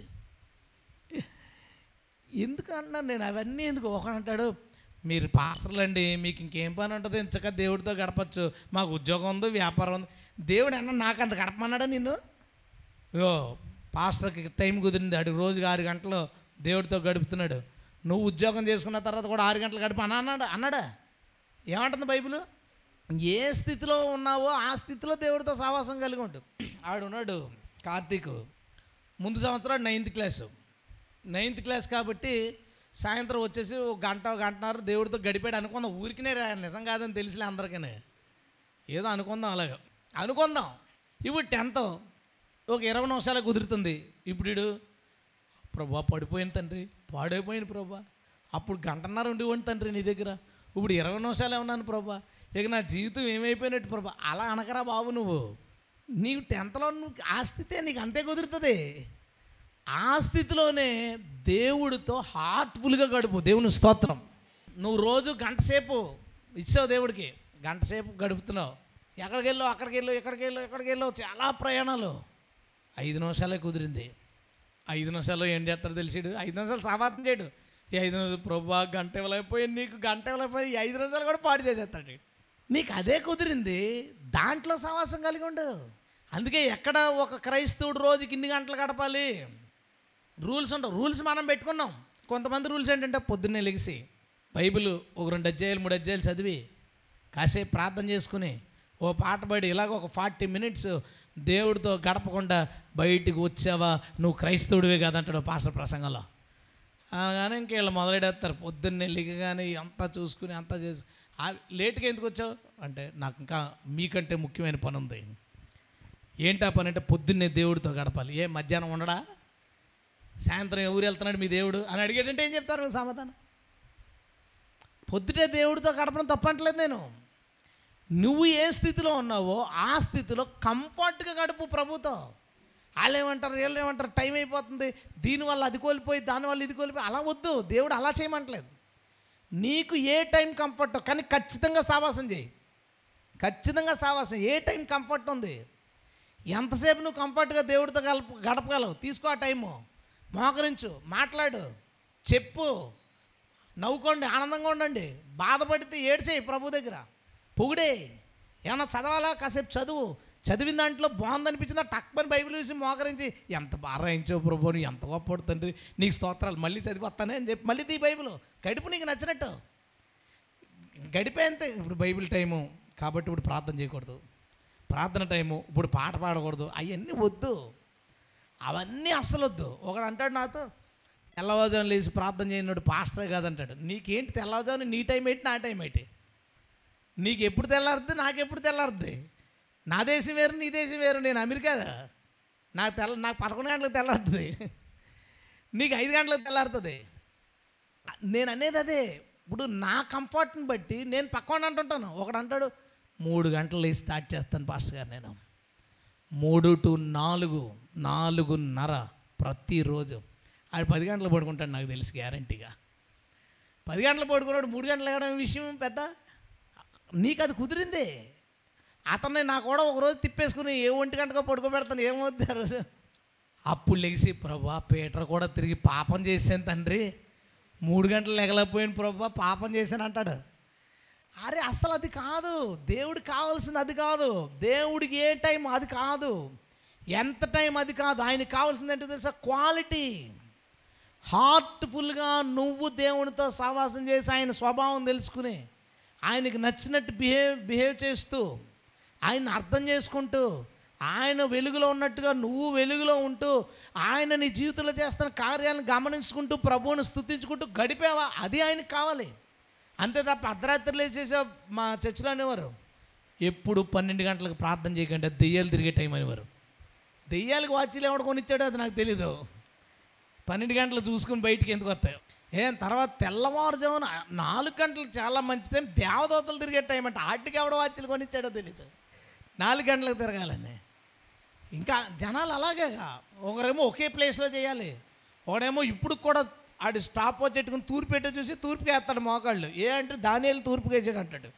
ఎందుకు అన్నాను నేను అవన్నీ ఎందుకు? ఒకడు అంటాడు, మీరు పాస్టర్లు అండి, మీకు ఇంకేం పని ఉంటుంది, ఇంచక దేవుడితో గడపచ్చు, మాకు ఉద్యోగం ఉంది, వ్యాపారం ఉంది. దేవుడు అన్న నాకు అంత గడపమన్నాడా నిన్ను? ఇగో పాస్టర్కి టైం కుదిరింది, అడు రోజుకి 6 గంటలు దేవుడితో గడుపుతున్నాడు, నువ్వు ఉద్యోగం చేసుకున్న తర్వాత కూడా 6 గంటలు గడుపు అన్నాడా? ఏమంటుంది బైబిల్? ఏ స్థితిలో ఉన్నావో ఆ స్థితిలో దేవుడితో సావాసం కలిగి ఉంటు. ఆడున్నాడు కార్తీక్, ముందు సంవత్సరం 9th క్లాస్ కాబట్టి సాయంత్రం వచ్చేసి ఒక గంటన్నర దేవుడితో గడిపాడు అనుకుందాం. ఊరికినే నిజం కాదని తెలిసిలే అందరికీ, ఏదో అనుకుందాం, అలాగా అనుకుందాం. ఇప్పుడు 10th ఒక 20 నిమిషాలే కుదురుతుంది. ఇప్పుడు వీడు ప్రభా పడిపోయింది తండ్రి, పాడైపోయింది ప్రభా, అప్పుడు గంటన్నర ఉండివ్వండి తండ్రి నీ దగ్గర, ఇప్పుడు 20 నిమిషాలే ఉన్నాను ప్రభా, ఇక నా జీవితం ఏమైపోయినట్టు ప్రభా. అలా అనకరా బాబు, నీవు 10thలో ఆ స్థితే నీకు అంతే కుదురుతుంది. ఆ స్థితిలోనే దేవుడితో హార్ట్ఫుల్గా గడుపు. దేవుని స్తోత్రం. నువ్వు రోజు గంట సేపు ఇచ్చావు దేవుడికి, గంట సేపు గడుపుతున్నావు, ఎక్కడికి వెళ్ళావు చాలా ప్రయాణాలు, 5 నిమిషాలే కుదిరింది. 5 నిమిషాల్లో ఏం చేస్తారో తెలిసాడు, 5 నిమిషాలు సావాసం చేయడు. ఈ 5 నిమిషాలు ప్రభా గంట ఇవ్వలేకపోయి, నీకు గంట ఇవ్వలేకపోయి, ఈ 5 నిమిషాలు కూడా పాడు చేసేస్తాడు. నీకు అదే కుదిరింది, దాంట్లో సావాసం కలిగి ఉండు. అందుకే ఎక్కడ ఒక క్రైస్తవుడు రోజుకి ఇన్ని గంటలు గడపాలి రూల్స్ ఉండవు. రూల్స్ మనం పెట్టుకున్నాం. కొంతమంది రూల్స్ ఏంటంటే పొద్దున్నే లెగిసి బైబిల్ ఒక 2 అధ్యాయాలు 3 అధ్యాయాలు చదివి కాసేపు ప్రార్థన చేసుకుని ఓ పాట పాడి ఇలాగ ఒక 40 minutes దేవుడితో గడపకుండా బయటికి వచ్చావా నువ్వు క్రైస్తవుడివే కాదంటాడు పాస్టర్ ప్రసంగంలో. కానీ ఇంకేళ్ళు మొదలెడేస్తారు పొద్దున్నే లిగగానే అంతా చూసుకుని అంతా చేసి, లేట్గా ఎందుకు వచ్చావు అంటే నాకు ఇంకా మీకంటే ముఖ్యమైన పని ఉంది. ఏంటా పని అంటే పొద్దున్నే దేవుడితో గడపాలి. ఏ మధ్యాహ్నం ఉండడా, సాయంత్రం ఎవరు వెళ్తున్నాడు మీ దేవుడు అని అడిగేటంటే ఏం చెప్తారు సమాధానం? పొద్దుటే దేవుడితో గడపడం తప్పంటలేదు నేను. నువ్వు ఏ స్థితిలో ఉన్నావో ఆ స్థితిలో కంఫర్ట్గా గడుపు ప్రభుతో. వాళ్ళు ఏమంటారు టైం అయిపోతుంది, దీనివల్ల అది కోల్పోయి దానివల్ల ఇది కోల్పోయి, అలా వద్దు. దేవుడు అలా చేయమంటలేదు. నీకు ఏ టైం కంఫర్ట్, కానీ ఖచ్చితంగా సావాసం చేయి. ఖచ్చితంగా సావాసం. ఏ టైం కంఫర్ట్ ఉంది, ఎంతసేపు నువ్వు కంఫర్ట్గా దేవుడితో గడపగలవు తీసుకో ఆ టైము. మోకరించు, మాట్లాడు, చెప్పు, నవ్వుకోండి, ఆనందంగా ఉండండి. బాధపడితే ఏడ్చేయి ప్రభు దగ్గర, పొగిడే. ఏమన్నా చదవాలా కాసేపు చదివిన దాంట్లో బాగుందనిపించిందా టక్మని బైబిల్ చూసి మోకరించి ఎంత బాగా రాయించావు ప్రభు, నువ్వు ఎంత గొప్ప తండ్రి నీకు స్తోత్రాలు, మళ్ళీ చదివి వస్తానే అని చెప్పి మళ్ళీ తీ బైబిల్ గడుపు, నీకు నచ్చినట్టు గడిపేంతే. ఇప్పుడు బైబిల్ టైము కాబట్టి ఇప్పుడు ప్రార్థన చేయకూడదు, ప్రార్థన టైము ఇప్పుడు పాట పాడకూడదు, అవన్నీ వద్దు, అవన్నీ అస్సలు వద్దు. ఒకడు అంటాడు నాతో, తెల్లవారుజామున లేచి ప్రార్థన చేయనోడు పాస్టరే కాదంటాడు. నీకేంటి తెల్లవారుజామున నీ టైం ఏంటి నా టైం ఏంటి? నీకు ఎప్పుడు తెల్లారుద్ది, నాకు ఎప్పుడు తెల్లారుద్ది? నా దేశం వేరు నీ దేశం వేరు. నేను అమెరికా, నాకు 11 గంటలకు తెల్లారుతుంది, నీకు 5 గంటలకు తెల్లారుతుంది. నేను అనేది అదే. ఇప్పుడు నా కంఫర్ట్ని బట్టి నేను పక్కన అంటుంటాను. ఒకడు అంటాడు 3 గంటలు లేచి స్టార్ట్ చేస్తాను పాస్టర్ గారు, నేను 3 to 4, 4:30 ప్రతిరోజు. ఆడు 10 గంటలు పడుకుంటాడు నాకు తెలిసి గ్యారంటీగా. 10 గంటలు పడుకున్నాడు, 3 గంటలు ఎక్కడం విషయం పెద్ద. నీకు అది కుదిరింది. అతన్ని నా కూడా ఒకరోజు తిప్పేసుకుని 1 గంటకో పడుకోబెడతాను, ఏమవుతారు. అప్పుడు లెగిసి ప్రభా పీటర్ కూడా తిరిగి పాపం చేశాను తండ్రి, 3 గంటలు లెగలేకపోయాను ప్రభా పాపం చేశాను అంటాడు. అరే అసలు అది కాదు, దేవుడికి కావాల్సింది అది కాదు. దేవుడికి ఏ టైం అది కాదు, ఎంత టైం అది కాదు. ఆయనకి కావాల్సింది ఏంటో తెలుసా? క్వాలిటీ. హార్ట్ఫుల్గా నువ్వు దేవునితో సహవాసం చేసి ఆయన స్వభావం తెలుసుకుని ఆయనకి నచ్చినట్టు బిహేవ్ చేస్తూ ఆయన అర్థం చేసుకుంటూ ఆయన వెలుగులో ఉన్నట్టుగా నువ్వు వెలుగులో ఉంటూ ఆయన నీ జీవితంలో చేస్తున్న కార్యాలను గమనించుకుంటూ ప్రభువును స్తుతించుకుంటూ గడిపావా, అది ఆయనకు కావాలి. అంతే తప్ప అర్ధరాత్రి లేచేసా. మా చర్చిలో అనేవారు ఎప్పుడు 12 గంటలకు ప్రార్థన చేయకండి, దెయ్యాలు తిరిగే టైం అనేవారు. దెయ్యాలకు వాచీలు ఎవడు కొనిచ్చాడో అది నాకు తెలీదు. 12 గంటలు చూసుకుని బయటికి ఎందుకు వస్తాయి? తర్వాత తెల్లవారుజామున 4 గంటలు చాలా మంచిది, దేవదూతలు తిరిగే టైం అంటే ఆటికి ఎవడ వాచీలు కొనిచ్చాడో తెలీదు. 4 గంటలకు తిరగాలని. ఇంకా జనాలు అలాగే, ఒకరేమో ఒకే ప్లేస్లో చేయాలి, ఒకడేమో ఇప్పుడు కూడా ఆడు స్టాప్ వాచ్ పెట్టుకుని తూర్పు పెట్టే చూసి తూర్పుకి వేస్తాడు మోకాళ్ళు. అంటే దానియేలు తూర్పుకి వేసాడు అంటాడు.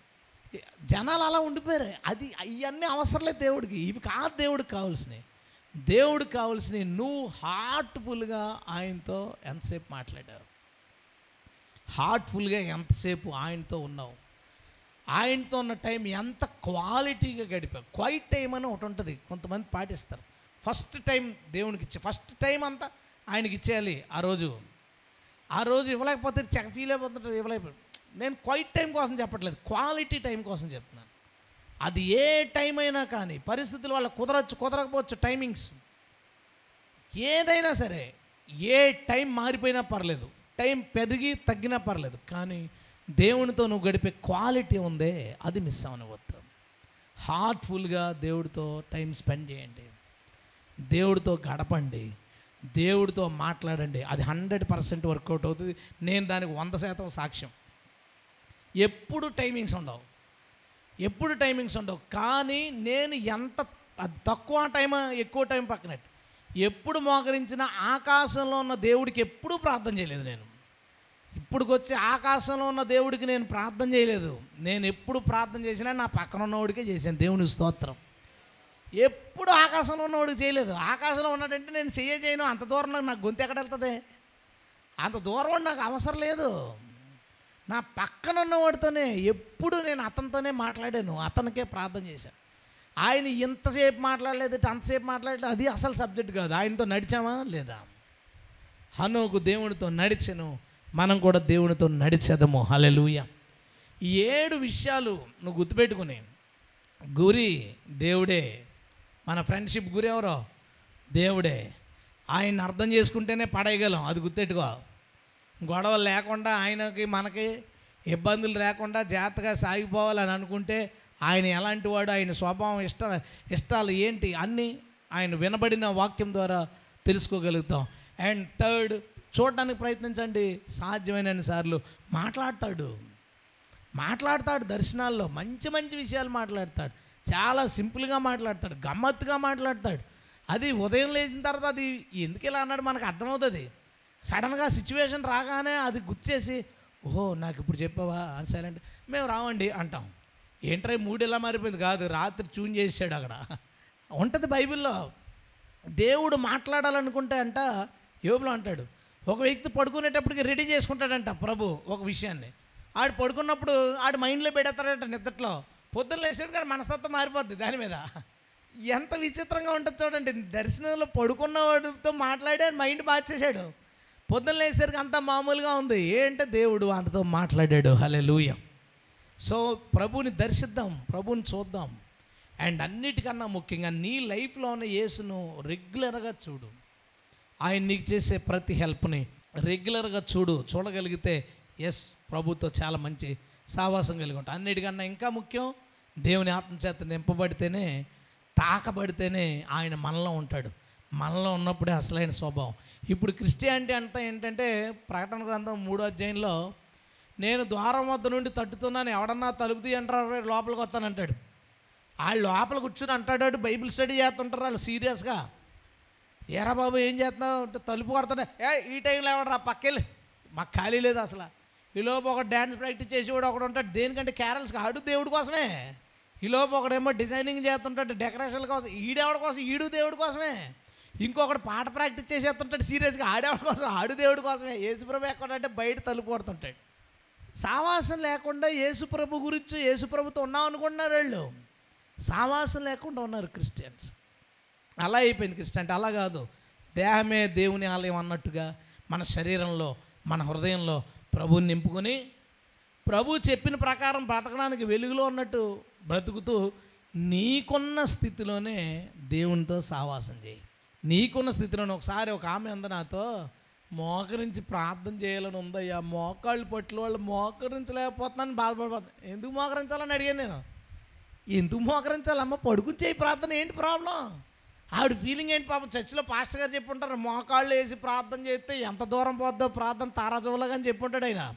జనాలు అలా ఉండిపోయారు. అది ఇవన్నీ అవసరం లేదు దేవుడికి. ఇవి కాదు దేవుడికి కావాల్సినవి. దేవుడికి కావాల్సినవి నువ్వు హార్ట్ఫుల్గా ఆయనతో ఎంతసేపు మాట్లాడావు, హార్ట్ఫుల్గా ఎంతసేపు ఆయనతో ఉన్నావు, ఆయనతో ఉన్న టైం ఎంత క్వాలిటీగా గడిపావు. క్వైట్ టైం అని ఒకటి ఉంటుంది, కొంతమంది పాటిస్తారు. ఫస్ట్ టైం దేవునికి ఇచ్చే, ఫస్ట్ టైం అంతా ఆయనకి ఇచ్చేయాలి. ఆ రోజు ఇవ్వలేకపోతే ఫీల్ అయిపోతుంటారు, ఇవ్వలేకపోతే. నేను క్వైట్ టైం కోసం చెప్పట్లేదు, క్వాలిటీ టైం కోసం చెప్తున్నాను. అది ఏ టైం అయినా కానీ, పరిస్థితుల వల్ల కుదరచ్చు కుదరకపోవచ్చు, టైమింగ్స్ ఏదైనా సరే, ఏ టైం మారిపోయినా పర్లేదు, టైం పెరిగి తగ్గినా పర్లేదు, కానీ దేవునితో నువ్వు గడిపే క్వాలిటీ ఉందే అది మిస్ అవనవద్దు. హార్ట్ఫుల్గా దేవుడితో టైం స్పెండ్ చేయండి, దేవుడితో గడపండి, దేవుడితో మాట్లాడండి. అది 100% వర్కౌట్ అవుతుంది. నేను దానికి 100% సాక్ష్యం. ఎప్పుడు టైమింగ్స్ ఉండవు, కానీ నేను ఎంత అది తక్కువ టైం ఎక్కువ టైం పక్కనట్టు ఎప్పుడు మోకరించిన ఆకాశంలో ఉన్న దేవుడికి ఎప్పుడూ ప్రార్థన చేయలేదు. నేను ఇప్పుడుకొచ్చి ఆకాశంలో ఉన్న దేవుడికి నేను ప్రార్థన చేయలేదు. నేను ఎప్పుడు ప్రార్థన చేసినా నా పక్కన ఉన్నవాడికే చేశాను. దేవుని స్తోత్రం. ఎప్పుడు ఆకాశంలో ఉన్నవాడికి చేయలేదు. ఆకాశంలో ఉన్నాడంటే నేను చేయను. అంత దూరం నాకు గొంతు ఎక్కడ వెళ్తుంది? అంత దూరం నాకు అవసరం లేదు. నా పక్కన ఉన్నవాడితోనే ఎప్పుడు నేను అతనితోనే మాట్లాడాను, అతనికే ప్రార్థన చేశాను. ఆయన ఇంతసేపు మాట్లాడలేదు, అంతసేపు మాట్లాడలేదు, అది అసలు సబ్జెక్ట్ కాదు. ఆయనతో నడిచామా లేదా? హనోకు దేవునితో నడిచెను, మనం కూడా దేవునితో నడిచేదము. హల్లెలూయా. 7 విషయాలు నువ్వు గుర్తుపెట్టుకుని, గురి దేవుడే. మన ఫ్రెండ్షిప్ గురి ఎవరో? దేవుడే. ఆయన్ని అర్థం చేసుకుంటేనే పడేయగలం, అది గుర్తెట్టుకో. గొడవలు లేకుండా, ఆయనకి మనకి ఇబ్బందులు లేకుండా జాగ్రత్తగా సాగిపోవాలని అనుకుంటే, ఆయన ఎలాంటి వాడు, ఆయన స్వభావం, ఇష్టాలు ఏంటి అన్నీ ఆయన వినబడిన వాక్యం ద్వారా తెలుసుకోగలుగుతాం. అండ్ థర్డ్, చూడడానికి ప్రయత్నించండి. సాధ్యమైనన్ని సార్లు మాట్లాడతాడు దర్శనాల్లో మంచి మంచి విషయాలు మాట్లాడతాడు. చాలా సింపుల్గా మాట్లాడతాడు, గమ్మత్తుగా మాట్లాడతాడు. అది ఉదయం లేచిన తర్వాత అది ఎందుకు ఇలా అన్నాడు మనకు అర్థమవుతుంది. సడన్గా సిచ్యువేషన్ రాగానే అది గుర్చేసి, ఓహో నాకు ఇప్పుడు చెప్పావా అని సైలెంట్, మేము రావండి అంటాం. ఏంట్రా మూడు ఎలా మారిపోయింది? కాదు, రాత్రి ట్యూన్ చేసాడు అక్కడ ఉంటుంది బైబిల్లో. దేవుడు మాట్లాడాలనుకుంటే అంట, యోబులో అంటాడు, ఒక వ్యక్తి పడుకునేటప్పటికి రెడీ చేసుకుంటాడంట ప్రభు ఒక విషయాన్ని. ఆడు పడుకున్నప్పుడు ఆడు మైండ్లో పెడతాడట నిద్రలో. పొద్దున్న లేచాడు కానీ మనస్తత్వం మారిపోద్ది దాని మీద. ఎంత విచిత్రంగా ఉంటుంది చూడండి. దర్శనంలో పడుకున్నవాడితో మాట్లాడి మైండ్ మార్చేశాడు. పొద్దున్న లేచేసరికి అంతా మామూలుగా ఉంది. ఏంటంటే దేవుడు అంతతో మాట్లాడాడు. హల్లెలూయా. సో ప్రభుని దర్శిద్దాం, ప్రభుని చూద్దాం. అండ్ అన్నిటికన్నా ముఖ్యంగా నీ లైఫ్లో ఉన్న యేసును రెగ్యులర్గా చూడు. ఆయన నీకు చేసే ప్రతి హెల్ప్ని రెగ్యులర్గా చూడగలిగితే ఎస్, ప్రభుతో చాలా మంచి సావాసం కలిగి ఉంటాం. అన్నిటికన్నా ఇంకా ముఖ్యం, దేవుని ఆత్మచేత నింపబడితేనే, తాకబడితేనే ఆయన మనలో ఉంటాడు. మనలో ఉన్నప్పుడే అసలైన స్వభావం. ఇప్పుడు క్రిస్టియానిటీ అంతా ఏంటంటే, ప్రకటన గ్రంథం 3వ అధ్యాయంలో, నేను ద్వారం వద్ద నుండి తట్టుతున్నాను, ఎవడన్నా తలుపు తీ అంటారు, లోపలికి వస్తానంటాడు. వాళ్ళు లోపల కూర్చుని అంటాడు, బైబిల్ స్టడీ చేస్తుంటారు వాళ్ళు సీరియస్గా. ఏరా బాబు ఏం చేస్తున్నావు అంటే, తలుపు కొడతానే, ఈ టైంలో ఎవడరా పక్కెళ్ళి, మాకు ఖాళీ లేదు అసలు. ఈలోపు ఒక డ్యాన్స్ ప్రాక్టీస్ చేసేవాడు ఒకడు ఉంటాడు, దేనికంటే క్యారల్స్, ఆడు దేవుడి కోసమే. ఈలోపు ఒకడేమో డిజైనింగ్ చేస్తుంటాడు డెకరేషన్ల కోసం, ఈడెవడి కోసం, ఈడు దేవుడి కోసమే. ఇంకొకటి పాట ప్రాక్టీస్ చేసేస్తుంటాడు సీరియస్గా, ఆడేవాడి కోసం, ఆడు దేవుడి కోసమే. యేసుప్రభు ఎక్కడంటే బయట తలుపు కొడుతుంటాడు. సావాసం లేకుండా యేసుప్రభు గురించి, యేసుప్రభుతో ఉన్నాం అనుకుంటున్నారు వాళ్ళు. సావాసం లేకుండా ఉన్నారు క్రిస్టియన్స్. అలా అయిపోయింది క్రిస్టియన్. అలా కాదు, దేహమే దేవుని ఆలయం అన్నట్టుగా మన శరీరంలో, మన హృదయంలో ప్రభుని నింపుకొని, ప్రభు చెప్పిన ప్రకారం బ్రతకడానికి వెలుగులో ఉన్నట్టు బ్రతుకుతూ, నీకున్న స్థితిలోనే దేవునితో సావాసం చేయి. నీకున్న స్థితిలోనే. ఒకసారి ఒక ఆమె అంద నాతో, మోకరించి ప్రార్థన చేయాలని ఉందయ్యా, మోకాళ్ళు పట్ల వాళ్ళు మోకరించలేకపోతున్నాను బాధపడిపోతాను. ఎందుకు మోకరించాలని అడిగాను నేను. ఎందుకు మోకరించాలమ్మ, పడుకుని చేయి ప్రార్థన, ఏంటి ప్రాబ్లం? ఆవిడ ఫీలింగ్ ఏంటి పాపం? చర్చిలో పాస్టర్ గారు చెప్పుంటారు, మోకాళ్ళు వేసి ప్రార్థన చేస్తే ఎంత దూరం పోద్దో ప్రార్థన తారాజువలాగా అని చెప్పుంటాడు ఆయన.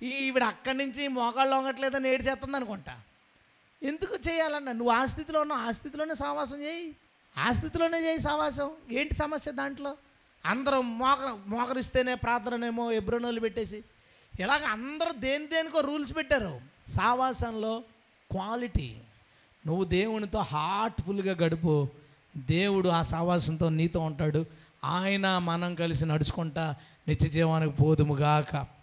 ఈవిడ అక్కడి నుంచి మోకాళ్ళు వంగట్లేదని ఏడు చేస్తుంది అనుకుంటా. ఎందుకు చేయాలన్నా? నువ్వు ఆ స్థితిలో ఉన్నావు, ఆ స్థితిలోనే సావాసం చేయి, ఆ స్థితిలోనే చేయి సావాసం. ఏంటి సమస్య దాంట్లో? అందరూ మోకరిస్తేనే ప్రార్థననేమో ఎబ్రోనోళ్ళు పెట్టేసి ఇలాగ అందరూ దేనికో రూల్స్ పెట్టారు. సావాసంలో క్వాలిటీ. నువ్వు దేవునితో హార్ట్ఫుల్గా గడుపు, దేవుడు ఆ సావాసంతో నీతో ఉంటాడు. ఆయన మనం కలిసి నడుచుకుంటా నిత్య జీవానికి పోదుముగాక.